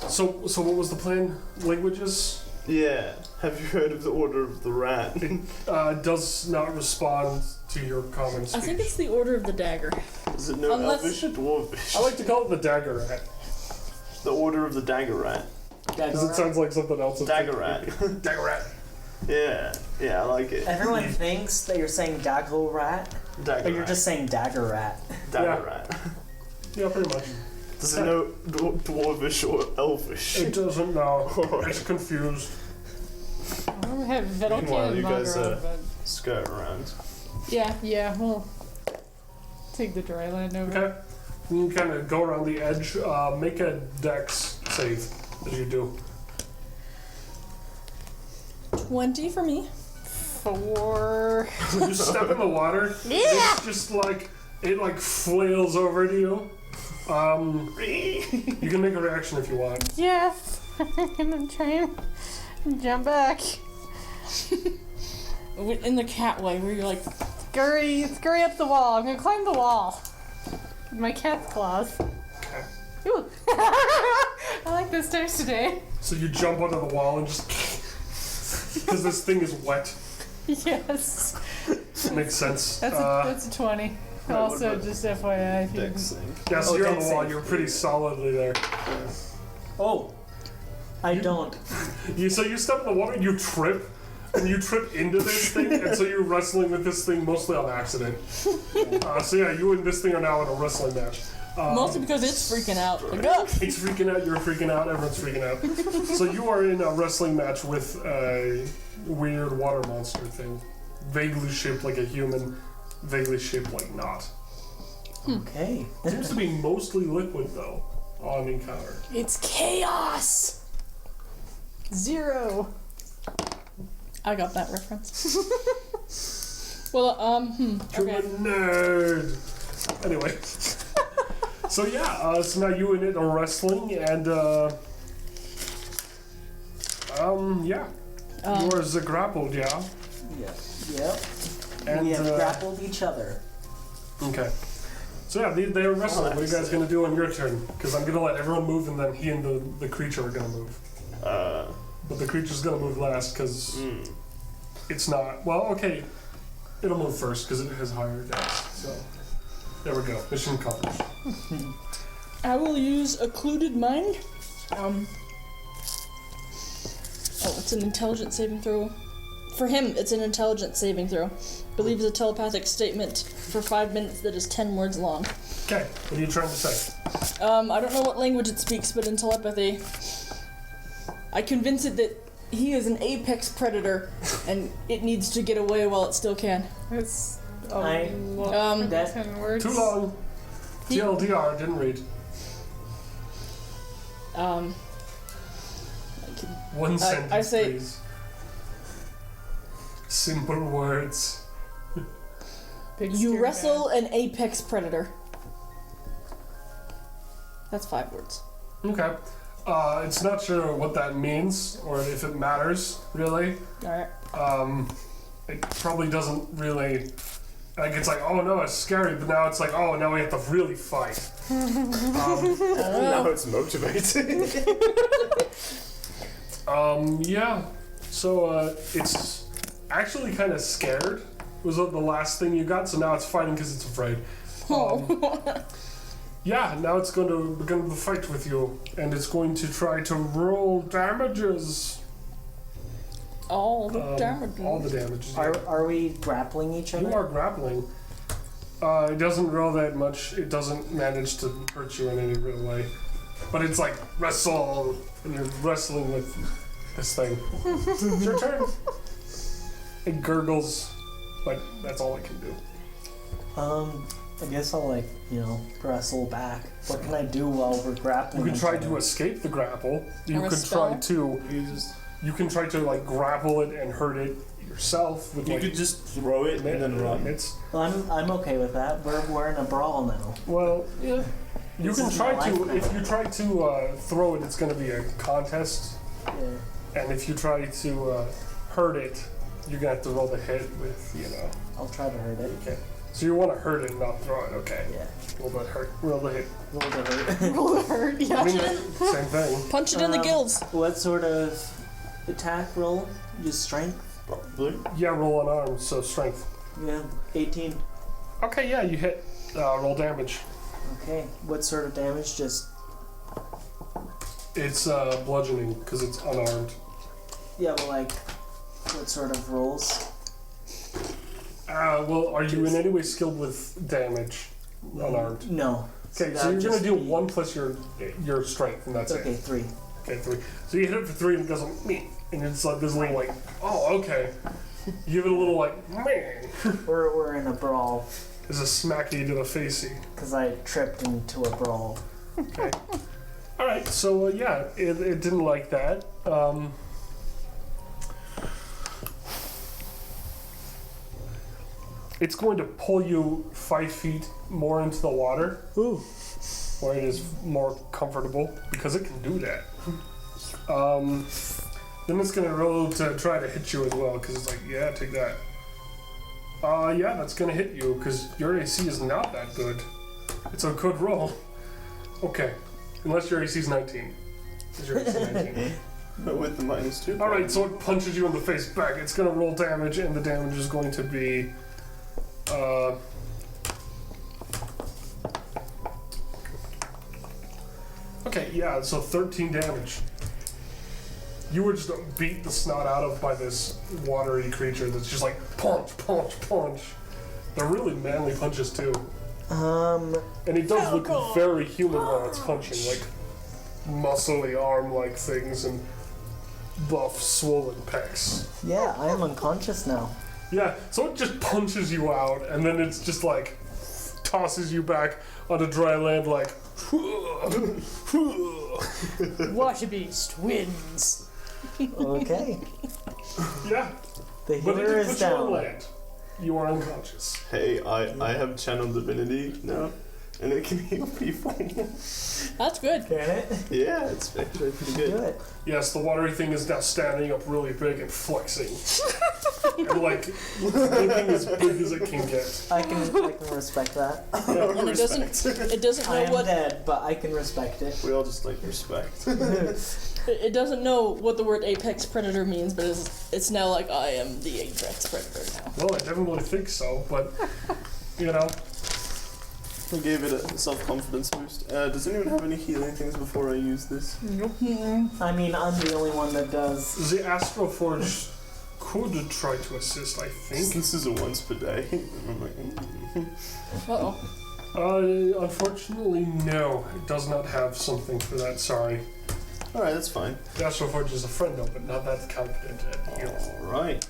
So what was the plan? Languages? Yeah. Have you heard of the Order of the Rat? It does not respond to your common speech. I think it's the Order of the Dagger. Is it no Unless- Elvish or Dwarvish? I like to call it the Dagger Rat, The Order of the Dagger Rat. because it sounds like something else. Dagger Rat. Dagger Rat. Yeah, I like it. Everyone thinks that you're saying dagger rat, Dagger but you're Rat. just saying dagger rat. Dagger Yeah. Rat. Yeah, pretty much. Does it know Dwarvish or Elvish? It doesn't know. It's confused. I don't have Vettel Meanwhile, you guys, but skirt around. yeah, we'll take the dry land over. Okay. You kind of go around the edge. Make a dex save as you do. 20 for me. 4. You step in the water. Yeah. It's just like it like flails over to you. You can make a reaction if you want. Yes. I'm gonna try and jump back. In the cat way, where you're like, Scurry up the wall. I'm gonna climb the wall. With my cat's claws. Okay. Ooh. I like this dice today. So you jump onto the wall and just because this thing is wet. Yes. Makes sense. That's a 20. Right, what Also, about just FYI. If you Dex thing. Yeah, so Oh, you're on dex the wall. save. You're pretty solidly there. Oh, I don't. So you step in the water, you trip, and you trip into this thing, and so you're wrestling with this thing mostly on accident. So yeah, you and this thing are now in a wrestling match. mostly because it's freaking out. Like, "Ah!" It's freaking out, you're freaking out, everyone's freaking out. So you are in a wrestling match with a weird water monster thing. Vaguely shaped like a human, vaguely shaped like not. Okay. Seems to be mostly liquid though, on encounter. It's chaos. 0. I got that reference. Well, You're a okay. nerd! Anyway. So yeah, so now you and it are wrestling, and yeah. Yours are grappled, yeah? Yep. And, we have grappled each other. Okay. So yeah, they're wrestling. What are you guys gonna do on your turn? Because I'm gonna let everyone move, and then he and the creature are gonna move. But the creature's gonna move last, because it's not... Well, okay. It'll move first, because it has higher dex. So, there we go. Mission accomplished. I will use Occluded Mind. It's an intelligence saving throw. For him, it's an intelligence saving throw. Believes a telepathic statement for 5 minutes that is 10 words long. Okay, what are you trying to say? I don't know what language it speaks, but in telepathy, I convince it that he is an apex predator, and it needs to get away while it still can. It's I- that- 10 words. Too long. TLDR, didn't read. One sentence, I say- please. Simple words. Big You scary wrestle an apex predator. That's 5 words. Okay. It's not sure what that means, or if it matters, really. Alright. It probably doesn't really... Like, it's like, oh no, it's scary, but now it's like, oh, now we have to really fight. Now it's motivating. Yeah. So, it's actually kind of scared. Was the last thing you got, so now it's fighting because it's afraid. Yeah, now it's going to begin the fight with you, and it's going to try to roll damages. All the damage. All the damage. Are we grappling each other? You are grappling. It doesn't roll that much. It doesn't manage to hurt you in any real way. But it's like wrestle, and you're wrestling with this thing. It's your turn. It gurgles, but that's all it can do. I guess I'll wrestle back. What can I do while we're grappling? You can each try other? to escape the grapple. You Or a can spell? try to. You can try to like grapple it and hurt it yourself. With, You like, could just throw it and then run. It's I'm okay with that. We're in a brawl now. well, yeah. You This can is try my to. life If now. you try to throw it, it's going to be a contest. Yeah, And if you try to hurt it, you're gonna have to roll the hit with, I'll try to hurt it. Okay. So you want to hurt it, not throw it. Okay. Yeah. Roll the hurt. Roll the hit. Roll to hurt. Roll the hurt, yeah. I mean, same thing. Punch it in the gills. What sort of attack roll? Just strength? Probably. Yeah, roll unarmed, so strength. Yeah, 18. Okay, yeah, you hit. Roll damage. Okay. What sort of damage? Just It's bludgeoning because it's unarmed. yeah, but like what sort of rolls? Well, are you in any way skilled with damage? Unarmed. No. Okay, so that'd you're gonna just do be- 1 plus your strength, and that's Okay, it. 3. Okay, 3. So you hit it for 3, and it goes like, meh. And it's like this little like, oh, okay. You give it a little like, man. We're in a brawl There's a smacky to the facey. because I tripped into a brawl. Okay. All right. So yeah, it didn't like that. It's going to pull you 5 feet more into the water, where it is more comfortable because it can do that. Then it's going to roll to try to hit you as well because it's like, yeah, take that. Yeah, that's going to hit you because your AC is not that good. It's a good roll. Okay. Unless your AC is 19. Is your AC 19? With the -2. Alright, so it punches you in the face back. It's gonna roll damage, and the damage is going to be. Okay, yeah, so 13 damage. You were just beat the snot out of by this watery creature that's just like punch, punch, punch. They're really manly punches, too. And it does look very human while it's punching, like muscly arm-like things and buff, swollen pecs. Yeah, I am unconscious now. Yeah, so it just punches you out, and then it's just like tosses you back onto dry land, like. Water Beast wins. Okay. Yeah, The but it healer did is put you on down. land. You are unconscious. Hey, I have channel divinity now, and it can heal people. That's good. Can it? Yeah, it's actually pretty Do good. it. Yes, the watery thing is now standing up really big and flexing. And like, looking as big as it can get. I can respect that. And it doesn't I know am what dead, but I can respect it. We all just like respect. it doesn't know what the word apex predator means, but it's now like I am the apex predator now. Well, I definitely think so, but, you know. We gave it a self-confidence boost. Does anyone have any healing things before I use this? I mean, I'm the only one that does. The Astroforge could try to assist, I think. This is a once per day. I'm like, Uh-oh. Unfortunately, no. It does not have something for that, sorry. Alright, that's fine. The Astroforge is a friend of, but not that competent at healing. Alright.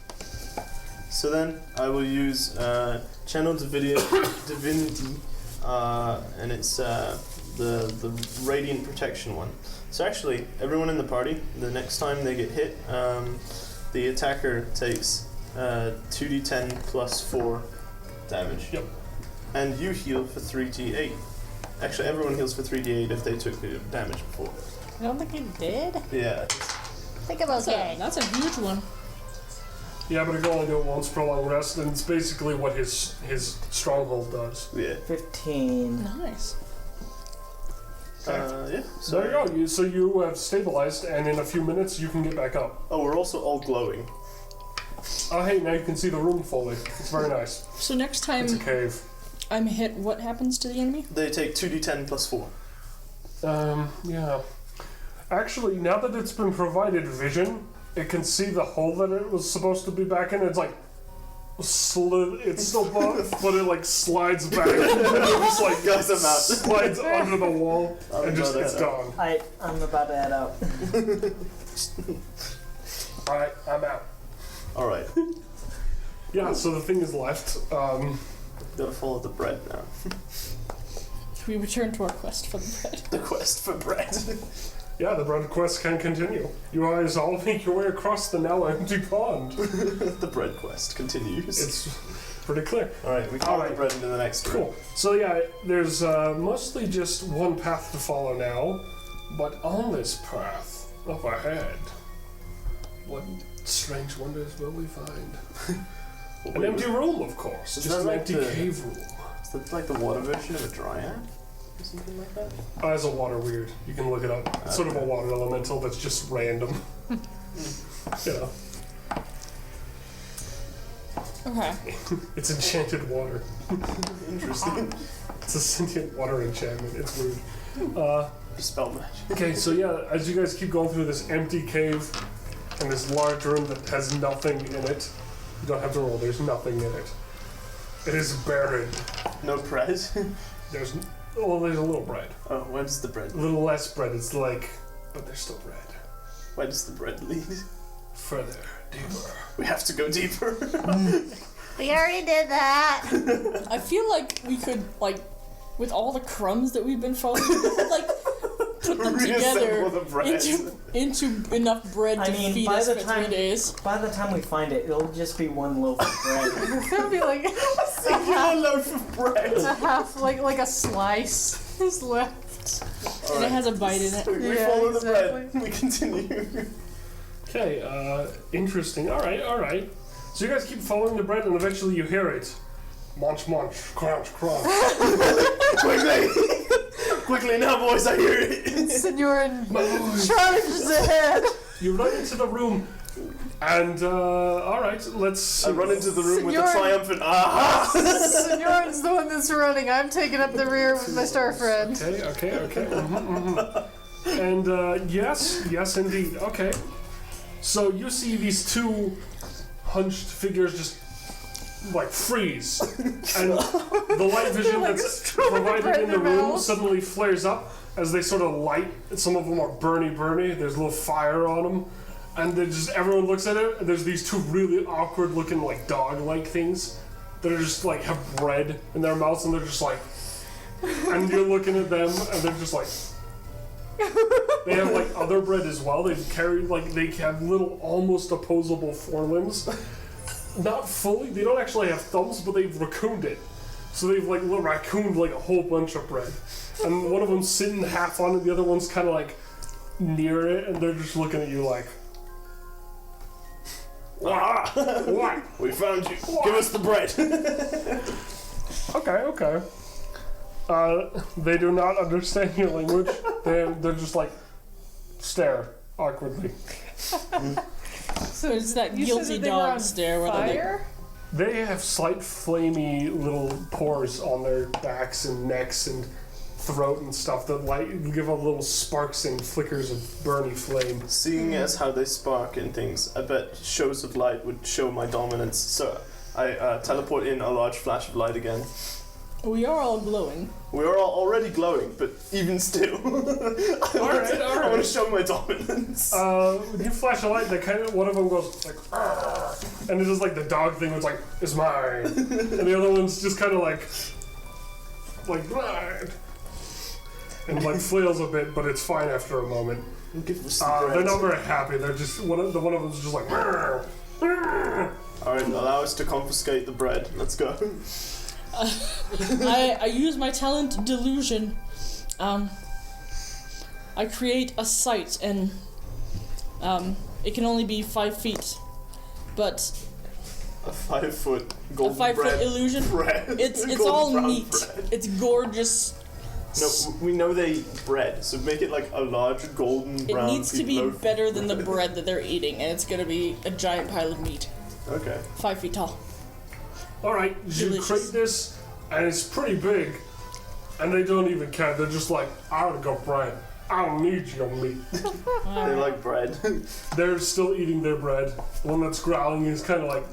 So then, I will use Channel Divinity, and it's the Radiant Protection one. So actually, everyone in the party, the next time they get hit, the attacker takes 2d10 plus 4 damage. Yep. And you heal for 3d8. Actually, everyone heals for 3d8 if they took the damage before. I don't think you did. Yeah. I think I'm okay. That's a huge one. Yeah, but it can only do it once per long rest, and it's basically what his stronghold does. Yeah. 15. Nice. Yeah. So there you go. So you have stabilized, and in a few minutes you can get back up. Oh, we're also all glowing. Oh, hey, now you can see the room fully. It's very nice. So next time It's a cave. I'm hit, what happens to the enemy? They take 2d10 plus 4. Yeah. Actually, now that it's been provided vision, it can see the hole that it was supposed to be back in. It's like it's still bugged, but it like slides back. It just like Guys, I'm out. slides under the wall and just it's gone. I'm about to head out. Alright, I'm out. Alright. Yeah, so the thing is left. Gotta follow the bread now. We return to our quest for the bread. The quest for bread. Yeah, the bread quest can continue. You guys all make your way across the now empty pond. The bread quest continues. It's pretty clear. Alright, we follow the bread into the next room. Cool. So yeah, there's mostly just one path to follow now, but on this path, up ahead, what strange wonders will we find? An empty room, of course. Is Just that an like empty the- cave room. Is that like the water version of a dryad? Or something like that? As a water weird. You can look it up. It's sort of a water elemental that's just random. You know, Okay. it's enchanted water. Interesting. It's a sentient water enchantment. It's weird. Spell magic. Okay, so yeah, as you guys keep going through this empty cave and this large room that has nothing in it, you don't have to roll, there's nothing in it. It is barren. No bread? There's a little bread. Oh, where does the bread A little less bread, it's like, but there's still bread. Where does the bread lead? Further, deeper. We have to go deeper. We already did that. I feel like we could, like, with all the crumbs that we've been following, we could, like, put them together Reassemble the bread. into enough bread to I mean, feed by us the for time- 3 days. By the time we find it, it'll just be one loaf of bread. It'll be like A loaf of bread. a half, like a slice is left. And it has a bite in it. We Yeah, follow exactly. the bread. We continue. Okay, interesting. Alright. So you guys keep following the bread and eventually you hear it. Munch, munch, crunch, crunch. Quickly! Quickly now, boys, I hear it! Signorin charges ahead. You run into the room and, alright, let's see. I run into the room with a Senor- triumphant aha! Signorin's the one that's running. I'm taking up the rear with my star friend. Okay. And, yes, indeed. Okay. So you see these two hunched figures just, like, freeze. And the light vision like that's throwing bread provided in the in their room mouth. suddenly flares up as they sort of light. Some of them are burny. There's a little fire on them. And then just everyone looks at it, and there's these two really awkward looking, like, dog-like things that are just, like, have bread in their mouths, and they're just like... And you're looking at them, and they're just like... They have, like, other bread as well. They carry, like, they have little, almost opposable forelimbs. Not fully, they don't actually have thumbs, but they've raccooned it. So they've, like, raccooned, like, a whole bunch of bread. And one of them's sitting half on it, the other one's kind of, like, near it, and they're just looking at you like... What? We found you. Give us the bread. Okay. They do not understand your language. They're just like stare awkwardly. So it's that You guilty said that they were dog on stare. where Fire? They have slight flamey little pores on their backs and necks and throat and stuff that give off little sparks and flickers of burny flame. Seeing as how they spark and things, I bet shows of light would show my dominance. So I teleport in a large flash of light again. We are all glowing. We are all already glowing, but even still, I want to show my dominance. When you flash a light, one of them goes like, "Argh," and it is like the dog thing was like, "It's mine," and the other one's just kind of like, "Mine," and like flails a bit, but it's fine after a moment. Give us the bread. They're not very happy. They're just one of them's just like, "Argh, argh." All right, allow us to confiscate the bread. Let's go. I use my talent delusion. I create a sight, and it can only be 5 feet, but A 5 foot a golden 5 bread. foot illusion. Bread. It's Golden all brown meat. bread. It's gorgeous. No, we know they eat bread, so make it like a large golden It brown needs to be loaf. better than the bread that they're eating, and it's gonna be a giant pile of meat, Okay. 5 feet tall. All right, you Delicious. create this, and it's pretty big, and they don't even care. They're just like, "I gotta go bread," I don't need your meat. They like bread. They're still eating their bread. The one that's growling is kind of like,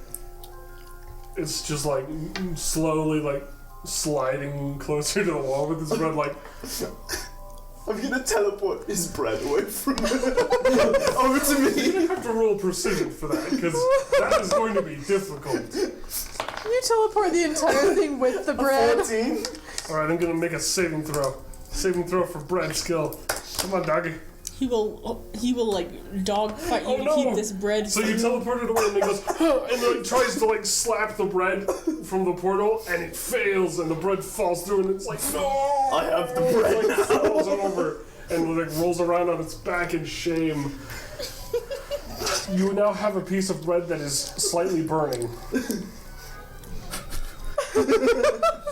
it's just like slowly like sliding closer to the wall with his bread. Like, I'm gonna teleport his bread away from over to me. you have to roll precision for that because that is going to be difficult. Can you teleport the entire thing with the bread? 14. All right, I'm gonna make a saving throw. Saving throw for bread skill. Come on, doggy. He will like dog fight you Oh, to no. keep this bread. So you teleport it away, and he goes, and like tries to like slap the bread from the portal, and it fails, and the bread falls through, and it's like, no! I have the It bread. like falls over, and like rolls around on its back in shame. You now have a piece of bread that is slightly burning.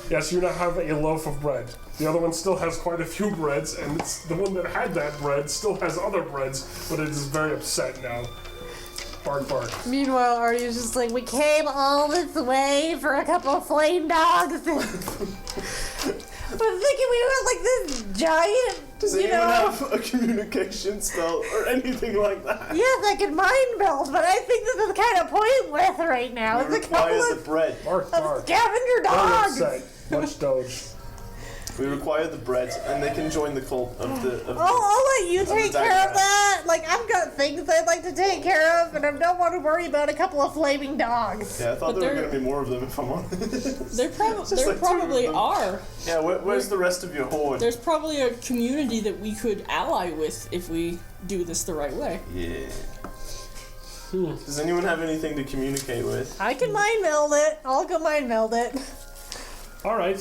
Yes, you now have a loaf of bread. The other one still has quite a few breads, and it's the one that had that bread still has other breads, but it is very upset now. Bark, bark. Meanwhile, Artie's just like, We came all this way for a couple of flame dogs. But thinking we were like this giant, Does you anyone know. have a communication spell or anything like that? Yes, I can mind meld, but I think this is kind of pointless right now. We It's a couple require the of bread. Bark, bark. scavenger Very dogs. upset. Much doge. We require the bread, and they can join the cult of the. Of I'll let you take the care diagram. of that. Like, I've got things I'd like to take care of, and I don't want to worry about a couple of flaming dogs. Yeah, I thought But there were they're- going to be more of them, if I'm honest. There like two of probably them. are. Yeah, where's the rest of your horde? There's probably a community that we could ally with if we do this the right way. Yeah. Does anyone have anything to communicate with? I can mind meld it. I'll go mind meld it. Alright,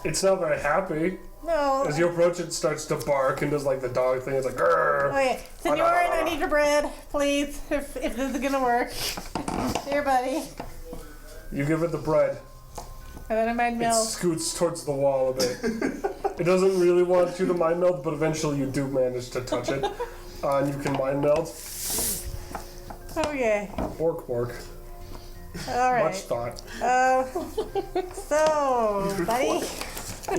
it's not very happy. No. As you approach it, starts to bark and does like the dog thing. It's like, grrr. Okay, Senorin, I need your bread, please, if this is gonna work. Here, buddy. You give it the bread. And then I mind It meld. scoots towards the wall a bit. It doesn't really want you to mind meld, but eventually you do manage to touch it. And you can mind meld. Okay. Bork, bork. Alright. Much thought. So, buddy.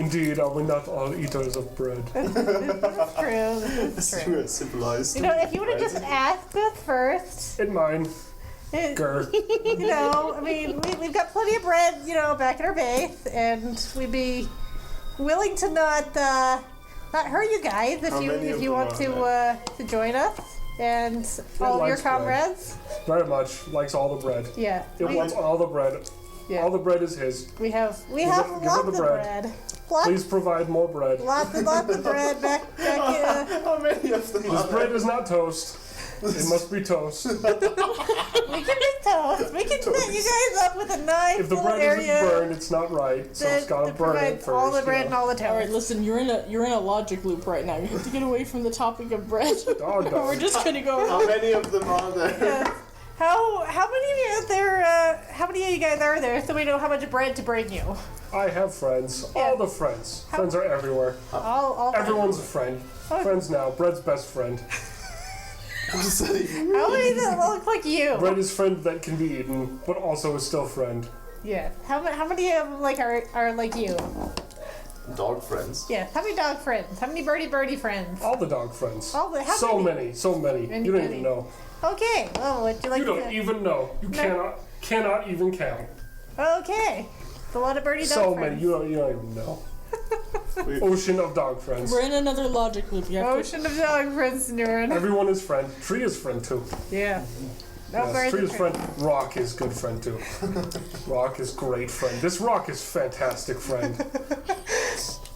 Indeed, are we not all eaters of bread? This is true. This is true. We're civilized. You know, if you would have just asked us first, In mine. Grr. you know, I mean, we've got plenty of bread, you know, back in our base, and we'd be willing to not hurt you guys How many if of you them want to join us and all of your likes bread. comrades. Very much. Likes all the bread. Yeah. It wants all the bread. Yeah. All the bread is his. We have give lots her the of bread. bread. Lots, Please provide more bread. lots of bread back How many of them This are bread there? is not toast. It must be toast. We can make toast. We can set you guys up with a nice If the little bread isn't area burned, it's not right. So it's gotta that burn it provides first. all the bread you and know. all the toast. All right, listen, you're in a logic loop right now. You have to get away from the topic of bread. Dog, dog. We're just gonna go. How many of them are there? Yeah. How many of you out there? How many of you guys are there? So we know how much bread to bring you. I have friends. Yeah. All the friends. Friends are everywhere. All Everyone's a friend. Oh. Friends now. Bread's best friend. What does that even mean? How many that look like you? Bread is friend that can be eaten, but also is still friend. Yeah. How many of them like are like you? Dog friends. Yeah. How many dog friends? How many birdie friends? All the dog friends. All the how So many? many. Many, You don't many. even know. Okay. Well, would you like You don't to? even know. You cannot even count. Okay. It's a lot of birdie dog So friends. many. You don't even know. We- Ocean of dog friends. We're in another logic loop. You have to. Ocean of dog friends, Senorin. Everyone is friend. Tree is friend too. Yeah. No Yes, birds Tree are is friend. Rock is good friend too. Rock is great friend. This rock is fantastic friend.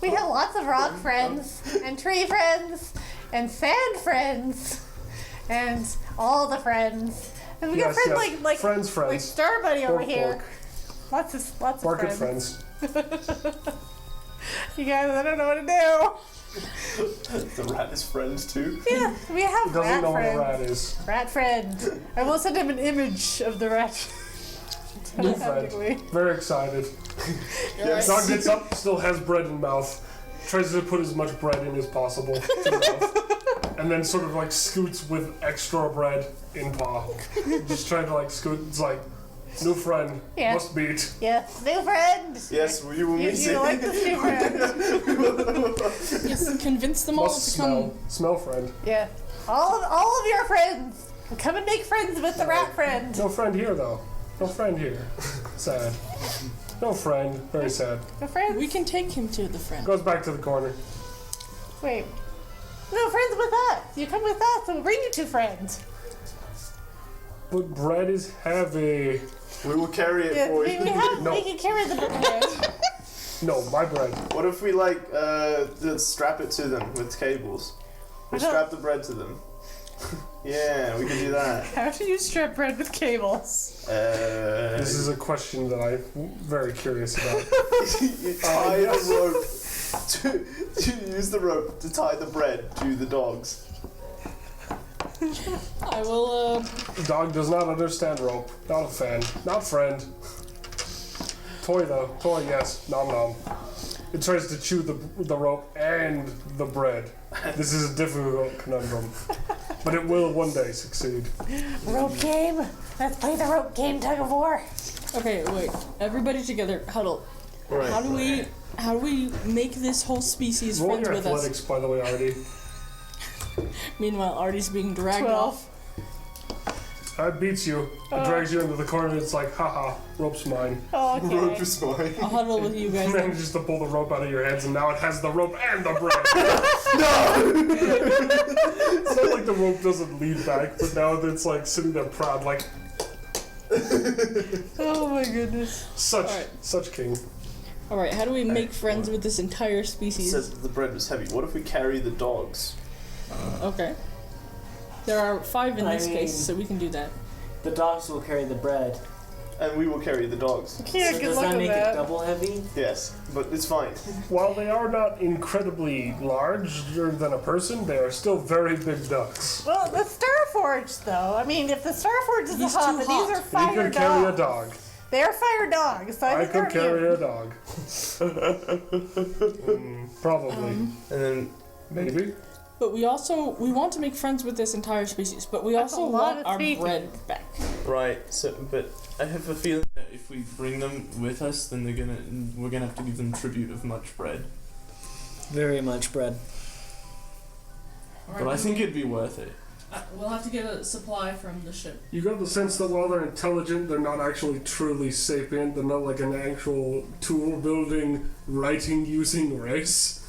We have lots of rock friends, and tree friends, and sand friends, and all the friends. And we got Yes, friends yes. like Friends. Star Buddy over Bork, here. bork. Lots of Bark at friends. friends. You guys, I don't know what to do. The rat is friends too. Yeah, we have He doesn't rat know friends. what a rat is. Rat friend. I will send him an image of the rat. New friend. Telepathically. Very excited. Yes. Dog gets up, still has bread in mouth. Tries to put as much bread in as possible to mouth. And then sort of like scoots with extra bread in paw. Just trying to like scoot. It's like, New friend. Yeah. Must meet. Yes, new friend. Yes, you will meet You like this new friend? Yes, convince them all Must to come. smell friend. Yeah. All of your friends. Come and make friends with the rat friend. No friend here though. No friend here. Sad. No friend. Very sad. No friends? We can take him to the friend. Goes back to the corner. Wait. No friends with us. You come with us and we'll bring you two friends. But bread is heavy. We will carry it Yeah, for we you. No. can carry the bread. No, my bread. What if we like strap it to them with cables? We strap the bread to them. Yeah, we can do that. How do you strap bread with cables? This is a question that I'm very curious about. You tie the rope to use the rope to tie the bread to the dogs. I will, The dog does not understand rope. Not a fan. Not friend. Toy though. Toy, yes. Nom nom. It tries to chew the rope and the bread. This is a difficult conundrum. But it will one day succeed. Rope game. Let's play the rope game tug of war. okay, wait. Everybody together, huddle. Right. How do we make this whole species Roll friends your with athletics, by the way, Artie. us? Meanwhile, Artie's being dragged 12. off. It beats you. It drags you into the corner. It's like, haha, rope's mine. Oh, Rope okay. is mine. I'll huddle with you guys. Manages to pull the rope out of your hands, and now it has the rope and the bread. It's not like the rope doesn't lead back, but now it's like sitting there proud, like Oh my goodness. such king. Alright, how do we make friends with this entire It species? says that the bread was heavy. What if we carry the dogs? Okay. There are 5 in I this mean- case, so we can do that. The dogs will carry the bread. And we will carry the dogs. Yeah, So good does luck that with make that. it double heavy? Yes, but it's fine. While they are not incredibly larger than a person, they are still very big ducks. Well, the Starforge, though. I mean, if the Starforge is He's a hot, too then hot. these are You fire could carry a dogs. dog. They are fire dogs, so I I think they're could carry immune. a dog. Probably. And then Maybe. But we want to make friends with this entire species, but we That's also a lot want of our species. bread back. right, so but I have a feeling that if we bring them with us, then we're gonna have to give them tribute of much bread. Very much bread. But I think it'd be worth it. We'll have to get a supply from the ship. You got the sense that while they're intelligent, they're not actually truly sapient. They're not like an actual tool-building, writing-using race.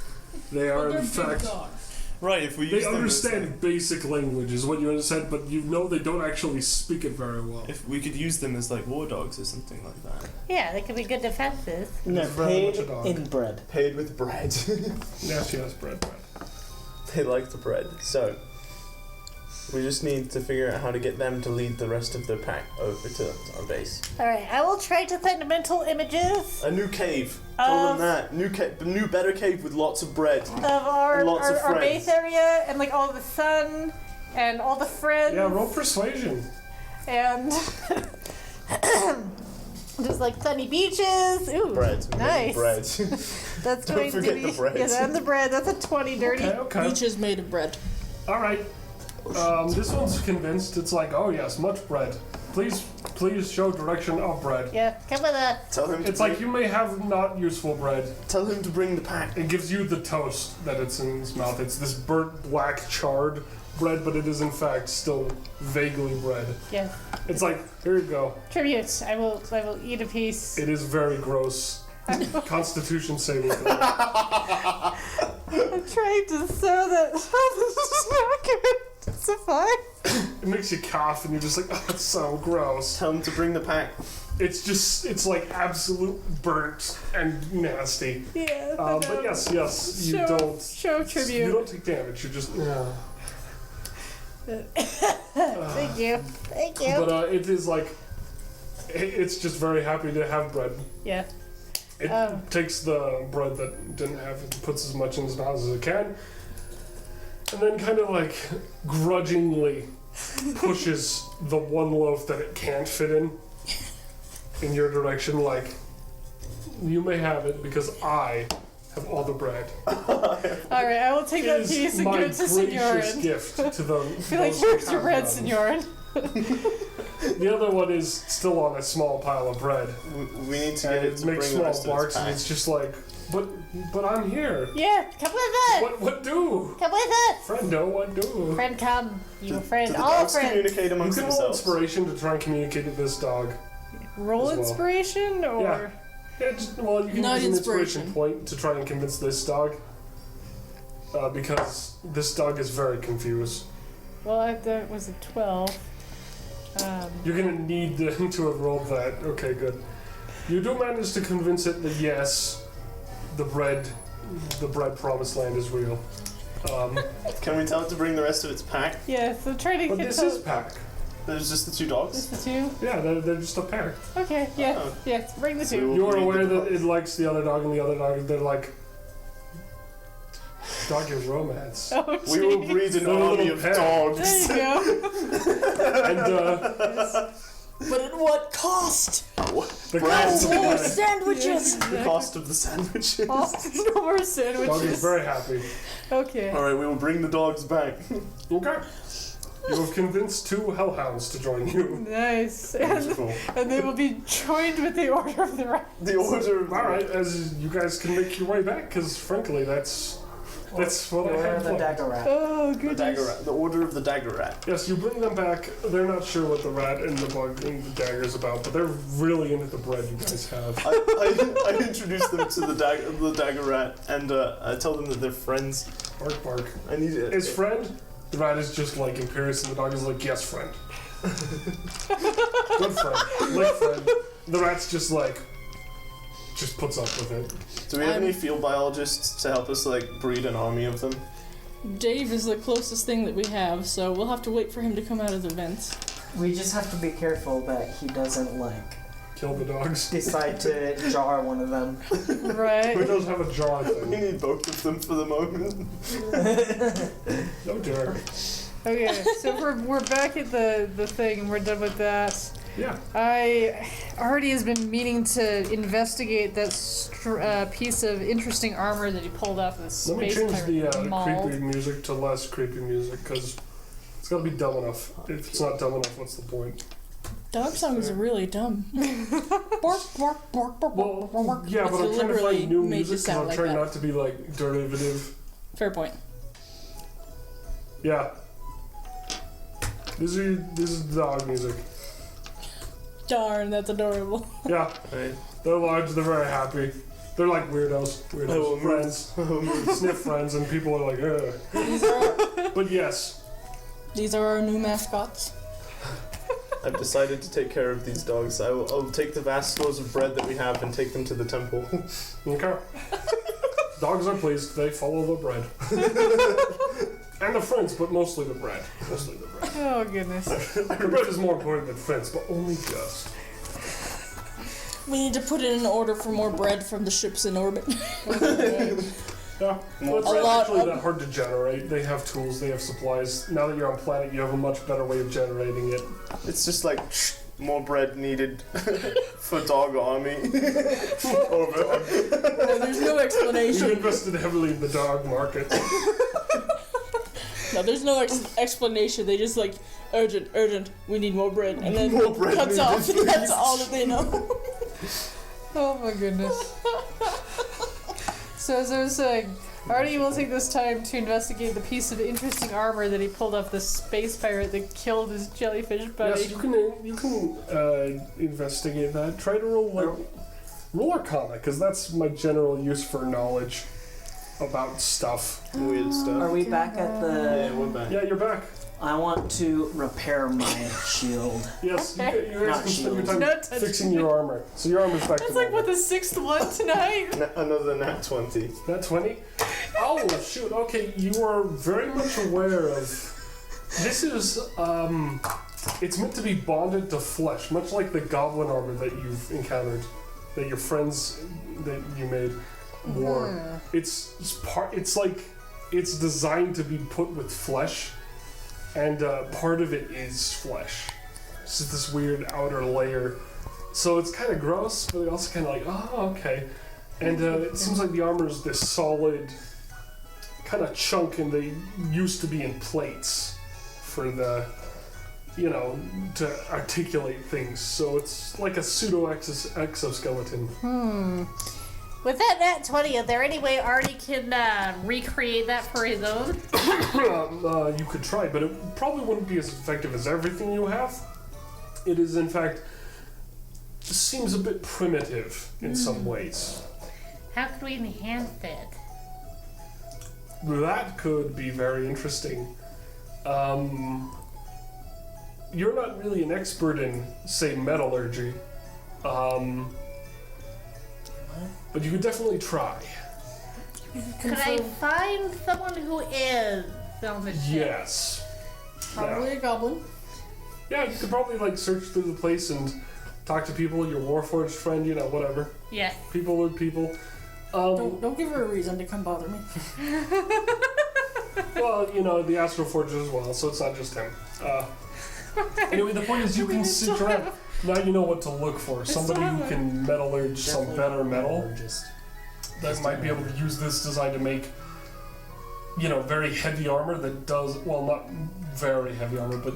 They But are, they're in big fact, dogs. Right, if we they use them as, understand basic language, is what you understand, but you know they don't actually speak it very well. if we could use them as like war dogs or something like that. Yeah, they could be good defenses. And they're It's very paid much a dog. in bread. Paid with bread. Yes, bread. They like the bread. So we just need to figure out how to get them to lead the rest of the pack over to our base. Alright, I will try to send mental images A new cave. Tell them that. New better cave with lots of bread. of our Lots of our base friends. area and like all the sun and all the friends Yeah, roll persuasion. and just like sunny beaches. Ooh, Bread. nice. Bread. That's Don't going to forget be the bread. yeah, and the bread. That's a 20 dirty. Okay. Each is made of bread. All right. This one's convinced. It's like, oh yes, much bread. Please show direction of bread. Yeah, come with us. Tell him. It's like you may have not useful bread. Tell him to bring the pack. It gives you the toast that it's in his mouth. It's this burnt, black, charred bread, but it is in fact still vaguely bread. Yeah, It's like, here you go. tribute. I will eat a piece. It is very gross. Constitution saving throw. I'm trying to sew that. This is not good. It's fine. It makes you cough, and you're just like, oh, it's so gross. Tell him to bring the pack. It's like absolute burnt and nasty. Yeah. But yes, you don't. Show You tribute. don't take damage. You're just. Thank you. Thank you. But it is like, it's just very happy to have bread. Yeah. It takes the bread that didn't have it, puts as much in his mouth as it can, and then kind of like grudgingly pushes the one loaf that it can't fit in your direction. Like, you may have it because I have all the bread. Alright, I will take It that is piece and my give it to gracious Signorin. gift to the. Be like, those who here's your have bread, none." Signorin. The other one is still on a small pile of bread. We need to And get it it to makes bring the small rest of barks, its and pack. it's just like, but I'm here. Yeah, come with us. What do? Come with us. Friendo, what do? Friend, come. You friend. Do the All dogs friends. communicate You amongst can roll themselves? inspiration to try and communicate with this dog. Roll As well. inspiration or Yeah. Yeah, just, well, you can Not use an inspiration inspiration. point to try and convince this dog. Because this dog is very confused. well, that was a 12. You're gonna need them to have rolled that. Okay, good. You do manage to convince it that yes, the bread promised land is real. Can we tell it to bring the rest of its pack? Yeah, so try to But get this to is pack. There's just the two dogs? just the two. Yeah, they're just a pair. Okay, yeah, Oh. yeah, bring the two. We You are Read the aware that book. it likes the other dog and the other dog, they're like, dog is romance. Oh, We will jeez. breed an They're a army little of pair. dogs. There you go. And But at what cost? the Bread. cost of the More bread. sandwiches. The cost of the sandwiches. Oh, no more Dog is sandwiches. very happy. Okay. Alright, we will bring the dogs back. Okay. You have convinced two hellhounds to join you. Nice. And, Beautiful. and they will be joined with the Order of the Right. The order of... Alright, as you guys can make your way back, because frankly, that's what I Where are had the planned. dagger rat? Oh, The goodness. dagger rat. The order of the dagger rat. Yes, you bring them back. They're not sure what the rat and the bug and the dagger's about, but they're really into the bread you guys have. I introduce them to the dagger rat, and I tell them that they're friends. Bark, bark. I need it. His friend? The rat is just like imperious, and the dog is like, yes, friend. Good friend. Like friend. The rat's just like, just puts up with it. Do we have any field biologists to help us like breed an army of them? Dave is the closest thing that we have, so we'll have to wait for him to come out of the vents. We just have to be careful that he doesn't Kill the dogs. decide to jar one of them. Who Right. does have a jar We thing? need both of them for the moment. No jar. Okay, so we're back at the thing and we're done with that. Yeah. Artie has been meaning to investigate that piece of interesting armor that he pulled off of the Let me space change pirate the mauled. creepy music to less creepy music, because it's gotta be dumb enough. If it's not dumb enough, what's the point? Dog songs are really dumb. Bark, bark, bark, bark, bark, bark, Well, bark. yeah, It's but I'm trying to deliberately find new made music to because sound I'm like trying that. not to be like derivative. Fair point. Yeah. This is dog music. Darn, that's adorable. Yeah, Right. they're large, they're very happy. They're like weirdos, Oh, friends, sniff friends, and people are like, ugh. But yes, These are our new mascots. I've decided to take care of these dogs. I'll take the vast stores of bread that we have and take them to the temple. okay. Dogs are pleased, they follow the bread. And the friends, but mostly the bread. Mostly the bread. Oh goodness. The bread is more important than friends, but only just. We need to put in an order for more bread from the ships in orbit. Yeah, well, it's A not lot actually of- that hard to generate. They have tools, they have supplies. Now that you're on planet, you have a much better way of generating it. It's just like more bread needed for dog army. Over. No, there's no You've explanation. invested heavily in the dog market. No, there's no explanation. They just like, urgent, urgent, we need more bread. And then More bread cuts needed, off, and that's all that they know. Oh my goodness. So as I was saying, Artie will take this time to investigate the piece of interesting armor that he pulled off the space pirate that killed his jellyfish buddy. Yes, you can investigate that. Try to roll Arcana, because that's my general use for knowledge about stuff. Weird stuff. Are we back at Yeah, the... we're back. Yeah, you're back. I want to repair my shield. Yes, you guys Not can spend your shield. time Not touching fixing your armor. So your armor's back That's to like normal. what the sixth one tonight. Another nat 20. That 20? Oh, shoot. Okay, you are very much aware of... This is, it's meant to be bonded to flesh, much like the goblin armor that you've encountered, that your friends that you made wore. It's designed to be put with flesh, and part of it is flesh. It's just this weird outer layer. So it's kind of gross, but also kind of like, oh, okay. And it seems like the armor is this solid kind of chunk, and they used to be in plates for the to articulate things. So it's like a pseudo exoskeleton. With that nat 20, is there any way Artie can recreate that for his own? You could try, but it probably wouldn't be as effective as everything you have. It is, in fact, seems a bit primitive in some ways. How could we enhance it? That could be very interesting. You're not really an expert in, say, metallurgy. But you could definitely try. Could I find someone who is on the ship? Yes. Probably a goblin. Yeah, you could probably search through the place and talk to people, your Warforged friend, whatever. Yes. People are people. Don't give her a reason to come bother me. Well, the Astroforger as well, so it's not just him. Anyway, the point is you can sit around. Now you know what to look for. Somebody who can metallurge some better metal that might be able to use this design to make, very heavy armor that does, well, not very heavy armor, but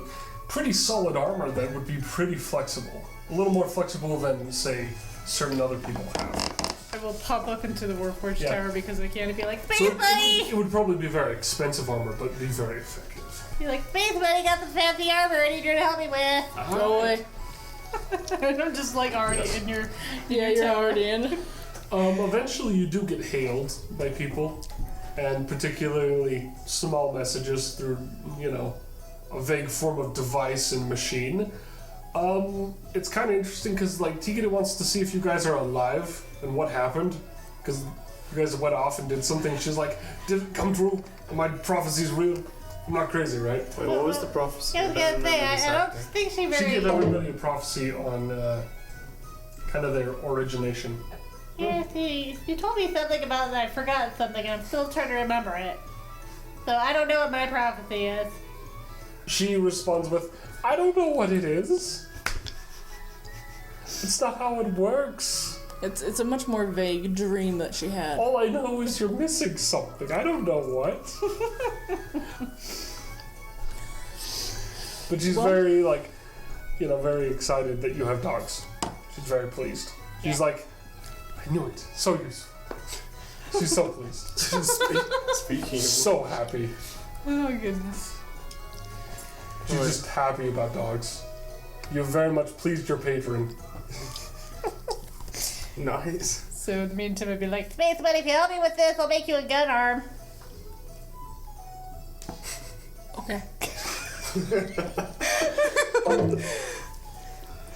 pretty solid armor that would be pretty flexible. A little more flexible than, say, certain other people have. I will pop up into the Warforged Tower because I can and be like, Space So Buddy! it would probably be very expensive armor, but be very effective. Be like, Space Buddy got the fancy armor I need you to help me with. Go away. and I'm just like already in your Yeah, you're tower. already in. Eventually you do get hailed by people, and particularly small messages through, a vague form of device and machine. It's kind of interesting because, Tikita wants to see if you guys are alive and what happened, because you guys went off and did something. She's like, did it come true? My prophecy's real? I'm not crazy, right? Wait, what was the prophecy? I was gonna say, I don't think she She very... gave everybody a prophecy on kind of their origination. Yes, you told me something about that. I forgot something, and I'm still trying to remember it. So I don't know what my prophecy is. She responds with, I don't know what it is. It's not how it works. It's a much more vague dream that she had. All I know is you're missing something. I don't know what. But she's very, very excited that you have dogs. She's very pleased. She's like, I knew it. So useful. She's so pleased. Speaking of So happy. Oh goodness. She's just happy about dogs. You have very much pleased your patron. nice. So in the meantime, I'd be like, Space Buddy, if you help me with this, I'll make you a gun arm. Okay.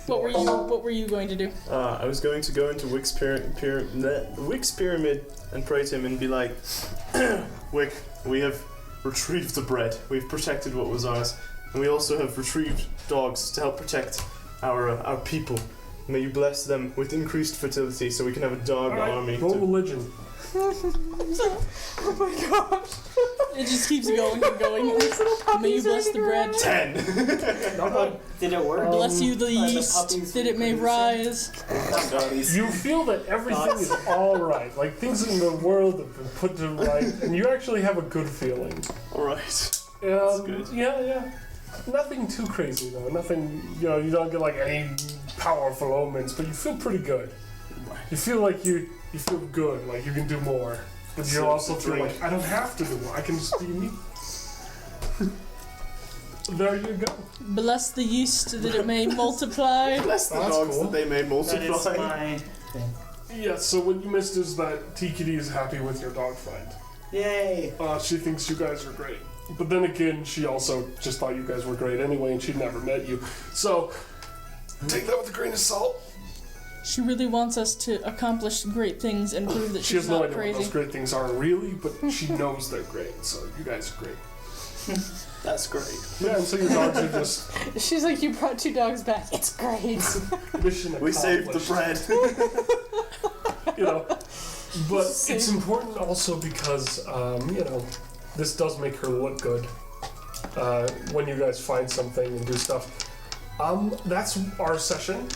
What were you going to do? I was going to go into Wick's pyramid and pray to him and be like, Wick, we have retrieved the bread. We've protected what was ours. And we also have retrieved dogs to help protect our people. May you bless them with increased fertility so we can have a dog army. Roll religion. Oh my gosh. It just keeps going and going. May you bless the bread. 10! Did it work? Bless you the the yeast, puppies that it may rise. You feel that everything is alright. Like, things in the world have been put to right, and you actually have a good feeling. Alright. Good. Yeah. Nothing too crazy, though. Nothing, you don't get, any powerful omens, but you feel pretty good. You feel like you feel good, like you can do more. But you also feel like, I don't have to do more. I can just be me. There you go. Bless the yeast that it may multiply. Bless the That's dogs cool. that they may multiply. That is my thing. Yeah, so what you missed is that TKD is happy with your dog friend. Yay! She thinks you guys are great. But then again, she also just thought you guys were great anyway, and she'd never met you. So, take that with a grain of salt. She really wants us to accomplish great things and prove that She she's has no not idea what crazy. those great things are really, but she knows they're great, so you guys are great. That's great. Yeah, and so your dogs are just she's like, you brought 2 dogs back. It's great. mission We saved the accomplished. bread. But it's important also because, this does make her look good when you guys find something and do stuff. That's our session.